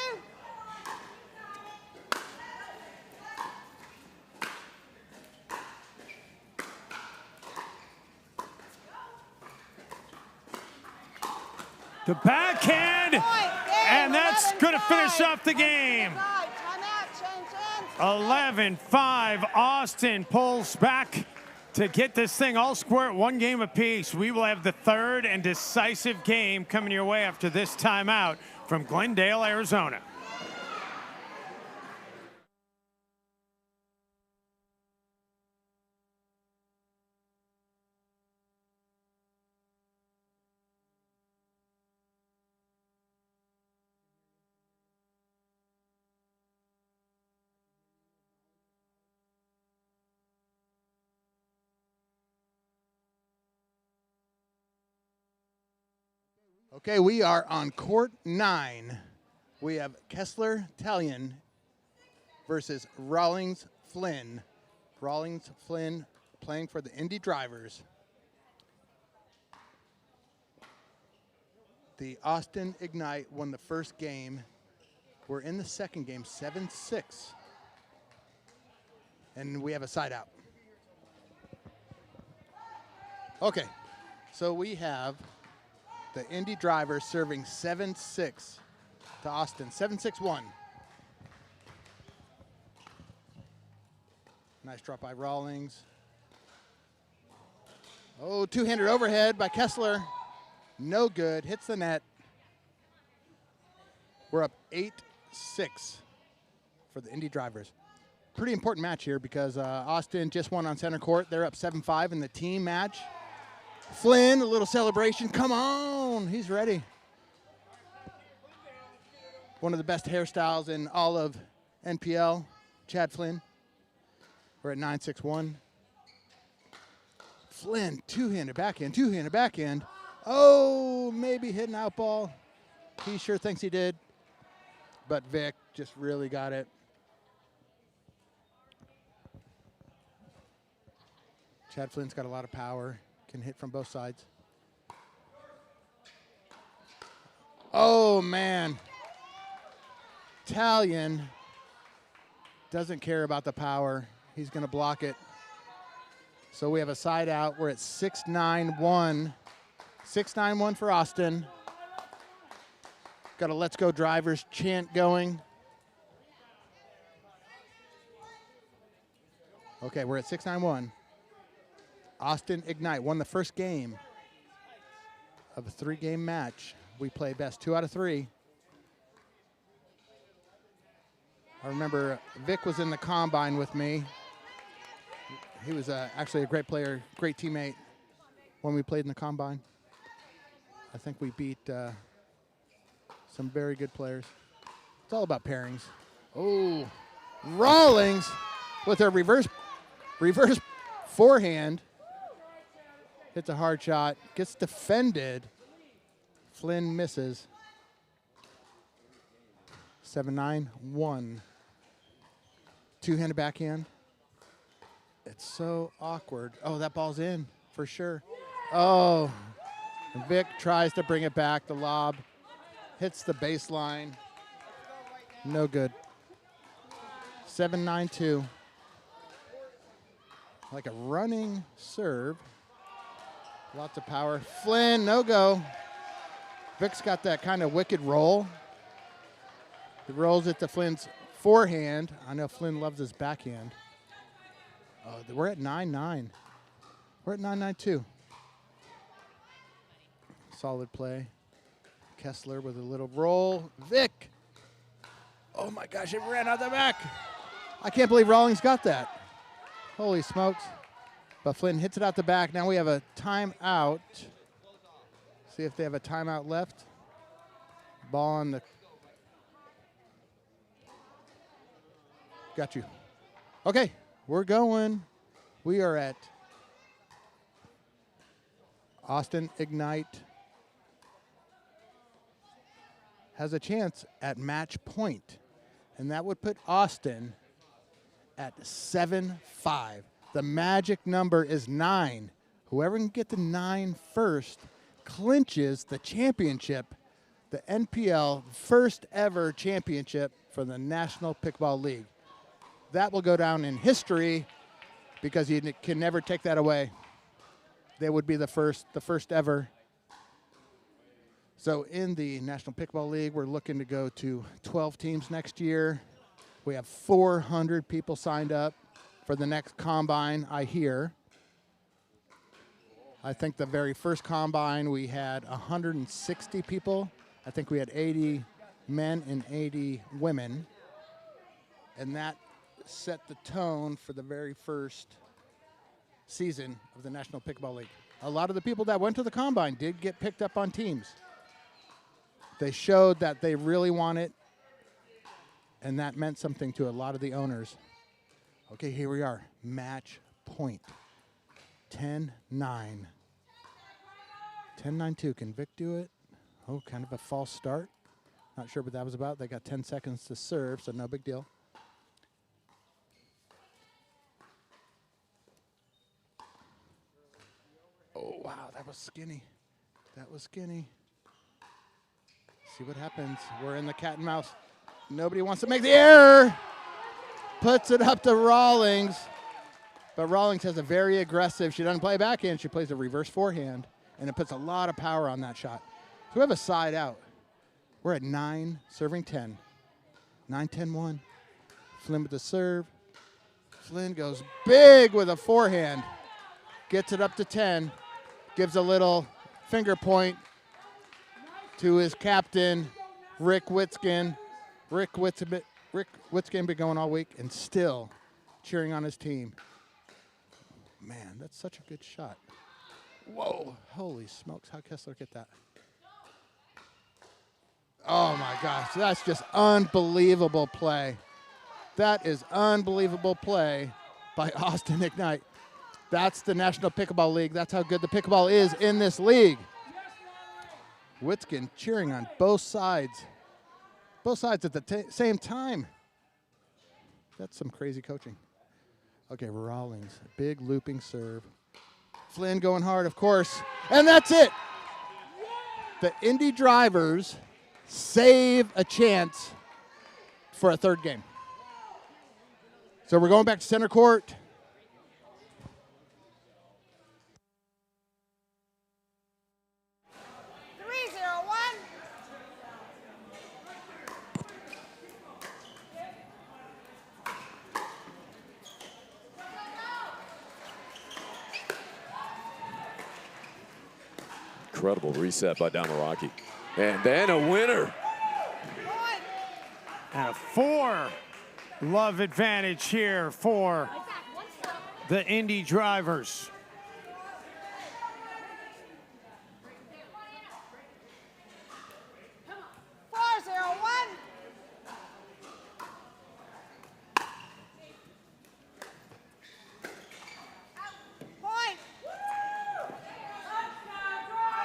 The backhand, and that's going to finish off the game. 11-5, Austin pulls back to get this thing all square at 1 game apiece. We will have the third and decisive game coming your way after this timeout from Glendale, Arizona. Okay, we are on court 9. We have Kessler Talion versus Rawlings Flynn. Rawlings Flynn playing for the Indy Drivers. The Austin Ignite won the first game. We're in the second game, 7-6. And we have a side out. Okay, so we have the Indy Drivers serving 7-6 to Austin, 7-6-1. Nice drop by Rawlings. Oh, two-hander overhead by Kessler. No good, hits the net. We're up 8-6 for the Indy Drivers. Pretty important match here because Austin just won on center court. They're up 7-5 in the team match. Flynn, a little celebration. Come on, he's ready. One of the best hairstyles in all of NPL, Chad Flynn. We're at 9-6-1. Flynn, two-handed backhand. Oh, maybe hit an out ball. He sure thinks he did. But Vic just really got it. Chad Flynn's got a lot of power. Can hit from both sides. Oh, man. Talion doesn't care about the power. He's going to block it. So we have a side out. We're at 6-9-1. 6-9-1 for Austin. Got a Let's Go Drivers chant going. Okay, we're at 6-9-1. Austin Ignite won the first game of a 3-game match. We play best 2 out of 3. I remember Vic was in the combine with me. He was actually a great player, great teammate when we played in the combine. I think we beat some very good players. It's all about pairings. Oh, Rawlings with a reverse forehand. Hits a hard shot, gets defended. Flynn misses. 7-9-1. Two-handed backhand. It's so awkward. Oh, that ball's in for sure. Oh, Vic tries to bring it back. The lob hits the baseline. No good. 7-9-2. Like a running serve. Lots of power. Flynn, no go. Vic's got that kind of wicked roll. He rolls it to Flynn's forehand. I know Flynn loves his backhand. Oh, we're at 9-9. We're at 9-9-2. Solid play. Kessler with a little roll. Vic. Oh my gosh, it ran out the back. I can't believe Rawlings got that. Holy smokes. But Flynn hits it out the back. Now we have a timeout. See if they have a timeout left. Ball on the. Got you. Okay, we're going. We are at Austin Ignite. Has a chance at match point. And that would put Austin at 7-5. The magic number is 9. Whoever can get to 9 first clinches the championship, the NPL first ever championship for the National Pickleball League. That will go down in history because you can never take that away. They would be the first ever. So in the National Pickleball League, we're looking to go to 12 teams next year. We have 400 people signed up for the next combine, I hear. I think the very first combine we had 160 people. I think we had 80 men and 80 women. And that set the tone for the very first season of the National Pickleball League. A lot of the people that went to the combine did get picked up on teams. They showed that they really want it, and that meant something to a lot of the owners. Okay, here we are. Match point. 10-9. 10-9-2. Can Vic do it? Oh, kind of a false start. Not sure what that was about. They got 10 seconds to serve, so no big deal. Oh, wow, that was skinny. That was skinny. See what happens. We're in the cat and mouse. Nobody wants to make the error. Puts it up to Rawlings. But Rawlings has a very aggressive, she doesn't play backhand, she plays a reverse forehand, and it puts a lot of power on that shot. So we have a side out. We're at 9, serving 10. 9-10-1. Flynn with the serve. Flynn goes big with a forehand. Gets it up to 10. Gives a little finger point to his captain, Rick Witzkin. Rick Witzkin been going all week and still cheering on his team. Man, that's such a good shot. Whoa, holy smokes, how'd Kessler get that? Oh my gosh, that's just unbelievable play. That is unbelievable play by Austin Ignite. That's the National Pickleball League. That's how good the pickleball is in this league. Witzkin cheering on both sides. Both sides at the same time. That's some crazy coaching. Okay, Rawlings, big looping serve. Flynn going hard, of course. And that's it. The Indy Drivers save a chance for a third game. So we're going back to center court. Incredible reset by Damaraki. And then a winner. And a 4 love advantage here for the Indy Drivers.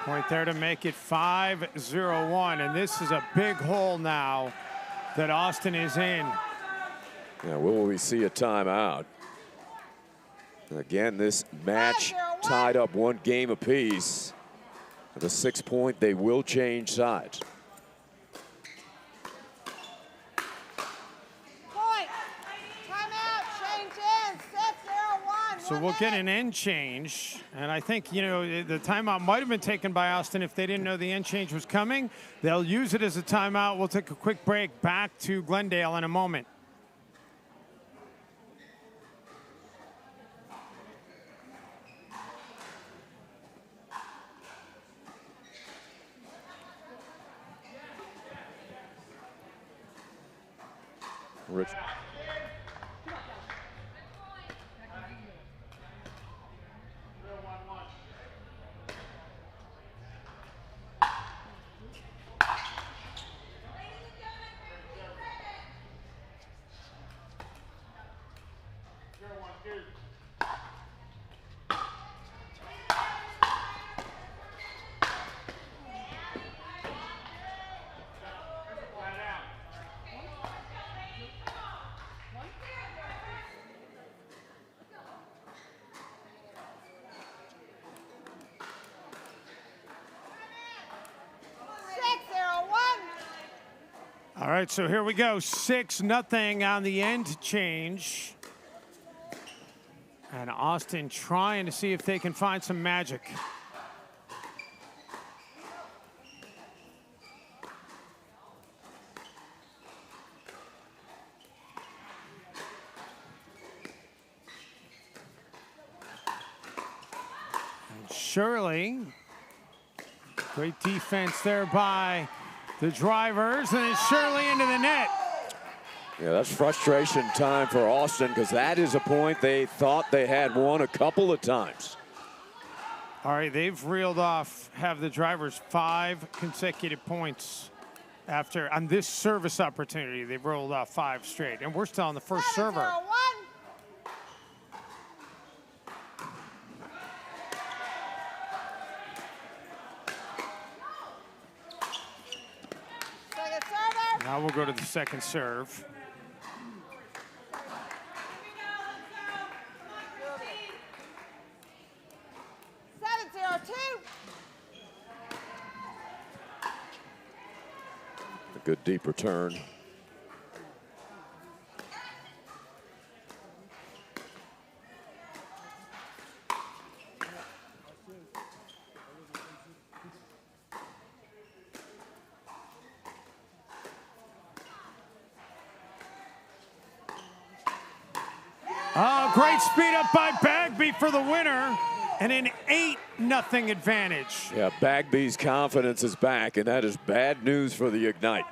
Point there to make it 5-0-1, and this is a big hole now that Austin is in. Yeah, will we see a timeout? Again, this match tied up 1 game apiece. At the 6-point, they will change sides. So we'll get an end change, and I think, you know, the timeout might have been taken by Austin if they didn't know the end change was coming. They'll use it as a timeout. We'll take a quick break. Back to Glendale in a moment. Rich. All right, so here we go. 6-0 on the end change. And Austin trying to see if they can find some magic. And Shirley, great defense there by the drivers, and it's Shirley into the net. Yeah, that's frustration time for Austin because that is a point they thought they had won a couple of times. All right, they've reeled off, have the drivers 5 consecutive points after, on this service opportunity, they've rolled off 5 straight. And we're still on the first server. Now we'll go to the second serve. A good deep return. Oh, great speed up by Bagby for the winner, and an 8-0 advantage. Yeah, Bagby's confidence is back, and that is bad news for the Ignite.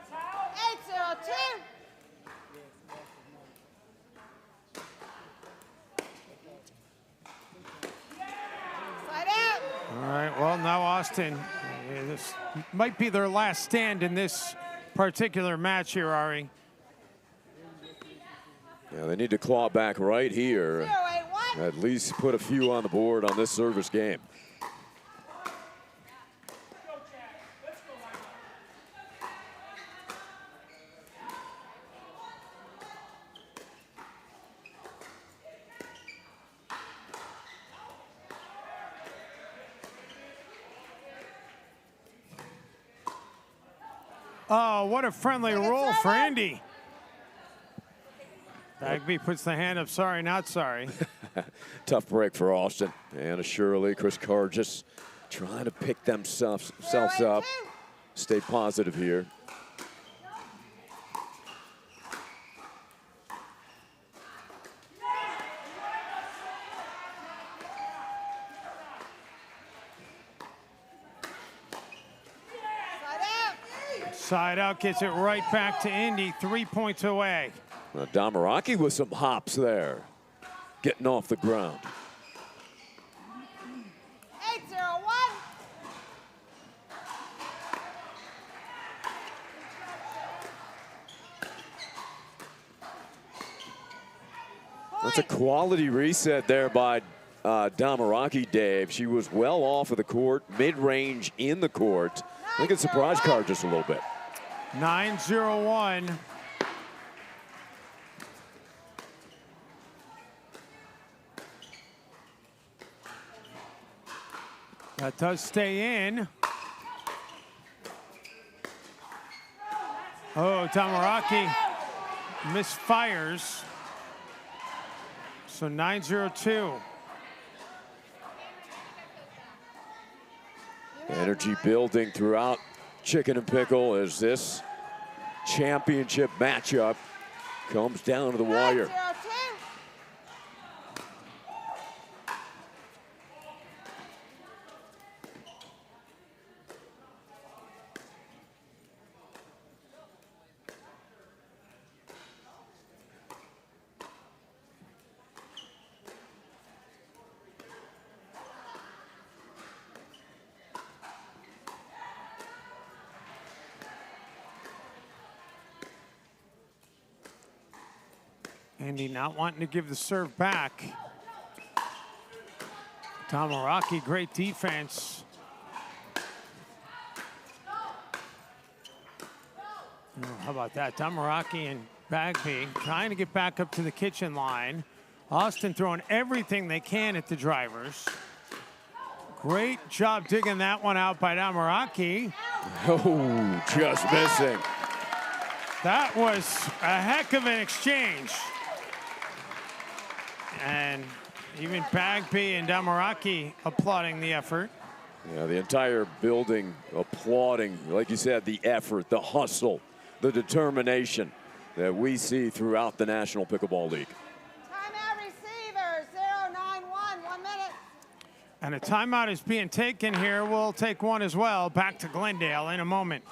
8-0-2. All right, well, now Austin, this might be their last stand in this particular match here, Ari. Yeah, they need to claw back right here. At least put a few on the board on this service game. Oh, what a friendly roll for Indy. Bagby puts the hand up, sorry, not sorry. Tough break for Austin. Anna Shirley, Chris Carr just trying to pick themselves up. Stay positive here. Side out gets it right back to Indy, 3 points away. Damaraki with some hops there, getting off the ground. 8-0-1. That's a quality reset there by Damaraki, Dave. She was well off of the court, mid-range in the court. I think it surprised Carr just a little bit. 9-0-1. That does stay in. Oh, Damaraki misfires. So 9-0-2. Energy building throughout Chicken and Pickle as this championship matchup comes down to the wire. Indy not wanting to give the serve back. Tamaraki, great defense. Oh, how about that? Tamaraki and Bagby trying to get back up to the kitchen line. Austin throwing everything they can at the drivers. Great job digging that one out by Tamaraki. Oh, just missing. That was a heck of an exchange. And even Bagby and Tamaraki applauding the effort. Yeah, the entire building applauding, like you said, the effort, the hustle, the determination that we see throughout the National Pickleball League. Timeout receiver, 091, 1 minute. And a timeout is being taken here. We'll take one as well. Back to Glendale in a moment.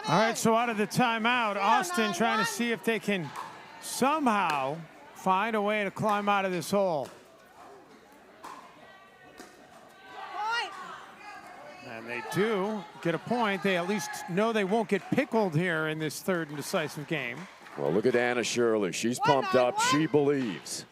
All right, so out of the timeout, Austin trying to see if they can somehow find a way to climb out of this hole. And they do get a point. They at least know they won't get pickled here in this third and decisive game. Well, look at Anna Shirley. She's pumped up. She believes.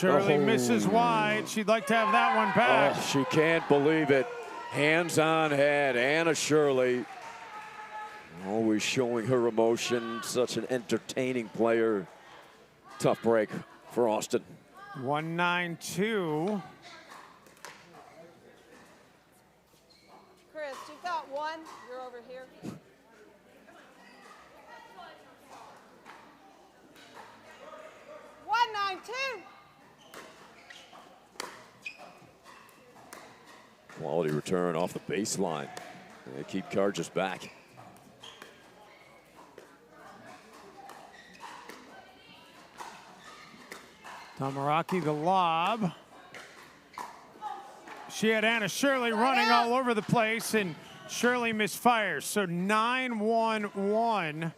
Shirley misses wide. She'd like to have that one back. Oh, she can't believe it. Hands on head. Anna Shirley always showing her emotion. Such an entertaining player. Tough break for Austin. 1-9-2. Chris, you got one. You're over here. One, 9-2. Quality return off the baseline. And they keep Carges back. Tamaraki the lob. She had Anna Shirley running all over the place, and Shirley misfires. So 9-1-1.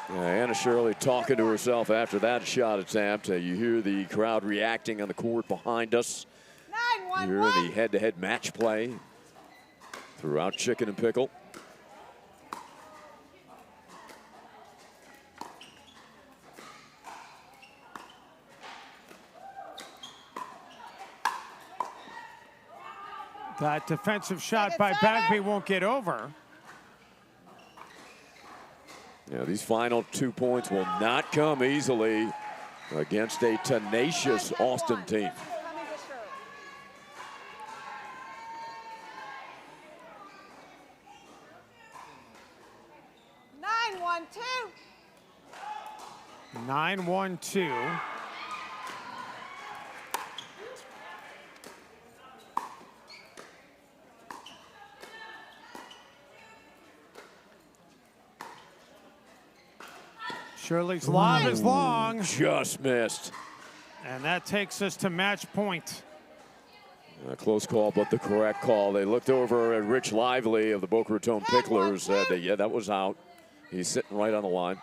Yeah, Anna Shirley talking to herself after that shot attempt. You hear the crowd reacting on the court behind us. You're in the head-to-head match play throughout Chicken and Pickle. That defensive shot by Bagby won't get over. Yeah, these final 2 points will not come easily against a tenacious Austin team. 9-1-2. Shirley's lob is long. Just missed. And that takes us to match point. A close call, but the correct call. They looked over at Rich Lively of the Boca Raton Picklers. Said that, yeah, that was out. He's sitting right on the line.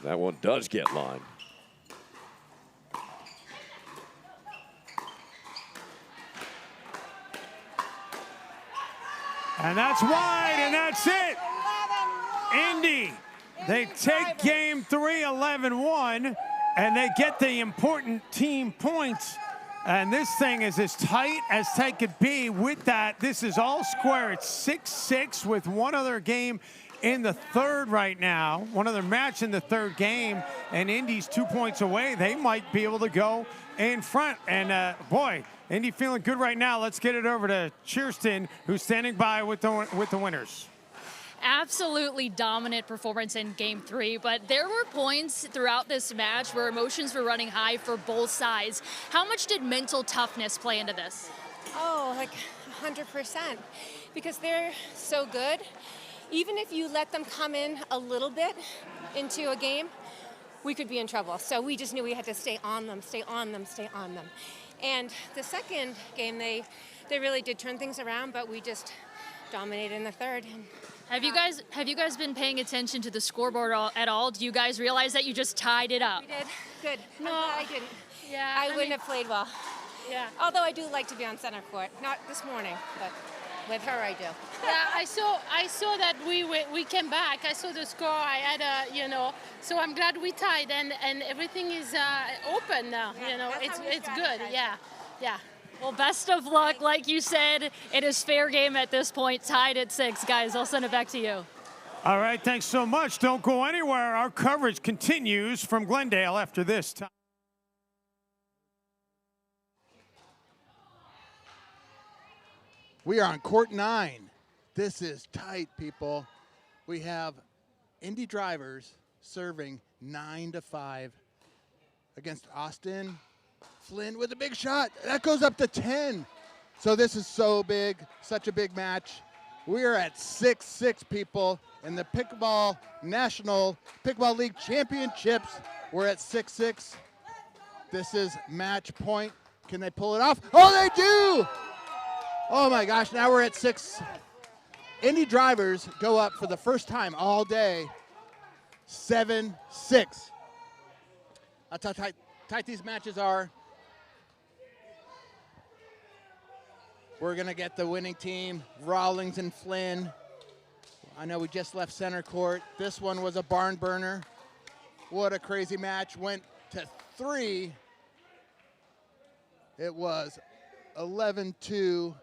That one does get line. And that's wide, and that's it. Indy, they take game 3, 11-1, and they get the important team points And this thing is as tight could be. With that, this is all square. It's 6-6 with one other game in the third right now. One other match in the third game, and Indy's 2 points away. They might be able to go in front. And boy, Indy feeling good right now. Let's get it over to Cheerston, who's standing by with the winners. Absolutely dominant performance in game 3, but there were points throughout this match where emotions were running high for both sides. How much did mental toughness play into this? Oh, like 100%, because they're so good. Even if you let them come in a little bit into a game, we could be in trouble. So we just knew we had to stay on them, stay on them, stay on them. And the second game, they really did turn things around, but we just dominated in the third. Have you guys been paying attention to the scoreboard at all? Do you guys realize that you just tied it up? We did. Good. No, I didn't. Yeah, I wouldn't have played well. Yeah. Although I do like to be on center court. Not this morning, but with her I do. Yeah, I saw that we came back. I saw the score. I had so I'm glad we tied and everything is open now. It's good. Yeah. Well, best of luck. Like you said, it is fair game at this point, tied at 6. Guys, I'll send it back to you. All right, thanks so much. Don't go anywhere. Our coverage continues from Glendale after this time. We are on court 9. This is tight, people. We have Indy Drivers serving 9-5 against Austin. Flynn with a big shot. That goes up to 10. So this is so big, such a big match. We are at 6-6, people, in the National Pickleball League Championships. We're at 6-6. This is match point. Can they pull it off? Oh, they do! Oh my gosh, now we're at 6. Indy Drivers go up for the first time all day, 7-6. That's how tight these matches are. We're going to get the winning team, Rawlings and Flynn. I know we just left center court. This one was a barn burner. What a crazy match. Went to 3. It was 11-2,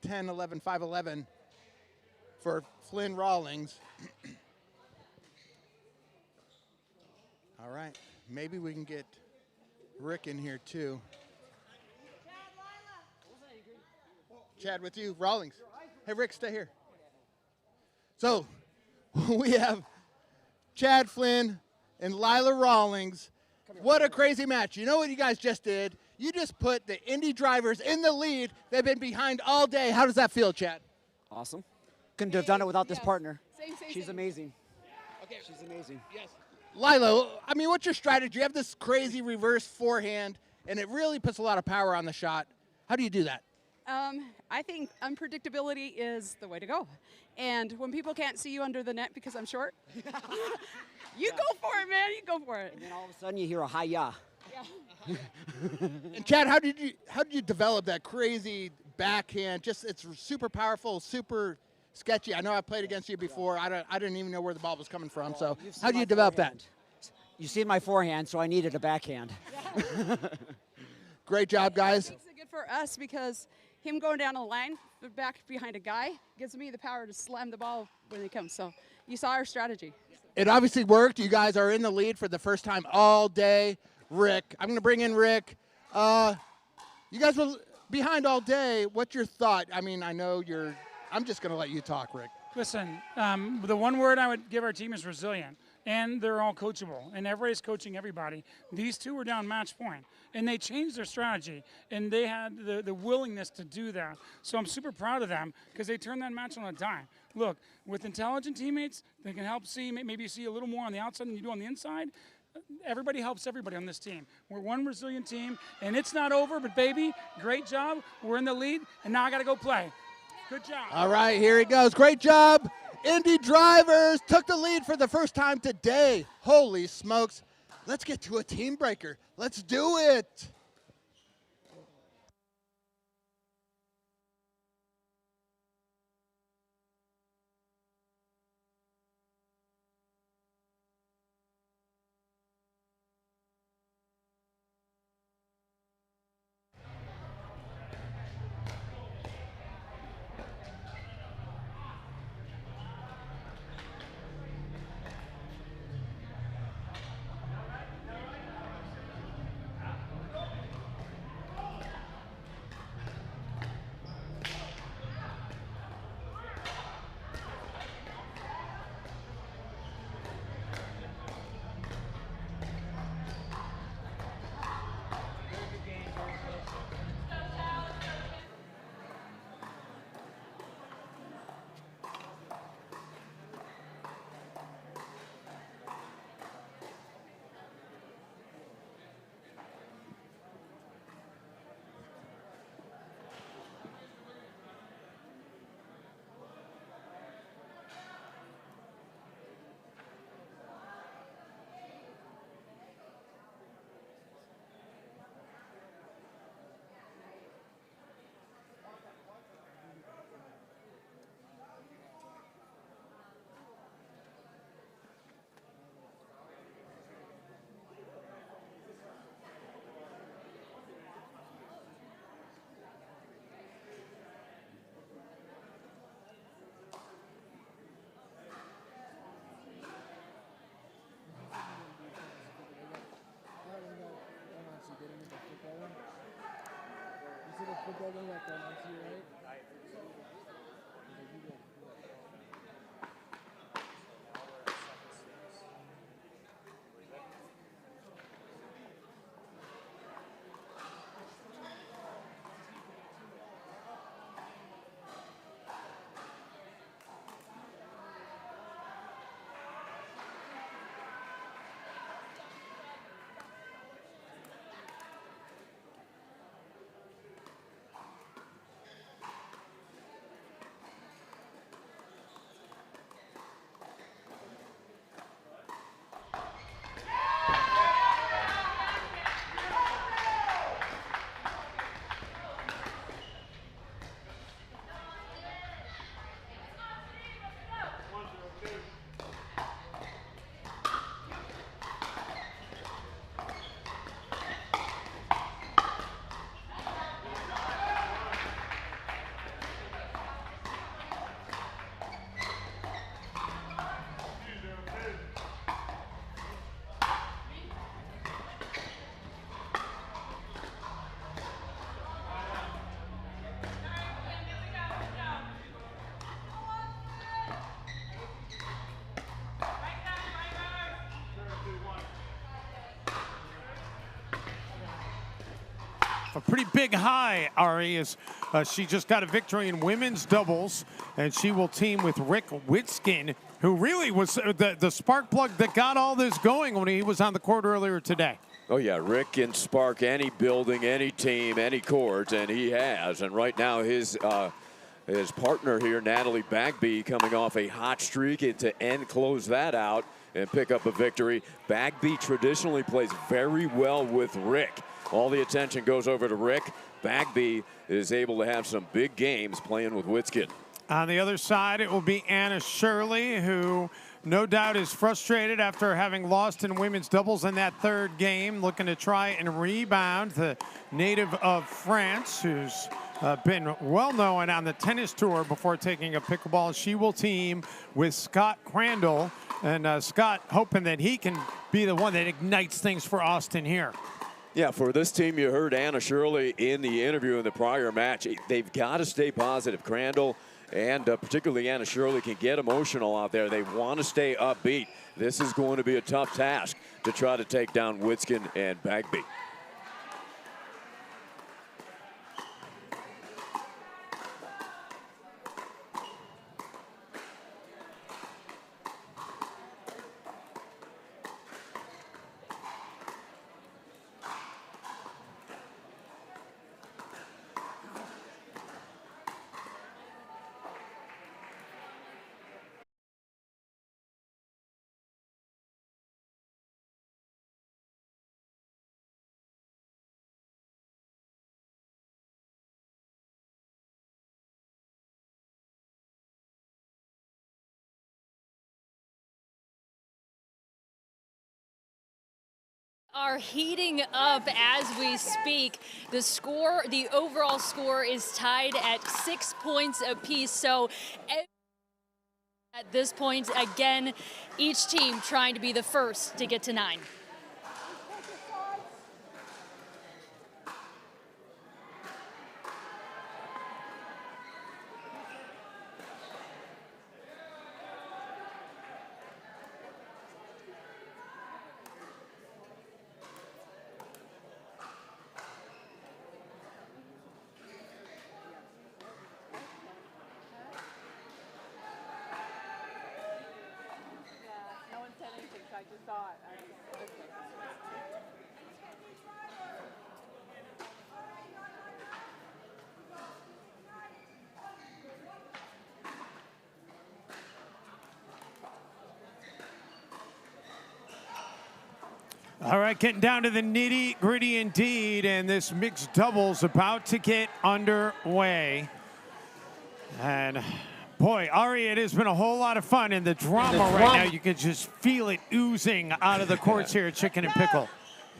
10-11, 5-11 for Flynn Rawlings. All right, maybe we can get Rick in here too. Chad, with you, Rawlings. Hey, Rick, stay here. So we have Chad Flynn and Lila Rawlings. What a crazy match. You know what you guys just did? You just put the Indy Drivers in the lead. They've been behind all day. How does that feel, Chad? Awesome. Couldn't have done it without this partner. She's same. amazing. Okay. She's amazing. Yes. Lila, I mean, what's your strategy? You have this crazy reverse forehand, and it really puts a lot of power on the shot. How do you do that? I think unpredictability is the way to go. And when people can't see you under the net because I'm short, you go for it, man. You go for it. And then all of a sudden you hear a hi-ya. And Chad, how did you develop that crazy backhand? Just it's super powerful, super sketchy. I know I played against you before. I didn't even know where the ball was coming from. So how do you develop that? You see my forehand, so I needed a backhand. Great job, guys. It makes it good for us because him going down the line, back behind a guy, gives me the power to slam the ball when he comes. So you saw our strategy. It obviously worked. You guys are in the lead for the first time all day. Rick, I'm going to bring in Rick. You guys were behind all day. What's your thought? I mean, I know I'm just going to let you talk, Rick. Listen, the one word I would give our team is resilient. And they're all coachable, and everybody's coaching everybody. These two were down match point, and they changed their strategy, and they had the willingness to do that. So I'm super proud of them because they turned that match on a dime. Look, with intelligent teammates, they can help maybe see a little more on the outside than you do on the inside. Everybody helps everybody on this team. We're one resilient team, and it's not over, but baby, great job. We're in the lead, and now I got to go play. Good job. All right, here he goes. Great job. Indy Drivers took the lead for the first time today. Holy smokes. Let's get to a team breaker. Let's do it. football going back on to your right. A pretty big high, Ari, as she just got a victory in women's doubles, and she will team with Rick Witskin, who really was the spark plug that got all this going when he was on the court earlier today. Oh, yeah, Rick can spark any building, any team, any court, and he has. And right now his partner here, Natalie Bagby, coming off a hot streak and to close that out and pick up a victory. Bagby traditionally plays very well with Rick. All the attention goes over to Rick. Bagby is able to have some big games playing with Witskin. On the other side, it will be Anna Shirley, who no doubt is frustrated after having lost in women's doubles in that third game, looking to try and rebound. The native of France, who's been well known on the tennis tour before taking up pickleball. She will team with Scott Crandall, and Scott hoping that he can be the one that ignites things for Austin here. Yeah, for this team, you heard Anna Shirley in the interview in the prior match. They've got to stay positive. Crandall and particularly Anna Shirley can get emotional out there. They want to stay upbeat. This is going to be a tough task to try to take down Witskin and Bagby. Are heating up as we speak. The overall score is tied at 6 points apiece. So at this point, again, each team trying to be the first to get to 9. I just saw it. All right, getting down to the nitty-gritty indeed, and this mixed doubles about to get underway. And boy, Ari, it has been a whole lot of fun, and the drama right now, you can just feel it oozing out of the courts here at Chicken and Pickle.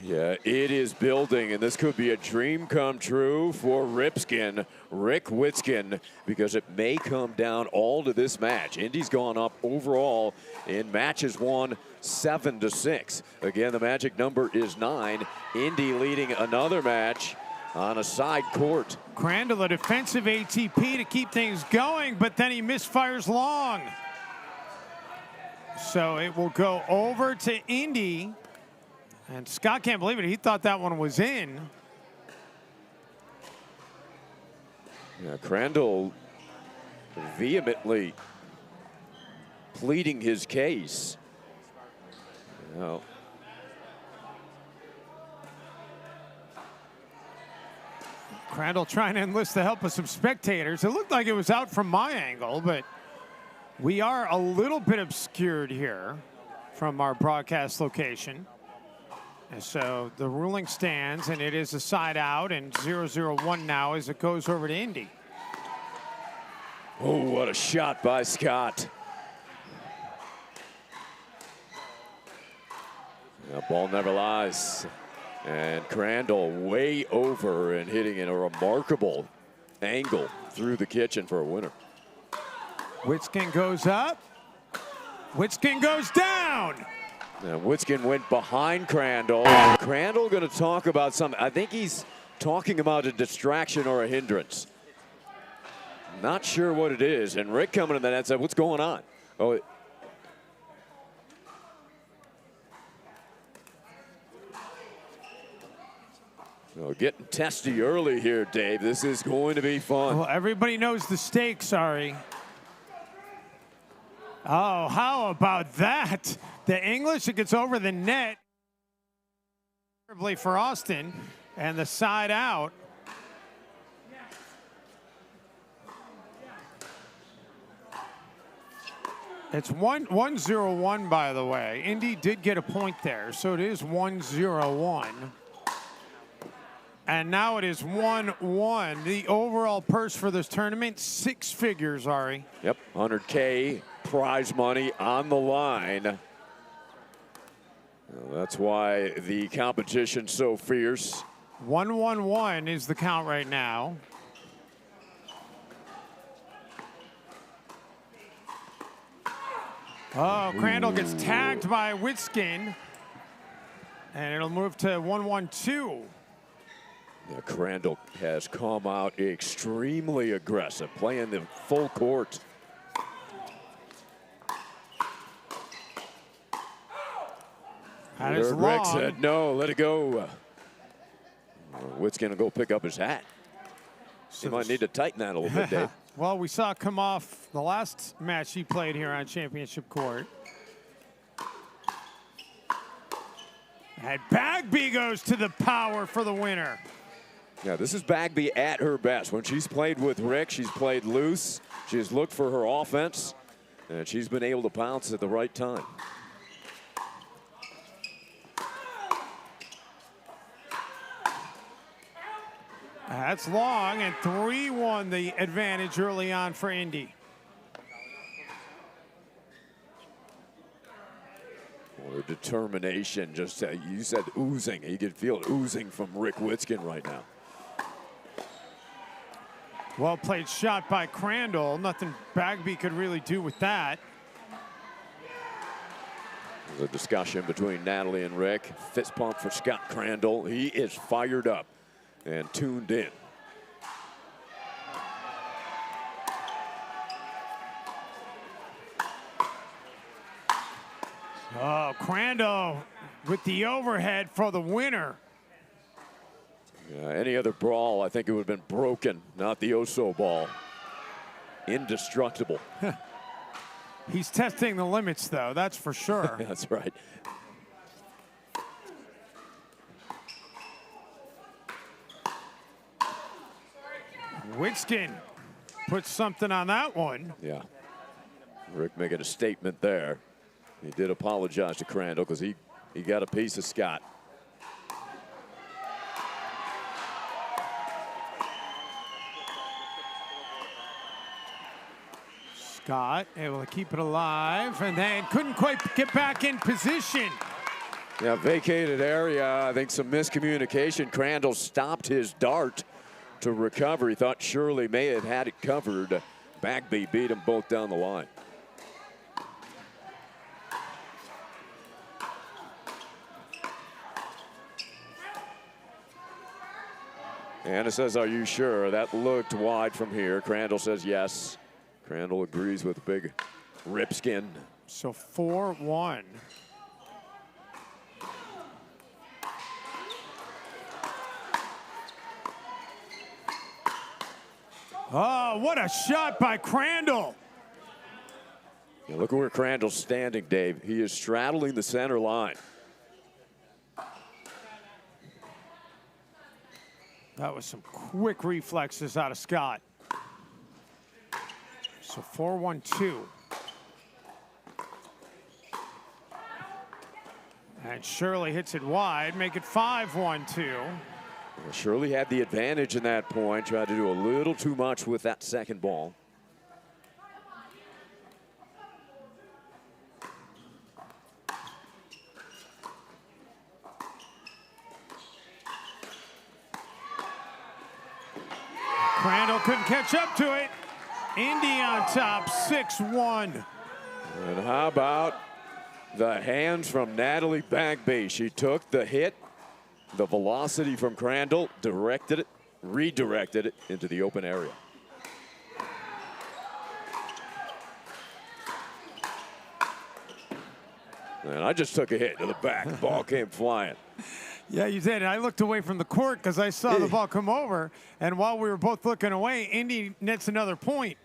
Yeah, it is building, and this could be a dream come true for Rick Witskin, because it may come down all to this match. Indy's gone up overall in matches won 7-6. Again, the magic number is 9. Indy leading another match on a side court. Crandall, a defensive ATP to keep things going, but then he misfires long. So it will go over to Indy. And Scott can't believe it. He thought that one was in. Yeah, Crandall vehemently pleading his case. Well, Crandall trying to enlist the help of some spectators. It looked like it was out from my angle, but we are a little bit obscured here from our broadcast location. And so the ruling stands, and it is a side out, and 0-0-1 now as it goes over to Indy. oh, what a shot by Scott. The ball never lies. And Crandall way over and hitting in a remarkable angle through the kitchen for a winner. Witskin goes up. Witskin goes down. Now, Witskin went behind Crandall. Crandall going to talk about something. I think he's talking about a distraction or a hindrance. Not sure what it is. And Rick coming in the net said, what's going on? Oh, getting testy early here, Dave. This is going to be fun. Well, everybody knows the stakes, Ari. Oh, how about that? The English, it gets over the net. For Austin, and the side out. It's 1-0-1, by the way. Indy did get a point there, so it is 1-0-1. And now it is 1-1. The overall purse for this tournament, 6 figures, Ari. Yep, 100K prize money on the line. Well, that's why the competition's so fierce. 1-1-1 is the count right now. Oh, Crandall gets tagged by Witskin. And it'll move to 1-1-2. Yeah, Crandall has come out extremely aggressive, playing the full court. That is Rick long. said, no, let it go. Witt's going to go pick up his hat. He might need to tighten that a little bit, Dave. Well, we saw it come off the last match he played here on championship court. And Bagby goes to the power for the winner. Yeah, this is Bagby at her best. When she's played with Rick, she's played loose. She's looked for her offense, and she's been able to pounce at the right time. That's long, and 3-1 the advantage early on for Indy. Well, the determination, just you said oozing. You could feel it oozing from Rick Witskin right now. Well played shot by Crandall. Nothing Bagby could really do with that. There's a discussion between Natalie and Rick. Fist pump for Scott Crandall. He is fired up and tuned in. Oh, Crandall with the overhead for the winner. Any other brawl, I think it would have been broken, not the Oso ball. Indestructible. He's testing the limits, though, that's for sure. That's right. Witskin puts something on that one. Yeah. Rick making a statement there. He did apologize to Crandall because he got a piece of Scott. Scott able to keep it alive, and then couldn't quite get back in position. Yeah, vacated area. I think some miscommunication. Crandall stopped his dart to recover. He thought Shirley may have had it covered. Bagby beat them both down the line. Anna says, are you sure? That looked wide from here. Crandall says yes. Crandall agrees with big Ripskin. So 4-1. Oh, what a shot by Crandall. Yeah, look at where Crandall's standing, Dave. He is straddling the center line. That was some quick reflexes out of Scott. So 4-1-2. And Shirley hits it wide, make it 5-1-2. Well, Shirley had the advantage in that point, tried to do a little too much with that second ball. Crandall couldn't catch up to it. Indy on top, 6-1. And how about the hands from Natalie Bagby? She took the hit, the velocity from Crandall, directed it, redirected it into the open area. And I just took a hit to the back. The ball came flying. Yeah, you did. I looked away from the court because I saw the ball come over. And while we were both looking away, Indy nets another point.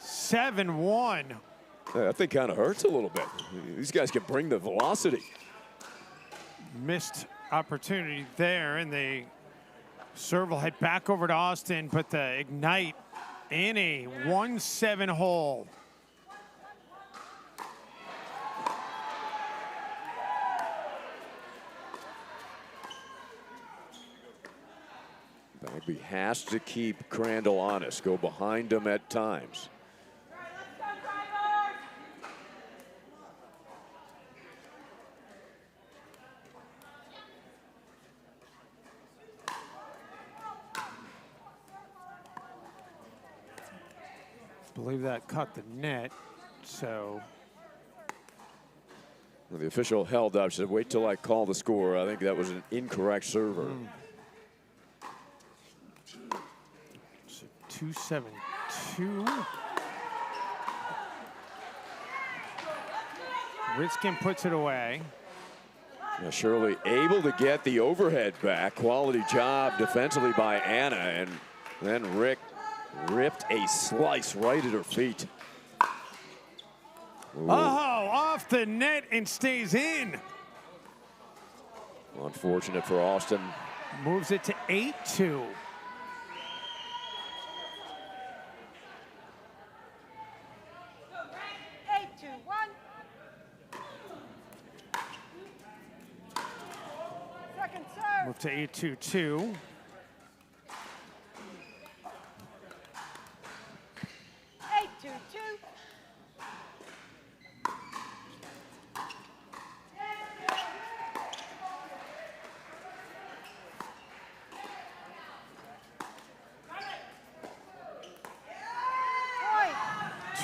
7-1. Yeah, that thing kind of hurts a little bit. These guys can bring the velocity. Missed opportunity there, and the serve will head back over to Austin, but the Ignite in a 1-7 hole. Bagby has to keep Crandall honest, go behind him at times. I believe that caught the net, so. Well, the official held up, said, wait till I call the score. I think that was an incorrect server. So 2-7-2. Ritskin puts it away. Now Shirley able to get the overhead back. Quality job defensively by Anna, and then Rick ripped a slice right at her feet. Ooh. Oh, off the net and stays in. Unfortunate for Austin. Moves it to 8-2. Move to 8-2-2.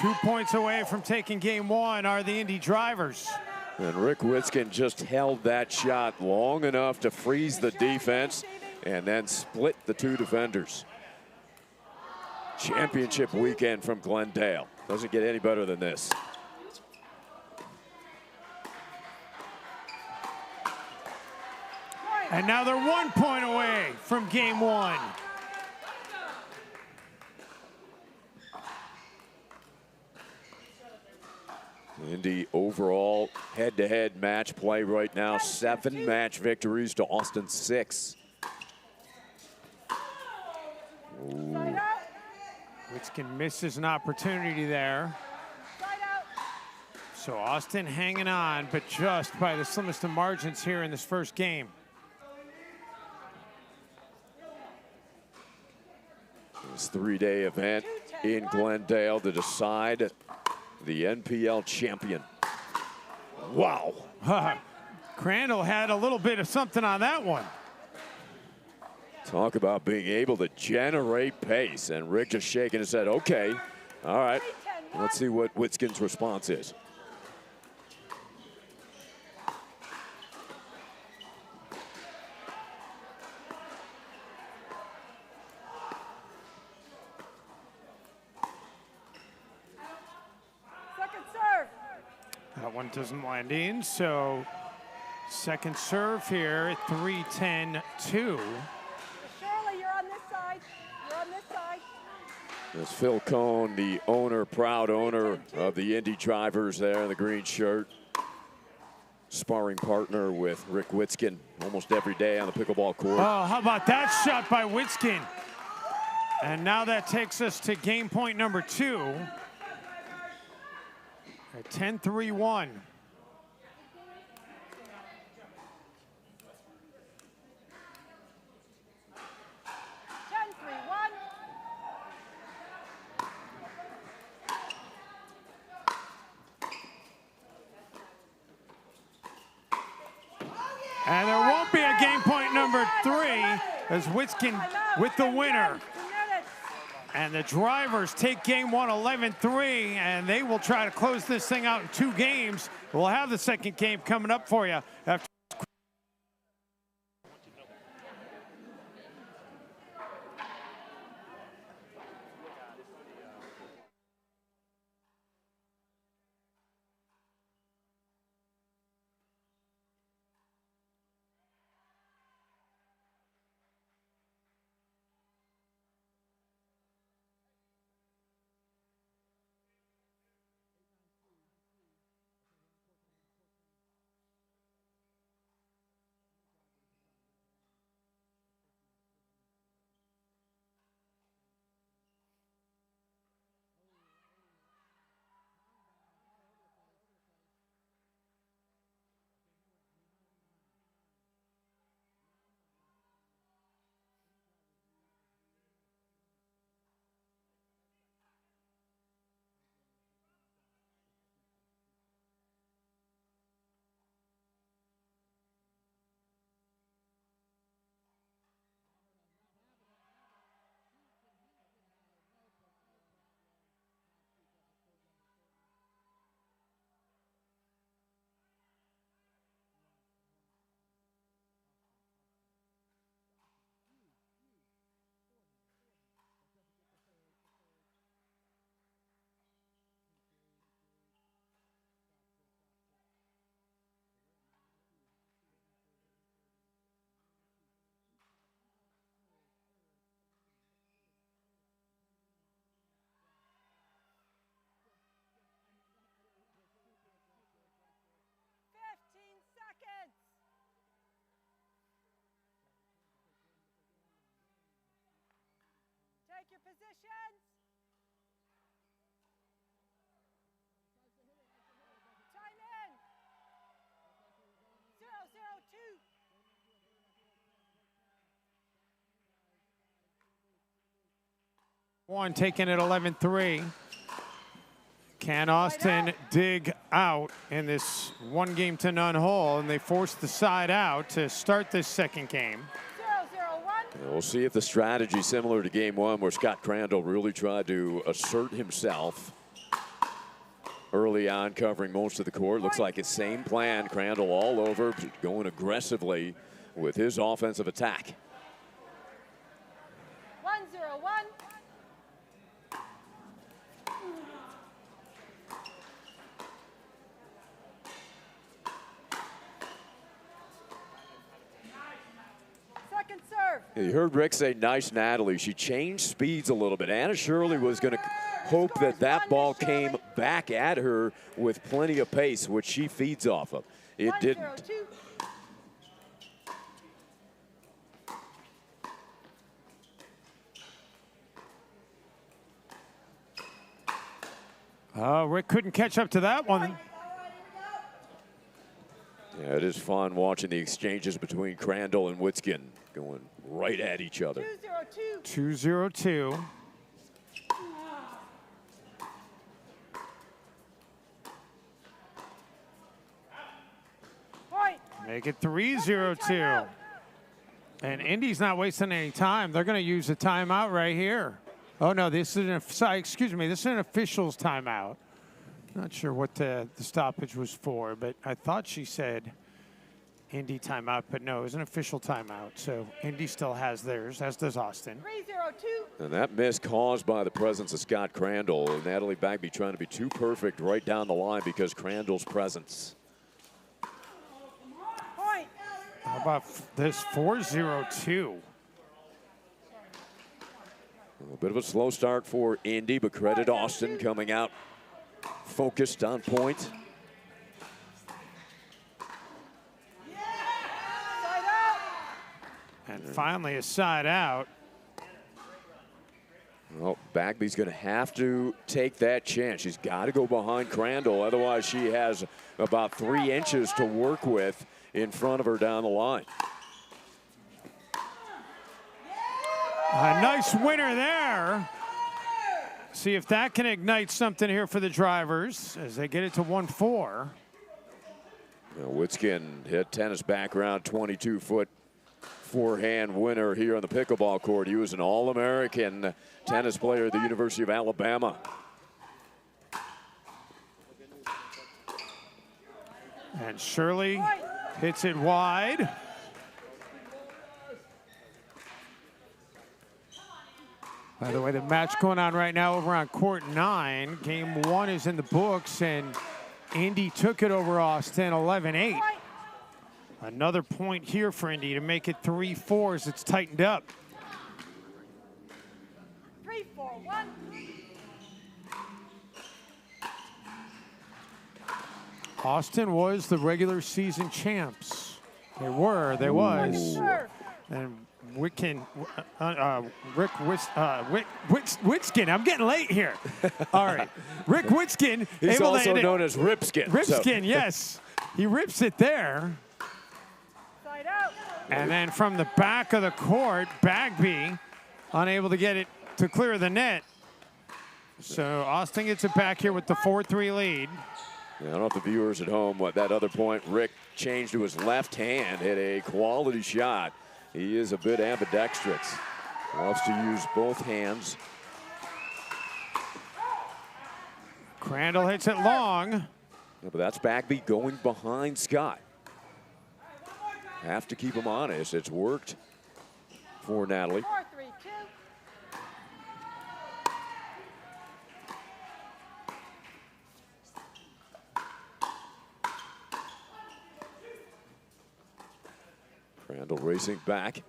Two points away from taking game one are the Indy Drivers. And Rick Witskin just held that shot long enough to freeze the defense and then split the two defenders. Championship weekend from Glendale. Doesn't get any better than this. And now they're 1 point away from game one. Indy overall head-to-head match play right now. 7 match victories to Austin 6. Ooh. Witskin misses an opportunity there. So Austin hanging on, but just by the slimmest of margins here in this first game. This 3-day event in Glendale to decide the NPL champion. Wow. Crandall had a little bit of something on that one. Talk about being able to generate pace. And Rick just shaking his head, okay, all right. Let's see what Witskin's response is. one doesn't land in, so second serve here at 3-10-2. Shirley, you're on this side. You're on this side. There's Phil Cohn, the owner, proud owner of the Indy Drivers there in the green shirt. Sparring partner with Rick Witzkin almost every day on the pickleball court. Oh, how about that shot by Witzkin? And now that takes us to game point number 2 at 10-3-1. And there won't be a game point number 3 as Witzkin with the winner. And the Drivers take game 1 11-3, and they will try to close this thing out in 2 games. We'll have the second game coming up for you after. Take your positions. Time in. 0-0-2. One taken at 11-3. Can Austin dig out in this 1-0 hole? And they force the side out to start this second game. We'll see if the strategy similar to game 1, where Scott Crandall really tried to assert himself early on, covering most of the court. Looks like it's same plan. Crandall all over, going aggressively with his offensive attack. 1-0-1. Second serve. You heard Rick say, nice Natalie. She changed speeds a little bit. Anna Shirley was going to hope that that ball came back at her with plenty of pace, which she feeds off of. It didn't. Rick couldn't catch up to that one. Yeah, it is fun watching the exchanges between Crandall and Witzkin going right at each other. 2-0-2. Make it 3-0-2. And Indy's not wasting any time. They're going to use a timeout right here. Oh, no, this is excuse me, this is an official's timeout. Not sure what the stoppage was for, but I thought she said Indy timeout, but no, it was an official timeout. So Indy still has theirs, as does Austin. 302. And that miss caused by the presence of Scott Crandall. Natalie Bagby trying to be too perfect right down the line because Crandall's presence. Point. How about this 4-0-2? A bit of a slow start for Indy, but credit Austin coming out focused on point. And finally a side out. Well, Bagby's going to have to take that chance. She's got to go behind Crandall. Otherwise, she has about 3 inches to work with in front of her down the line. A nice winner there. See if that can ignite something here for the drivers as they get it to 1-4. Witskin hit tennis background, 22-foot forehand winner here on the pickleball court. He was an All-American tennis player at the University of Alabama. And Shirley hits it wide. By the way, the match going on right now over on court 9. Game 1 is in the books, and Indy took it over Austin 11-8. Another point here for Indy to make it 3-4 as it's tightened up. 3-4-1. Austin was the regular season champs. They was. And Witskin, I'm getting late here. All right, Rick Witskin. He's also known as Ripskin. Ripskin, yes. He rips it there. Side out. And then from the back of the court, Bagby unable to get it to clear the net. So Austin gets it back here with the 4-3 lead. Yeah, I don't know if the viewers at home, what that other point, Rick changed to his left hand, hit a quality shot. He is a bit ambidextrous. Loves to use both hands. Crandall hits it long. Yeah, but that's Bagby going behind Scott. Have to keep him honest. It's worked for Natalie. 4-3-2. Crandall racing back.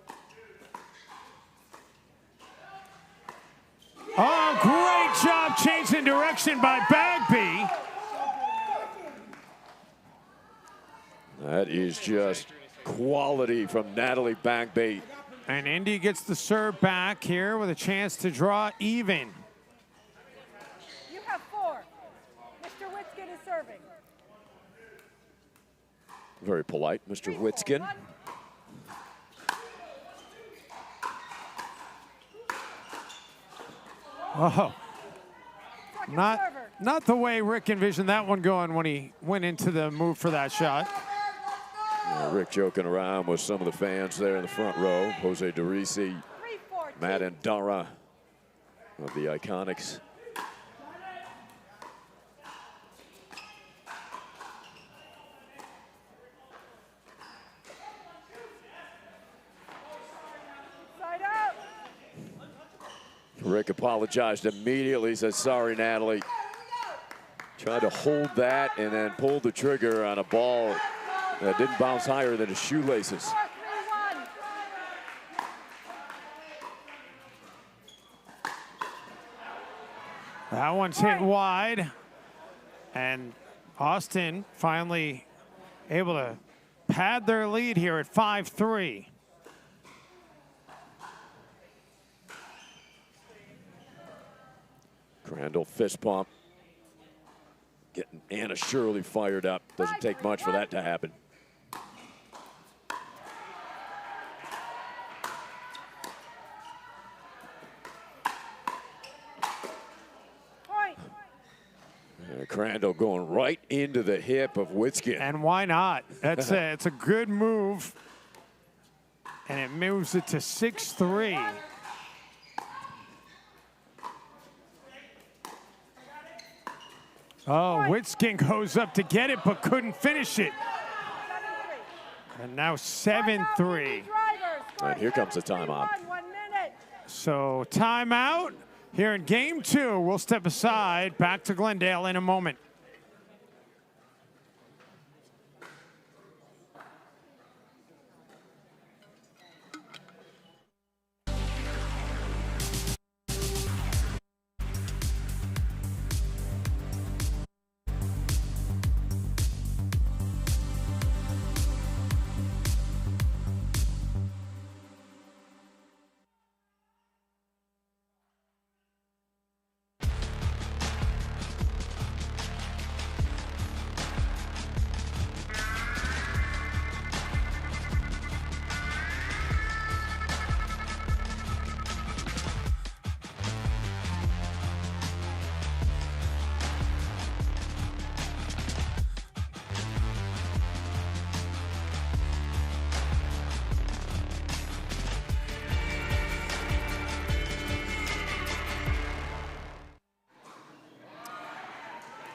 Oh, great job changing direction by Bagby. That is just quality from Natalie Bagby. And Indy gets the serve back here with a chance to draw even. You have 4. Mr. Witskin is serving. Very polite, Mr. Witskin. Oh, not the way Rick envisioned that one going when he went into the move for that shot. Yeah, Rick joking around with some of the fans there in the front row. Jose DeRisi, Matt Andara of the Iconics. Side out. Rick apologized immediately, said, sorry, Natalie. Tried to hold that and then pulled the trigger on a ball that didn't bounce higher than his shoelaces. 4-3-1. That one's hit wide. And Austin finally able to pad their lead here at 5-3. Crandall fist pump. Getting Anna Shirley fired up. Doesn't take much for that to happen. Crandall going right into the hip of Witskin. And why not? That's it's a good move. And it moves it to 6-3. Oh, Witskin goes up to get it, but couldn't finish it. And now 7-3. And here comes the timeout. 1 minute. So timeout here in game 2. We'll step aside. Back to Glendale in a moment.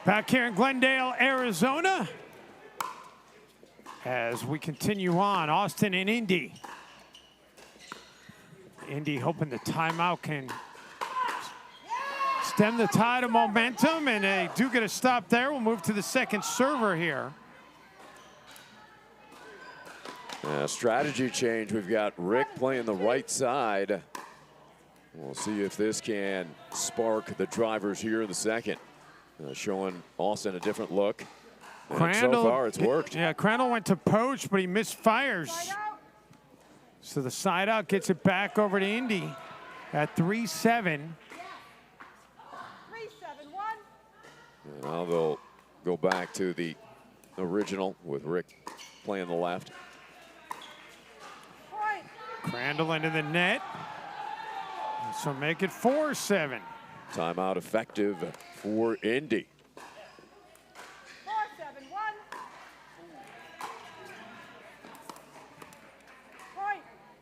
Back here in Glendale, Arizona, as we continue on, Austin and Indy. Indy hoping the timeout can stem the tide of momentum, and they do get a stop there. We'll move to the second server here. Strategy change. We've got Rick playing the right side. We'll see if this can spark the drivers here in the second. Showing Austin a different look. And so far, it's worked. Yeah, Crandall went to poach, but he misfires. So the side out gets it back over to Indy at 3-7. 3-7-1. And now they'll go back to the original with Rick playing the left. Crandall into the net. So make it 4-7. Timeout effective for Indy.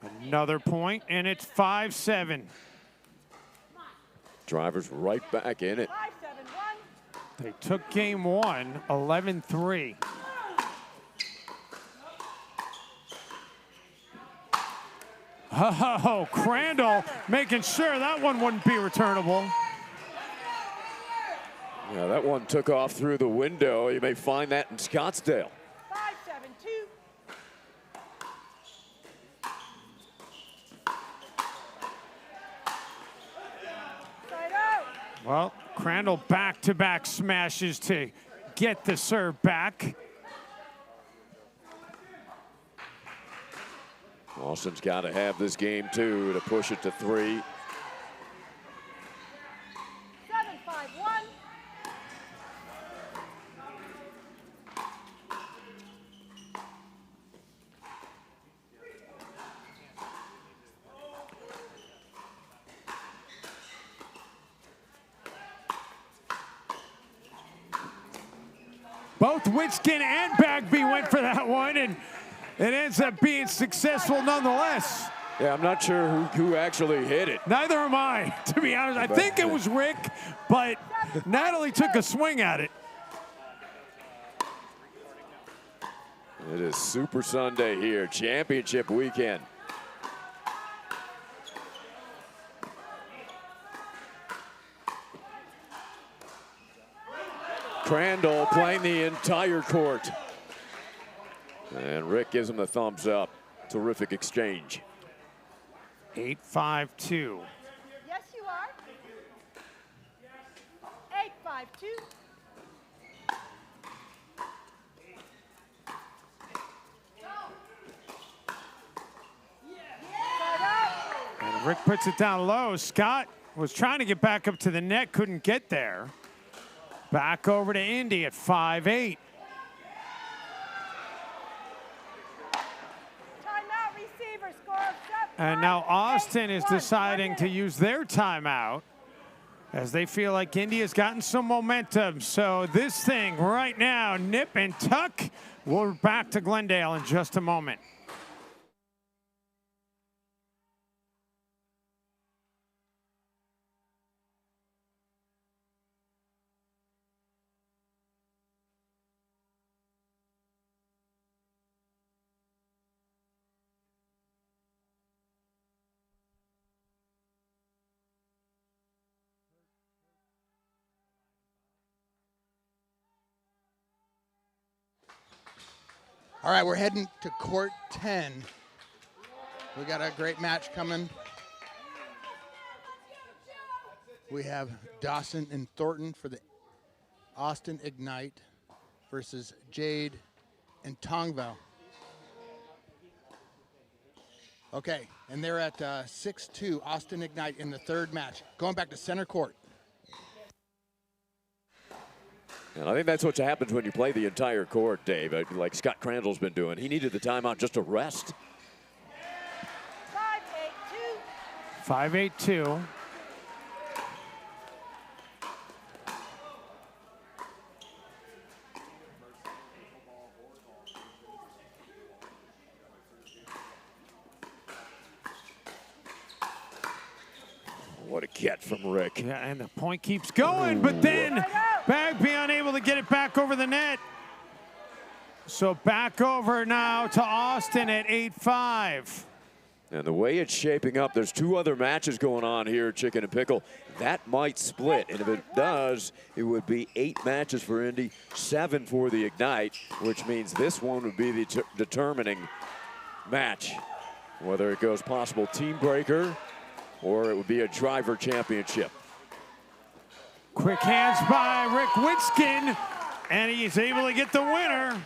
4-7-1. Another point, and it's 5-7. Drivers right back in it. 5-7-1. They took game 1, 11-3. Oh, Crandall making sure that one wouldn't be returnable. Yeah, that one took off through the window. You may find that in Scottsdale. 5-7-2. Side out. Well, Crandall back-to-back smashes to get the serve back. Austin's got to have this game, too, to push it to 3. 7-5-1. Both Winston and Bagby went for that one, and it ends up being successful nonetheless. Yeah, I'm not sure who actually hit it. Neither am I, to be honest. I think it was Rick, but Natalie took a swing at it. It is Super Sunday here, championship weekend. Crandall playing the entire court. And Rick gives him the thumbs up. Terrific exchange. 8-5-2. Yes, you are. 8-5-2. And Rick puts it down low. Scott was trying to get back up to the net, couldn't get there. Back over to Indy at 5-8. Timeout, receiver, score of 7. And now Austin is deciding to use their timeout as they feel like Indy has gotten some momentum. So this thing right now, nip and tuck. We're back to Glendale in just a moment. All right, we're heading to court 10. We got a great match coming. We have Dawson and Thornton for the Austin Ignite versus Jade and Tongval. Okay, and they're at 6-2, Austin Ignite in the third match. Going back to center court. And I think that's what happens when you play the entire court, Dave, like Scott Crandall's been doing. He needed the timeout just to rest. 5-8-2. What a catch from Rick. Yeah, and the point keeps going, but then Bagby unable to get it back over the net. So back over now to Austin at 8-5. And the way it's shaping up, there's two other matches going on here, Chicken and Pickle. That might split, and if it does, it would be 8 matches for Indy, 7 for the Ignite, which means this one would be the determining match. Whether it goes possible team breaker or it would be a driver championship. Quick hands by Rick Winskin, and he's able to get the winner.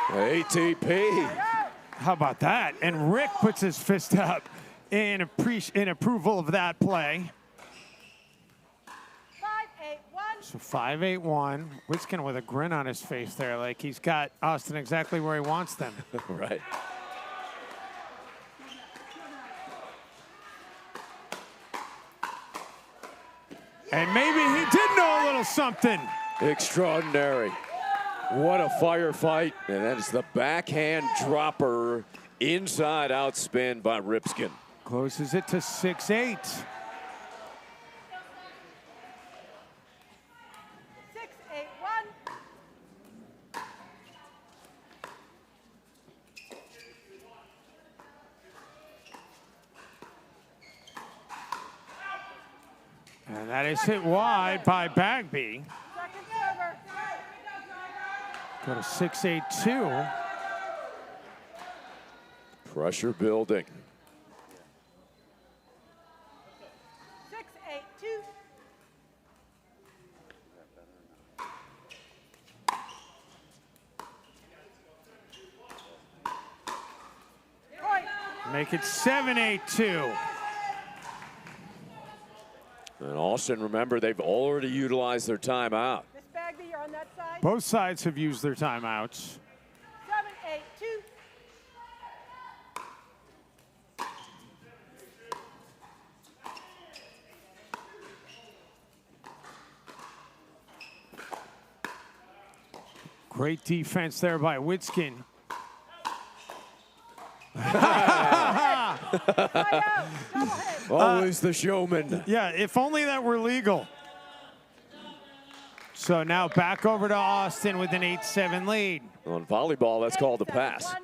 ATP. How about that? And Rick puts his fist up in approval of that play. 5-8-1. So 5-8-1. Winskin with a grin on his face there, like he's got Austin exactly where he wants them. Right. And maybe he did know a little something. Extraordinary. What a firefight. And that is the backhand dropper inside out spin by Ripskin. Closes it to 6-8. 6-8-1. And that is hit wide by Bagby. Second server. Go to 6-8-2. Pressure building. 6-8-2. Make it 7-8-2. And Austin, remember, they've already utilized their timeout. Miss Bagby, you're on that side. Both sides have used their timeouts. 7-8-2. Great defense there by Winskin. Always the showman. Yeah, if only that were legal. So now back over to Austin with an 8-7 lead. On volleyball, that's called a pass.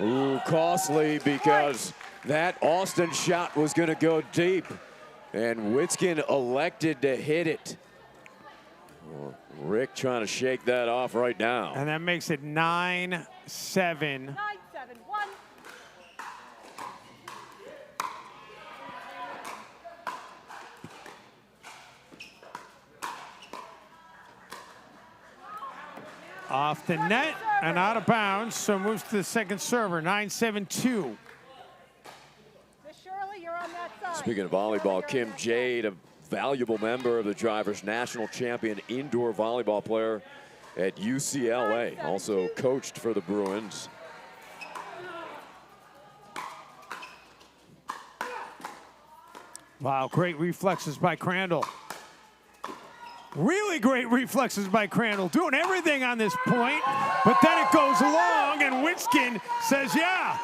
Ooh, costly because that Austin shot was going to go deep. And Winskin elected to hit it. Well, Rick trying to shake that off right now. And that makes it 9-7. 9-7-1. Off the net and out of bounds, so moves to the second server, 9-7-2. Miss Shirley, you're on that side. Speaking of volleyball, Kim Jade, a valuable member of the Drivers, national champion indoor volleyball player at UCLA, also coached for the Bruins. Wow, great reflexes by Crandall. Really great reflexes by Crandall, doing everything on this point, but then it goes long, and Witskin says, yeah,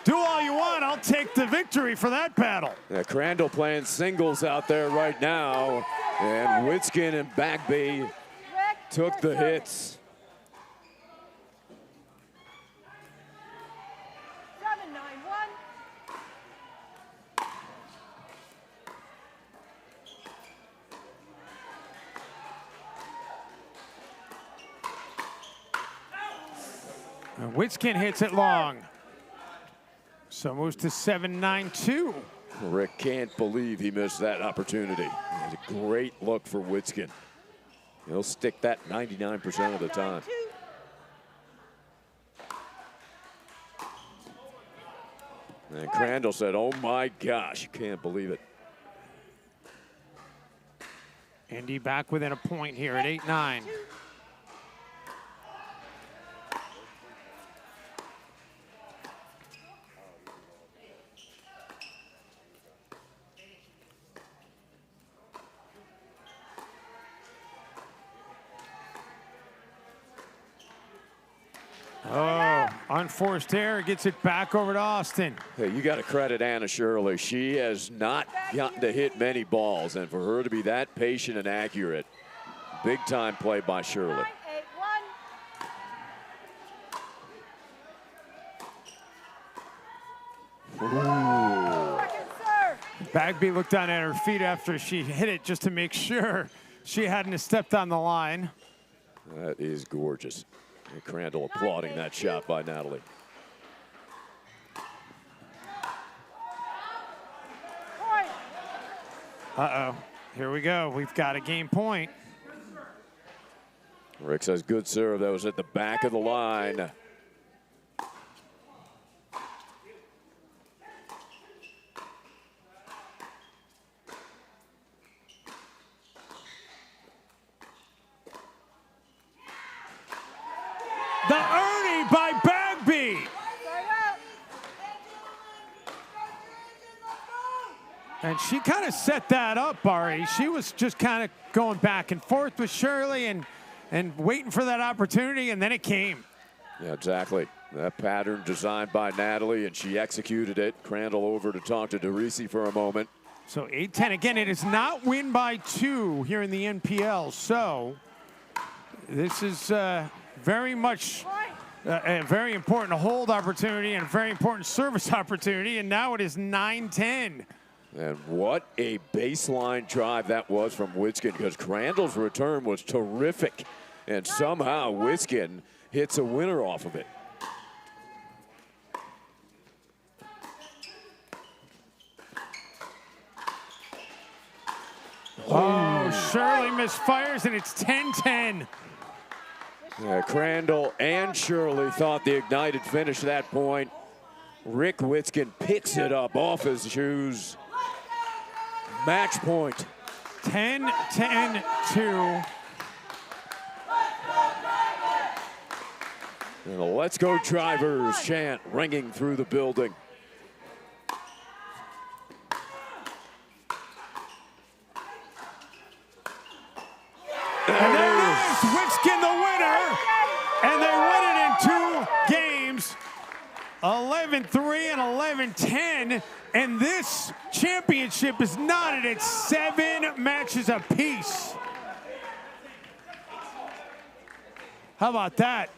do all you want, I'll take the victory for that battle. Yeah, Crandall playing singles out there right now, and Witskin and Bagby took the hits. 7-9-1. And Witskin hits it long. So moves to 7-9-2. Rick can't believe he missed that opportunity. It was a great look for Witskin. He'll stick that 99% of the time. And Crandall said, oh my gosh, can't believe it. Indy back within a point here at 8-9. Oh, unforced error, gets it back over to Austin. Hey, you got to credit Anna Shirley. She has not gotten to hit many balls, and for her to be that patient and accurate, big time play by Shirley. 8-1. Bagby looked down at her feet after she hit it just to make sure she hadn't stepped on the line. That is gorgeous. And Crandall applauding that shot by Natalie. Uh-oh, here we go. We've got a game point. Rick says good serve. That was at the back of the line. The Ernie by Bagby. And she kind of set that up, Ari. She was just kind of going back and forth with Shirley and waiting for that opportunity, and then it came. Yeah, exactly. That pattern designed by Natalie, and she executed it. Crandall over to talk to DeRisi for a moment. So 8-10. Again, it is not win by 2 here in the NPL. So this is very much a very important hold opportunity and a very important service opportunity, and now it is 9-10. And what a baseline drive that was from Witskin, because Crandall's return was terrific, and somehow Witskin hits a winner off of it. Oh, Shirley misfires, and it's 10-10. Yeah, Crandall and Shirley thought the ignited finish at that point. Rick Witskin picks it up off his shoes. Match point. 10-10-2. And the Let's Go Drivers chant ringing through the building. And there it is, Witskin the winner, and they win it in 2 games, 11-3 and 11-10, and this championship is knotted at 7 matches apiece. How about that?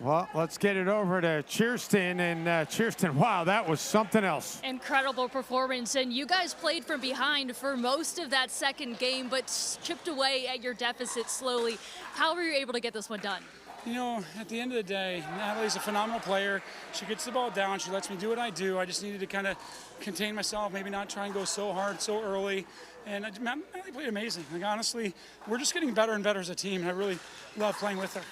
Well, let's get it over to Kirsten, and Kirsten, wow, that was something else. Incredible performance, and you guys played from behind for most of that second game, but chipped away at your deficit slowly. How were you able to get this one done? You know, at the end of the day, Natalie's a phenomenal player. She gets the ball down. She lets me do what I do. I just needed to kind of contain myself, maybe not try and go so hard so early. And Natalie played amazing. Like, honestly, we're just getting better and better as a team, and I really love playing with her.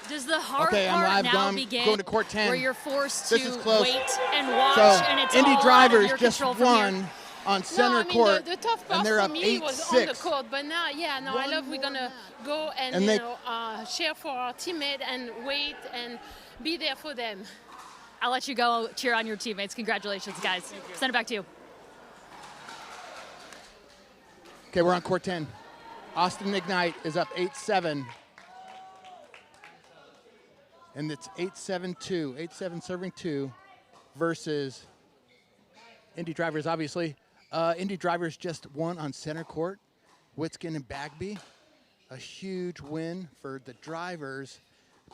Does the hard Okay, I'm part live, now Dom. begin Going to court 10. where you're forced This to is close. wait and watch, So, and it's Indy all Drivers out of your just control from here? won on center no, I mean, court, the tough part and they're for up me was on the 8-6. court, but now, yeah, no, I love we're gonna go and, And you they- know, cheer for our teammate and wait and be there for them. I'll let you go cheer on your teammates. Congratulations, guys. Send it back to you. Okay, we're on court 10. Austin Ignite is up 8-7. And it's 8-7-2. 8-7 serving 2 versus Indy Drivers, obviously. Indy Drivers just won on center court. Witskin and Bagby. A huge win for the Drivers.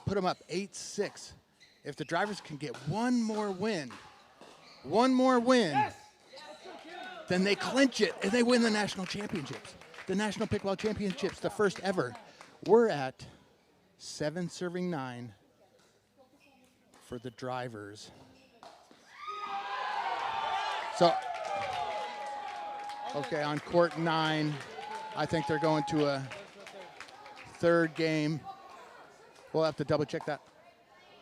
Put them up 8-6. If the Drivers can get one more win, then they clinch it and they win the national championships. The National Pickleball Championships, the first ever. We're at 7 serving 9 for the Drivers. So, okay, on court 9, I think they're going to a third game. We'll have to double check that.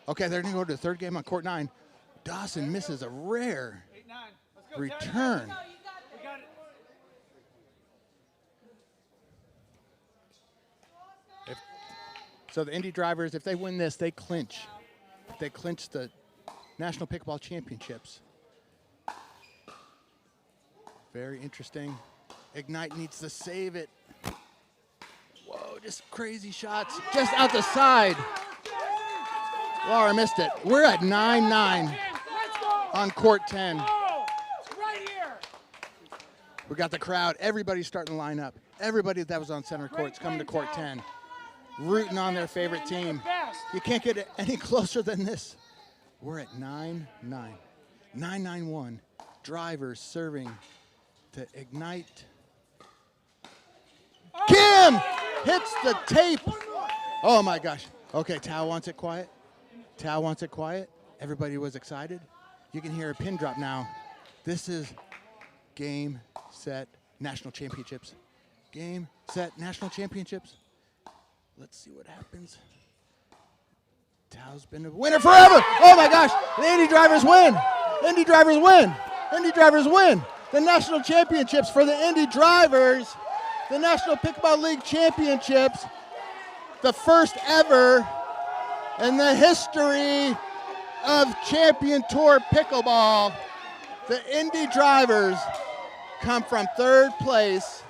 Okay, they're going to go to the third game on court 9. Dawson misses a rare return. So the Indy Drivers, if they win this, they clinch. They clinch the National Pickleball Championships. Very interesting. Ignite needs to save it. Whoa, just crazy shots. Just out the side. Laura missed it. We're at 9-9 on court 10. We got the crowd. Everybody's starting to line up. Everybody that was on center court's coming to court 10. Rooting on their favorite team. You can't get any closer than this. We're at 9-9. 9-9-1. Drivers serving to Ignite. Kim hits the tape. Oh my gosh. Okay, Tao wants it quiet. Tao wants it quiet. Everybody was excited. You can hear a pin drop now. This is game, set, national championships. Game, set, national championships. Let's see what happens. Tao's been a winner forever. Oh my gosh, the Indy Drivers win. Indy Drivers win. Indy Drivers win. The national championships for the Indy Drivers. The National Pickleball League Championships. The first ever in the history of Champion Tour Pickleball. The Indy Drivers come from third place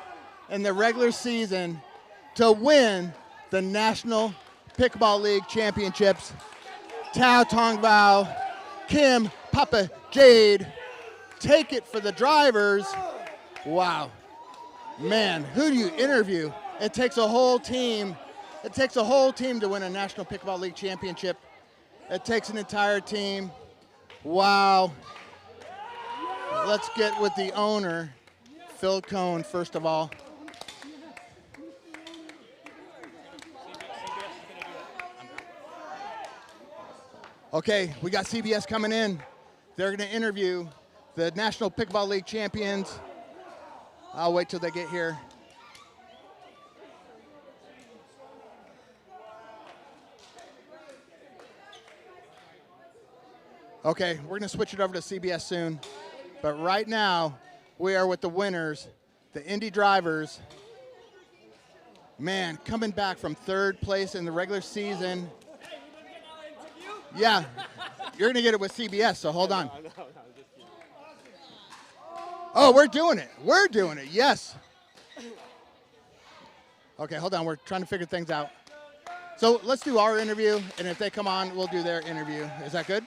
in the regular season to win the National Pickleball League Championships. Tao Tongvao, Kim, Papa Jade take it for the Drivers. Wow. Man, who do you interview? It takes a whole team. It takes a whole team to win a National Pickleball League Championship. It takes an entire team. Wow. Let's get with the owner, Phil Cohn, first of all. Okay, we got CBS coming in. They're going to interview the National Pickleball League champions. I'll wait till they get here. Okay, we're going to switch it over to CBS soon. But right now, we are with the winners, the Indy Drivers. Man, coming back from third place in the regular season. Yeah, you're going to get it with CBS, so hold on. Oh, we're doing it. We're doing it, yes. Okay, hold on. We're trying to figure things out. So let's do our interview, and if they come on, we'll do their interview. Is that good?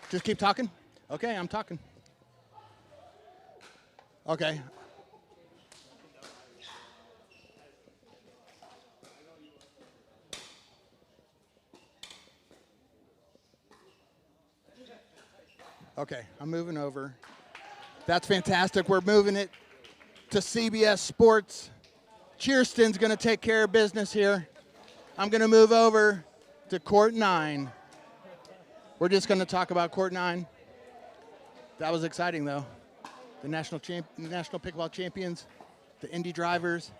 Just keep talking? Okay, I'm talking. Okay. Okay, I'm moving over. That's fantastic. We're moving it to CBS Sports. Cheerston's going to take care of business here. I'm going to move over to Court 9. We're just going to talk about Court 9. That was exciting, though. The National Pickleball Champions, the Indy Drivers.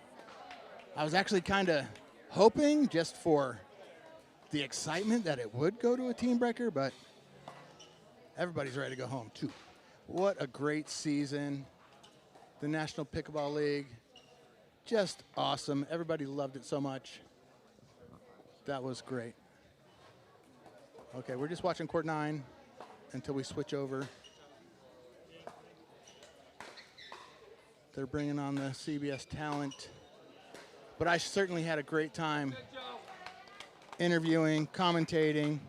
I was actually kind of hoping just for the excitement that it would go to a team breaker, but everybody's ready to go home, too. What a great season. The National Pickleball League, just awesome. Everybody loved it so much. That was great. Okay, we're just watching Court 9 until we switch over. They're bringing on the CBS talent. But I certainly had a great time interviewing, commentating.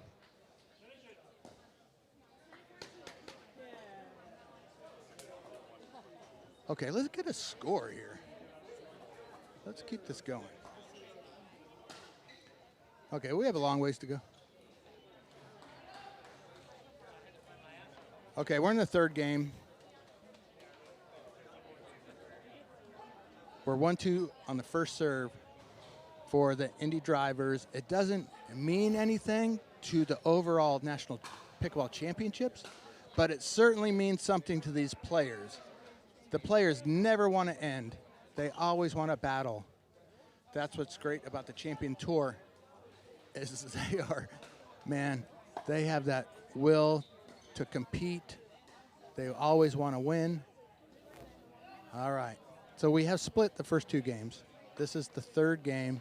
Okay, let's get a score here. Let's keep this going. Okay, we have a long ways to go. Okay, we're in the third game. We're 1-2 on the first serve for the Indy Drivers. It doesn't mean anything to the overall National Pickleball Championships, but it certainly means something to these players. The players never want to end. They always want to battle. That's what's great about the Champion Tour is they are, man, they have that will to compete. They always want to win. All right. So we have split the first two games. This is the third game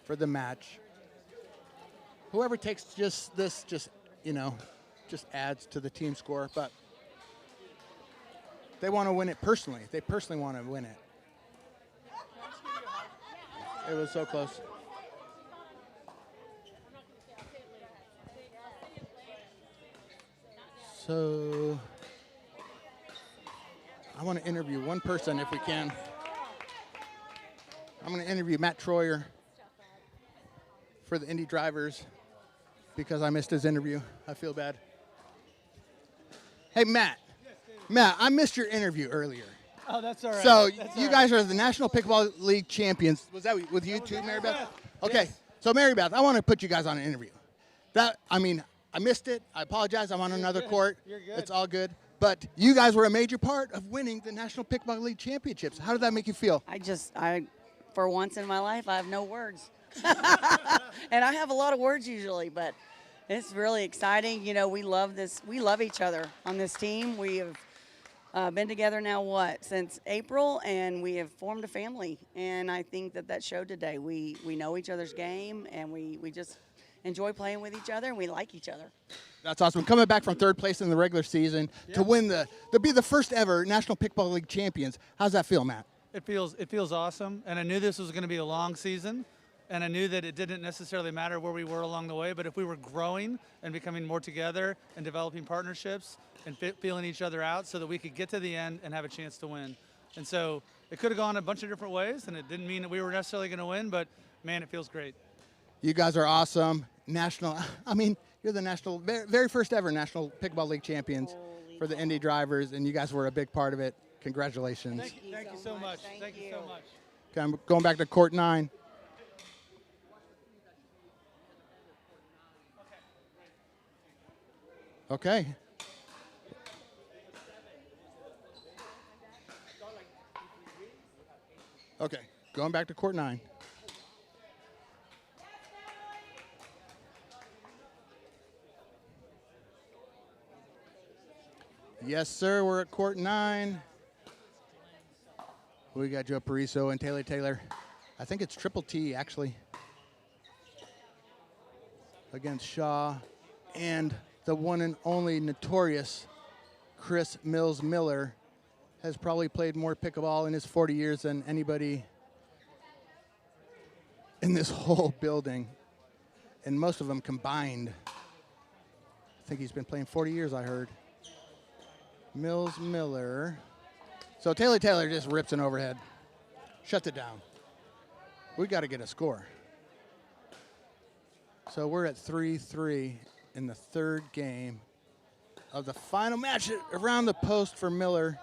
for the match. Whoever takes just adds to the team score, but they want to win it personally. They personally want to win it. It was so close. So I want to interview one person if we can. I'm going to interview Matt Troyer for the Indy Drivers because I missed his interview. I feel bad. Hey, Matt. Matt, I missed your interview earlier. Oh, that's all right. So That's you all guys are the National Pickleball League champions. Was that with you too, Mary Beth? Okay. Yes. So Mary Beth, I want to put you guys on an interview. I missed it. I apologize. I'm on another court. You're good. It's all good. But you guys were a major part of winning the National Pickleball League championships. How did that make you feel? For once in my life, I have no words. And I have a lot of words usually, but it's really exciting. You know, we love this. We love each other on this team. We have been together now, since April, and we have formed a family. And I think that showed today. We know each other's game, and we just enjoy playing with each other, and we like each other. That's awesome. Coming back from third place in the regular season to win to be the first ever National Pickleball League champions. How's that feel, Matt? It feels awesome, and I knew this was going to be a long season, and I knew that it didn't necessarily matter where we were along the way, but if we were growing and becoming more together and developing partnerships and feeling each other out so that we could get to the end and have a chance to win. And so it could have gone a bunch of different ways, and it didn't mean that we were necessarily going to win, but man, it feels great. You guys are awesome. You're the very first ever National Pickleball League champions for the Indy Drivers, and you guys were a big part of it. Congratulations. Thank you so much. Thank you so much. Okay, I'm going back to court 9. Okay. Okay, going back to court 9. Yes, sir, we're at court 9. We got Joe Pariso and Taylor. I think it's triple T, actually, against Shaw. And the one and only notorious Chris Mills Miller has probably played more pickleball in his 40 years than anybody in this whole building, and most of them combined. I think he's been playing 40 years, I heard. Mills Miller. So Taylor just rips an overhead. Shuts it down. We got to get a score. So we're at 3-3 in the third game of the final match around the post for Miller.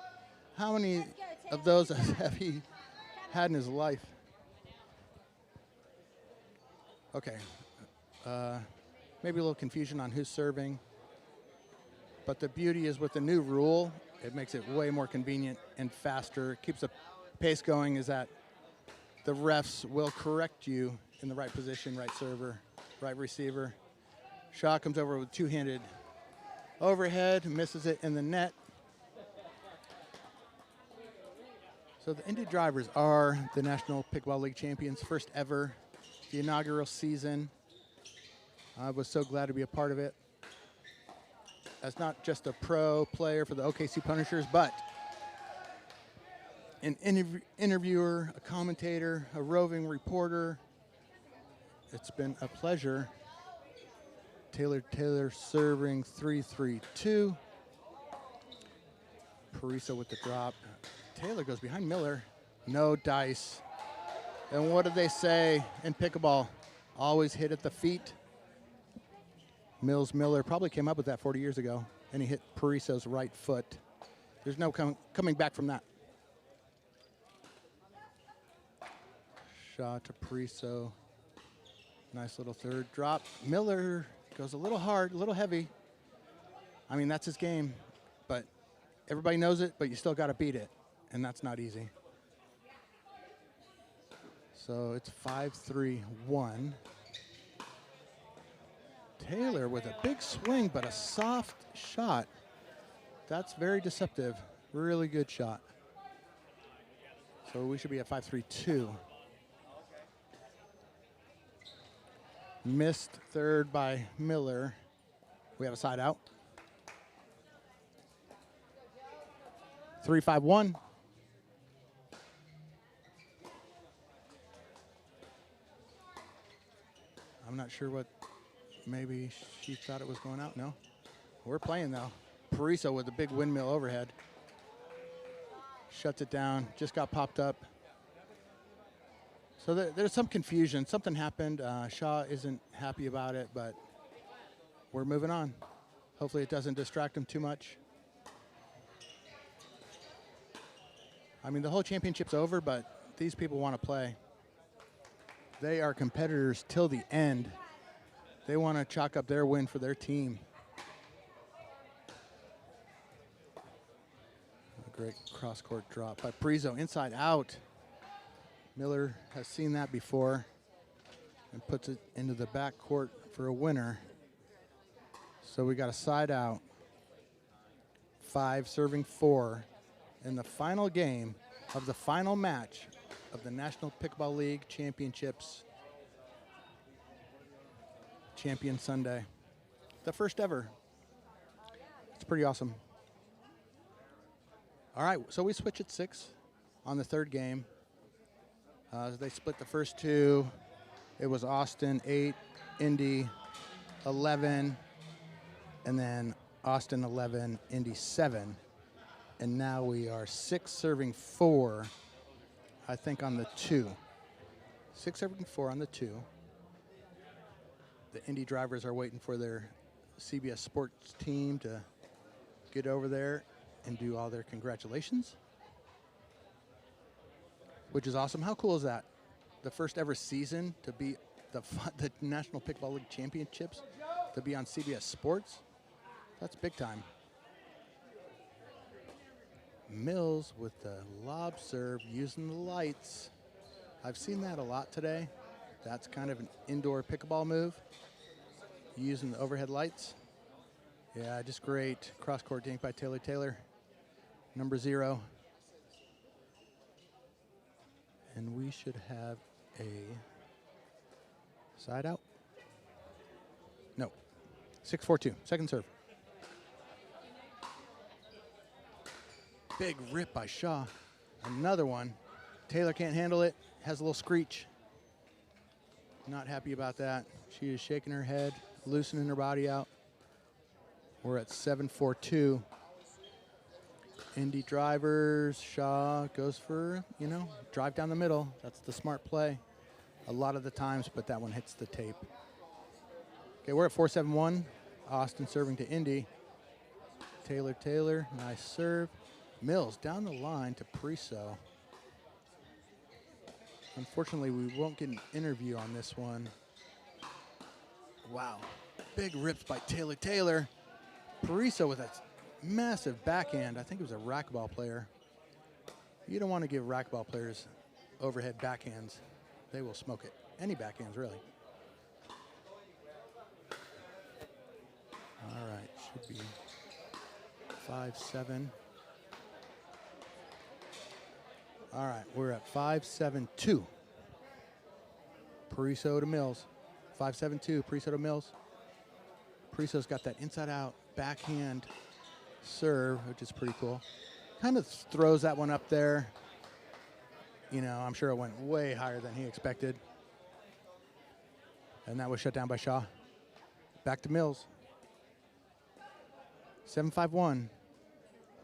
How many of those have he had in his life? Okay. Maybe a little confusion on who's serving. But the beauty is with the new rule, it makes it way more convenient and faster. It keeps the pace going, is that the refs will correct you in the right position, right server, right receiver. Shaw comes over with two-handed overhead, misses it in the net. So the Indy Drivers are the National Pickleball League champions, first ever, the inaugural season. I was so glad to be a part of it. As not just a pro player for the OKC Punishers, but an interviewer, a commentator, a roving reporter. It's been a pleasure. Taylor serving 3-3-2. Parisa with the drop. Taylor goes behind Miller. No dice. And what do they say in pickleball? Always hit at the feet. Miller probably came up with that 40 years ago, and he hit Pariso's right foot. There's no coming back from that. Shot to Pariso. Nice little third drop. Miller goes a little hard, a little heavy. I mean, that's his game, but everybody knows it, but you still got to beat it, and that's not easy. So it's 5-3-1. Taylor with a big swing, but a soft shot. That's very deceptive. Really good shot. So we should be at 5-3-2. Missed third by Miller. We have a side out. 3-5-1. I'm not sure what, maybe she thought it was going out. No. We're playing though. Pariso with a big windmill overhead. Shuts it down. Just got popped up. So there's some confusion. Something happened. Shaw isn't happy about it, but we're moving on. Hopefully it doesn't distract him too much. I mean, the whole championship's over, but these people want to play. They are competitors till the end. They want to chalk up their win for their team. A great cross-court drop by Pariso, inside out. Miller has seen that before and puts it into the back court for a winner. So we got a side out. 5 serving 4 in the final game of the final match of the National Pickleball League Championships. Champion Sunday. The first ever. It's pretty awesome. All right, so we switch at 6 on the third game. They split the first 2. It was Austin 8, Indy 11, and then Austin 11, Indy 7. And now we are 6 serving 4, I think, on the 2. 6 serving 4 on the 2. The Indy drivers are waiting for their CBS Sports team to get over there and do all their congratulations, which is awesome. How cool is that? The first ever season to be the National Pickleball League Championships, to be on CBS Sports. That's big time. Mills with the lob serve using the lights. I've seen that a lot today. That's kind of an indoor pickleball move, using the overhead lights. Yeah, just great cross-court dink by Taylor. Number 0. And we should have a side out. No, 6-4-2, second serve. Big rip by Shaw. Another one. Taylor can't handle it, has a little screech. Not happy about that. She is shaking her head, loosening her body out. We're at 7-4-2. Indy drivers, Shaw goes for, drive down the middle. That's the smart play a lot of the times, but that one hits the tape. Okay, we're at 4-7-1. Austin serving to Indy. Taylor, nice serve. Mills down the line to Pariso. Unfortunately, we won't get an interview on this one. Wow, big rips by Taylor. Pariso with a massive backhand. I think it was a racquetball player. You don't want to give racquetball players overhead backhands. They will smoke it. Any backhands, really. All right, should be 5-7. All right, we're at 5-7-2. Pariso to Mills. 5-7-2, Pariso to Mills. Pariso's got that inside-out backhand serve, which is pretty cool. Kind of throws that one up there. You know, I'm sure it went way higher than he expected. And that was shut down by Shaw. Back to Mills. 7-5-1.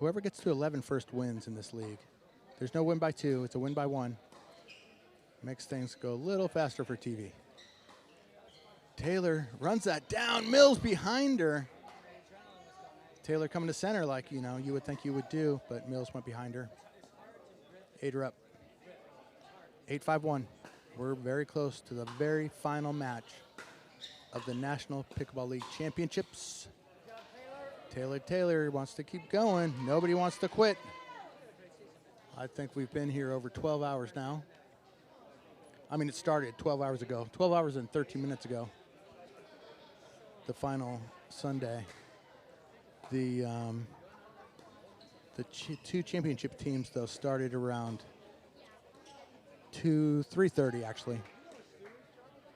Whoever gets to 11 first wins in this league. There's no win by 2. It's a win by 1. Makes things go a little faster for TV. Taylor runs that down. Mills behind her. Taylor coming to center like, you know, you would think you would do, but Mills went behind her. 8 her up. 8-5-1. We're very close to the very final match of the National Pickleball League Championships. Taylor wants to keep going. Nobody wants to quit. I think we've been here over 12 hours now. I mean, it started 12 hours ago. 12 hours and 13 minutes ago. The final Sunday. The two championship teams, though, started around 3:30 actually.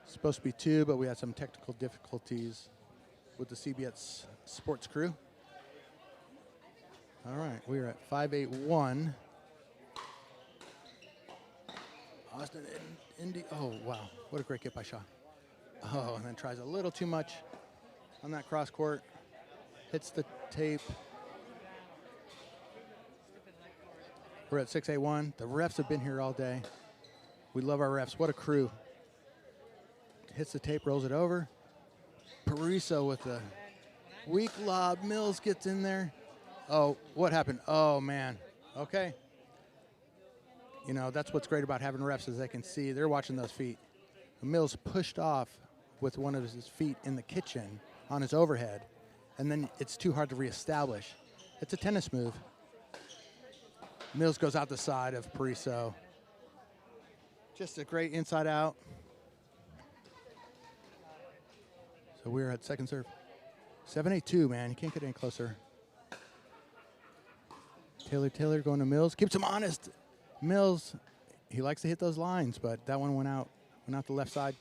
Supposed to be 2, but we had some technical difficulties with the CBS sports crew. All right, we're at 5-8-1. Austin Indy. Oh, wow. What a great get by Shaw. Oh, and then tries a little too much on that cross court. Hits the tape. We're at 6-8-1. The refs have been here all day. We love our refs. What a crew. Hits the tape, rolls it over. Pariso with a weak lob. Mills gets in there. Oh, what happened? Oh, man. Okay. You know, that's what's great about having refs is they can see. They're watching those feet. Mills pushed off with one of his feet in the kitchen on his overhead, and then it's too hard to reestablish. It's a tennis move. Mills goes out the side of Pariso. Just a great inside out. So we're at second serve. 7-8-2, man. You can't get any closer. Taylor going to Mills. Keeps him honest. Mills, he likes to hit those lines, but that one went out the left side.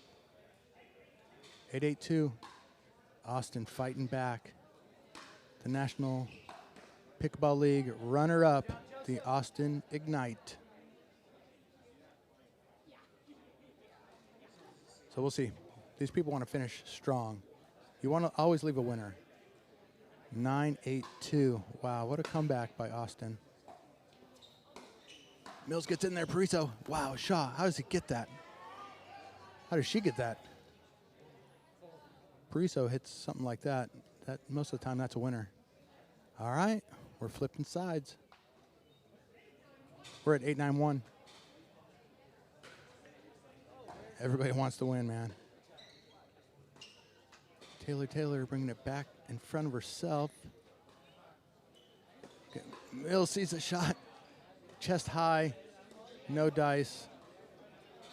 8-8-2. Austin fighting back. The National Pickleball League runner-up, the Austin Ignite. So we'll see. These people want to finish strong. You want to always leave a winner. 9-8-2. Wow, what a comeback by Austin. Mills gets in there, Pariso. Wow, Shaw, how does he get that? How does she get that? Pariso hits something like that. Most of the time, that's a winner. All right, we're flipping sides. We're at 8-9-1. Everybody wants to win, man. Taylor bringing it back in front of herself. Okay. Mills sees a shot. Chest high. No dice.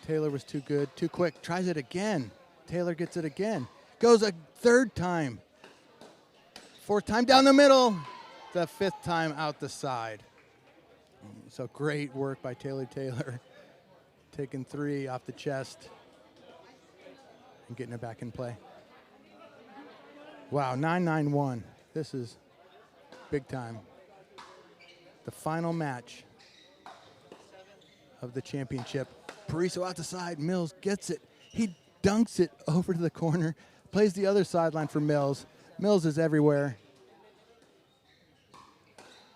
Taylor was too good, too quick. Tries it again. Taylor gets it again. Goes a third time. Fourth time down the middle. The fifth time out the side. So great work by Taylor. Taking 3 off the chest and getting it back in play. Wow, 9-9-1. This is big time. The final match of the championship. Pariso out the side. Mills gets it. He dunks it over to the corner. Plays the other sideline for Mills. Mills is everywhere.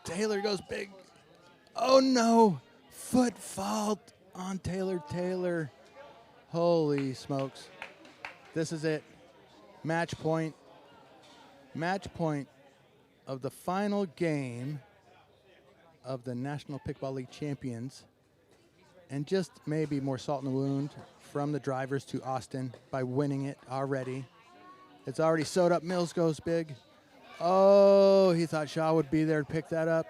Taylor goes big. Oh, no. Foot fault on Taylor. Holy smokes. This is it. Match point. Match point of the final game of the National Pickleball League champions. And just maybe more salt in the wound from the drivers to Austin by winning it already. It's already sewed up. Mills goes big. Oh, he thought Shaw would be there to pick that up.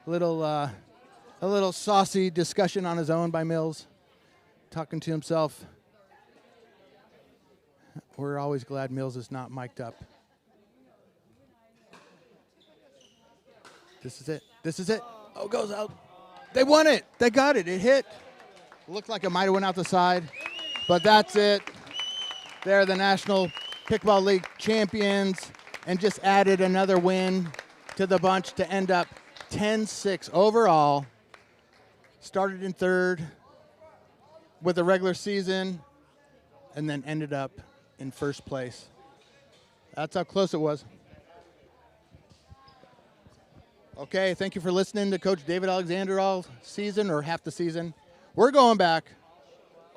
A little saucy discussion on his own by Mills, talking to himself. We're always glad Mills is not mic'd up. This is it. Oh, goes out. They won it. They got it. It hit. Looked like it might have went out the side, but that's it. They're the National Pickleball League champions and just added another win to the bunch to end up 10-6 overall. started in third with the regular season and then ended up in first place. That's how close it was. Okay, thank you for listening to Coach David Alexander all season or half the season. We're going back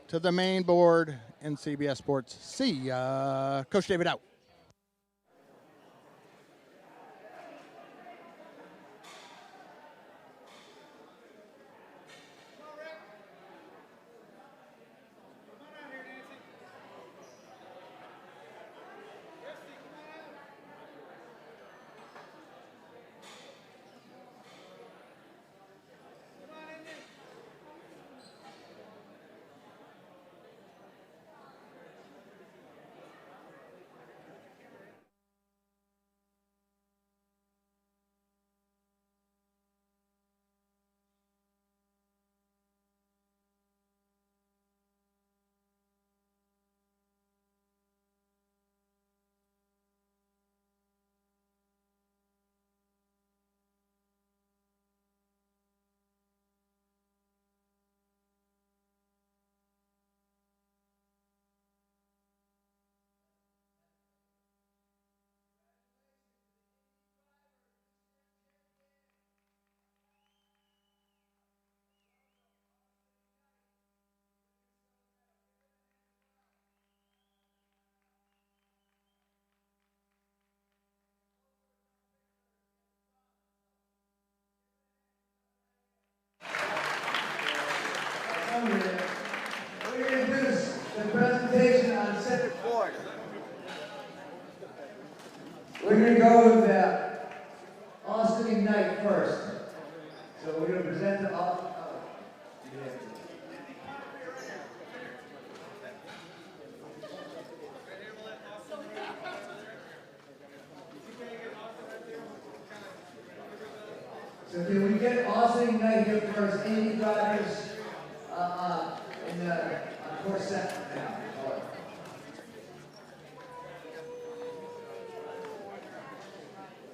to the main board in CBS Sports. See ya. Coach David out. We're going to introduce the presentation on center court. We're going to go with Austin Ignite first. So we're going to present the So can we get Austin Ignite here first? Any drivers in the course set now?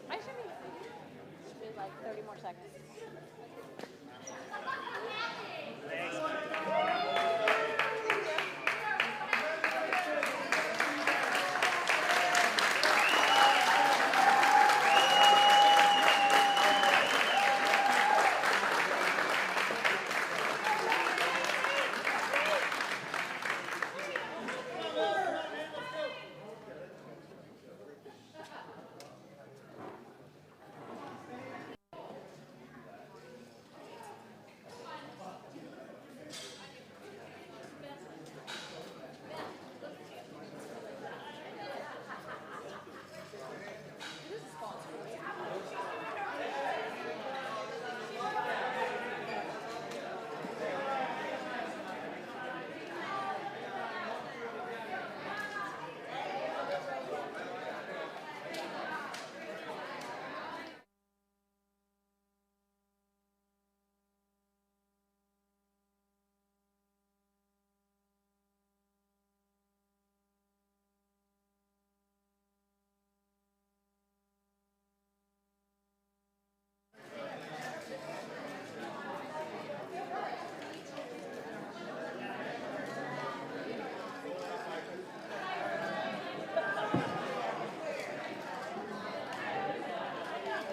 I should be like 30 more seconds.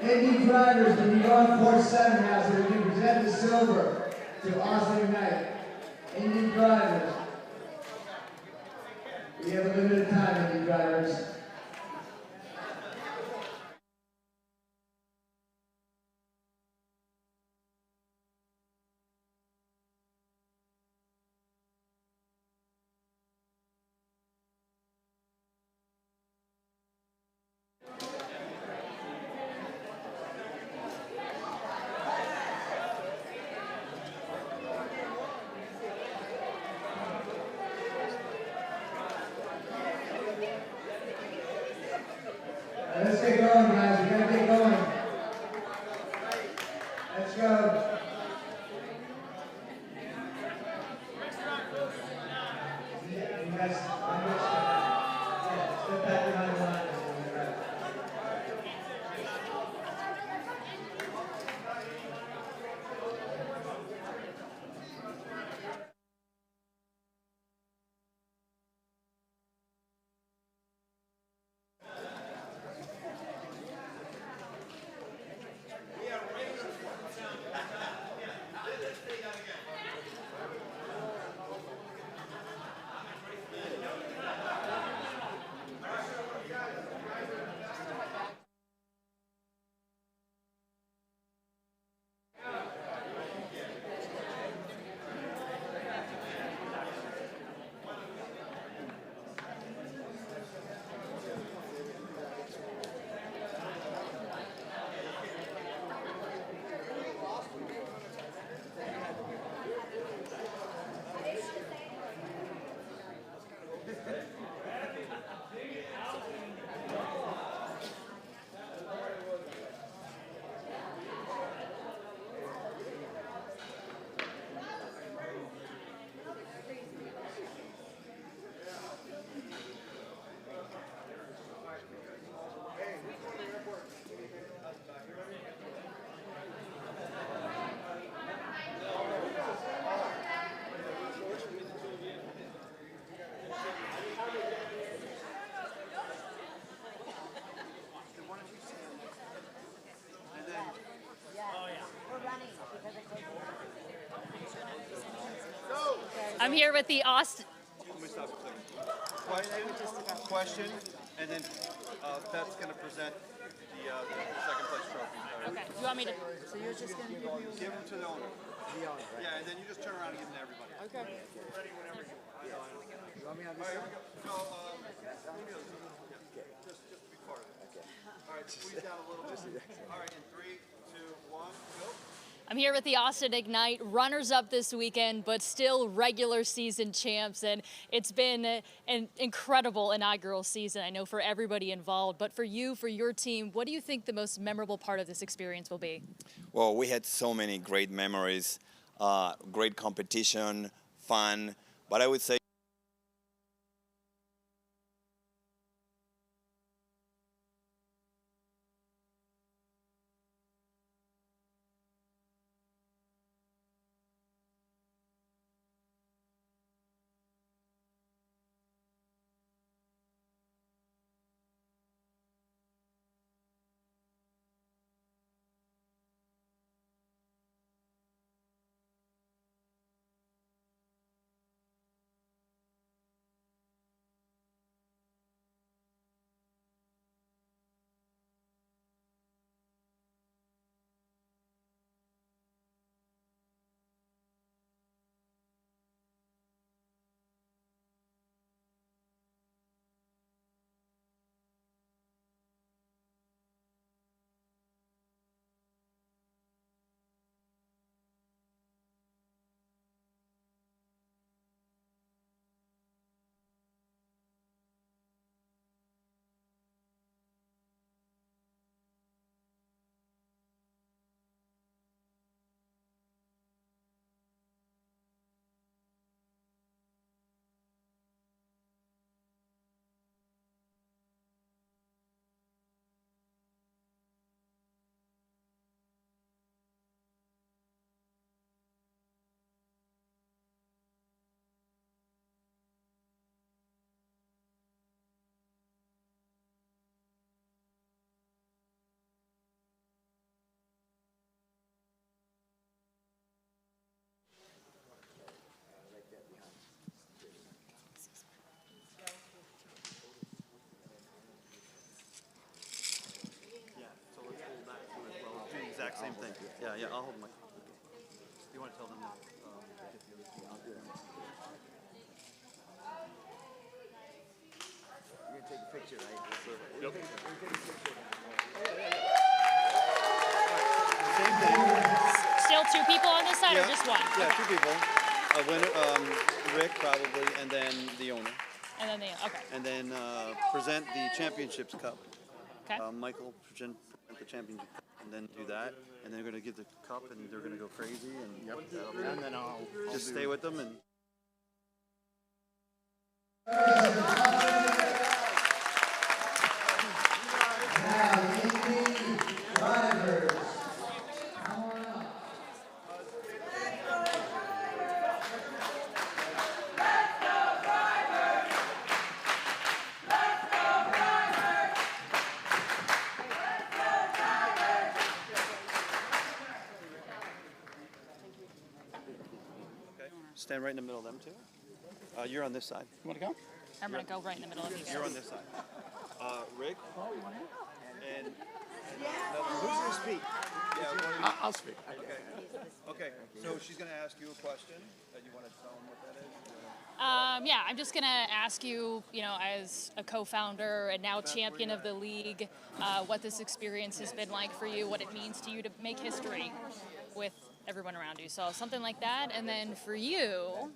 Indy drivers, when you go on course 7 now, so we can present the silver to Austin Ignite. Indy drivers. We have a limited time, Indy drivers. Let's get going, guys. We gotta get going. Let's go. You guys, step back behind the line. I'm here with the Austin. Let me stop a second. Question, and then Beth's going to present the second place trophy. Okay. Do you want me to? So you're just going to give them to the owner. The owner, right? Yeah, and then you just turn around and give them to everybody. Okay. Ready whenever you want. You want me on All this right, side? here we go. Just to be part of it. Okay. All right, squeeze down a little bit. All right, in 3, 2, 1, go. I'm here with the Austin Ignite runners-up this weekend, but still regular season champs, and it's been an incredible inaugural season, I know, for everybody involved. But for you, for your team, what do you think the most memorable part of this experience will be? Well, we had so many great memories, great competition, fun, but I would say Exact same thing. Yeah, yeah, I'll hold my. You want to tell them that? I'll do it. You're going to take a picture, right? We'll take a picture. Same thing. Still two people on this side or just one? Yeah, 2 people. A winner, Rick probably, and then the owner. And then okay. And then present the championships cup. Okay. Michael present the championship cup, and then do that, and then they're going to give the cup, and they're going to go crazy, and And then I'll just stay with them and. Stand right in the middle of them too. You're on this side. You want to go? I'm going to go right in the middle of you guys. You're on this side. Rick. And Who's going to speak? Yeah, I'll speak. Okay. So she's going to ask you a question that you want to tell them what that is. Yeah, I'm just going to ask you, as a co-founder and now champion of the league, what this experience has been like for you, what it means to you to make history with everyone around you. So something like that. And then for you,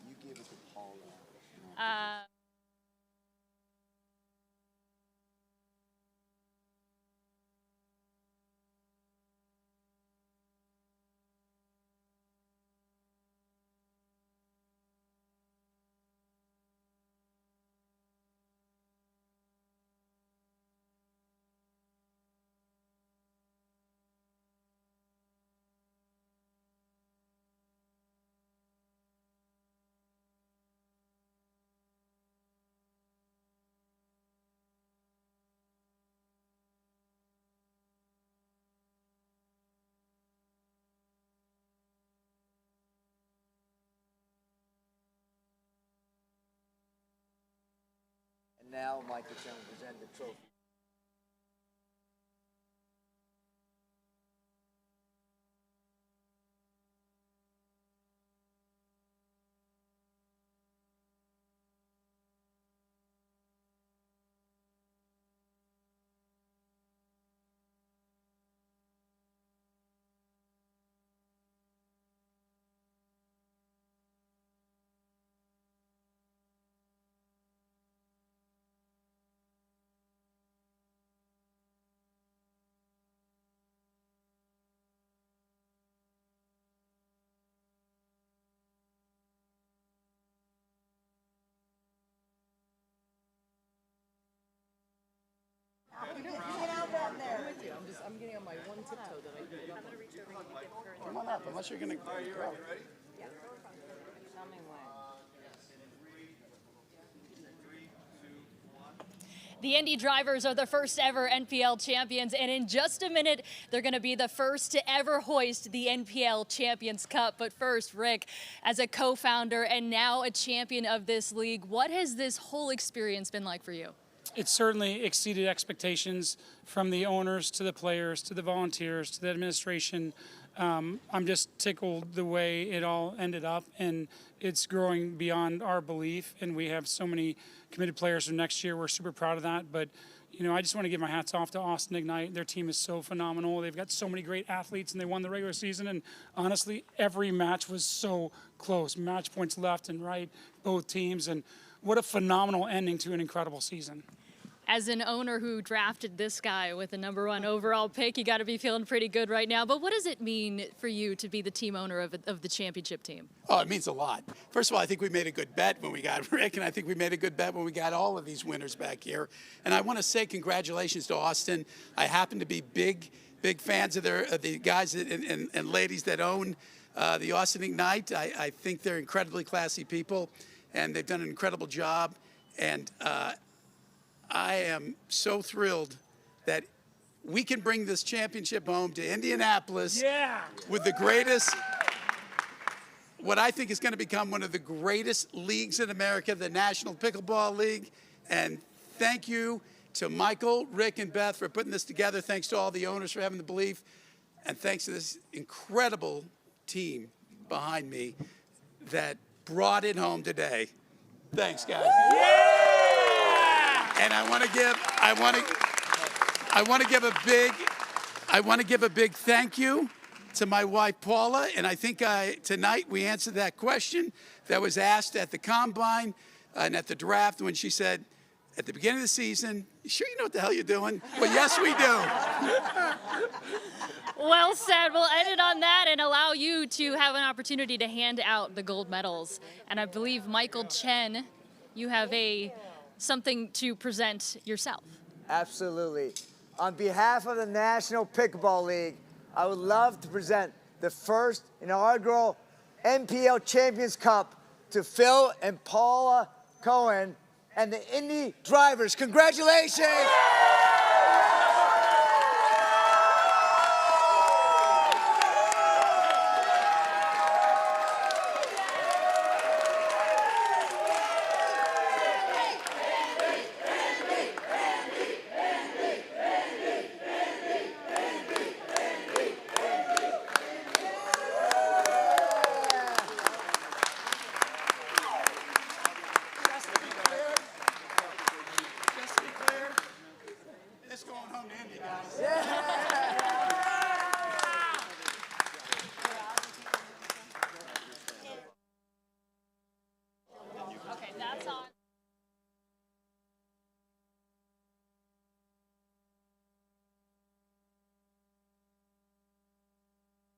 Now Michael Chen will present the trophy. I'm getting on my one tiptoe that I do. I'm gonna reach over and get her. Come on up, unless you're gonna go. Yeah. Tell me when. The Indy Drivers are the first ever NPL champions, and in just a minute, they're going to be the first to ever hoist the NPL Champions Cup. But first, Rick, as a co-founder and now a champion of this league, what has this whole experience been like for you? It certainly exceeded expectations from the owners to the players to the volunteers to the administration. I'm just tickled the way it all ended up, and it's growing beyond our belief, and we have so many committed players for next year. We're super proud of that, but you know, I just want to give my hats off to Austin Ignite. Their team is so phenomenal. They've got so many great athletes, and they won the regular season, and honestly, every match was so close. Match points left and right, both teams, and what a phenomenal ending to an incredible season. As an owner who drafted this guy with the #1 overall pick, you got to be feeling pretty good right now. But what does it mean for you to be the team owner of the championship team? Oh, it means a lot. First of all, I think we made a good bet when we got Rick, and I think we made a good bet when we got all of these winners back here. And I want to say congratulations to Austin. I happen to be big fans of the guys and ladies that own the Austin Ignite. I think they're incredibly classy people, and they've done an incredible job. And I am so thrilled that we can bring this championship home to Indianapolis with the greatest, what I think is going to become one of the greatest leagues in America, the National Pickleball League. And thank you to Michael, Rick, and Beth for putting this together. Thanks to all the owners for having the belief. And thanks to this incredible team behind me that brought it home today. Thanks, guys. And I want to give a big thank you to my wife Paula. And I think tonight we answered that question that was asked at the combine and at the draft when she said at the beginning of the season, "You sure you know what the hell you're doing?" Well, yes, we do. Well said. We'll end it on that and allow you to have an opportunity to hand out the gold medals. And I believe Michael Chen, you have something to present yourself. Absolutely. On behalf of the National Pickleball League, I would love to present the first inaugural NPL Champions Cup to Phil and Paula Cohen and the Indy Drivers. Congratulations! It's going home to Indy, guys. Okay, that's on.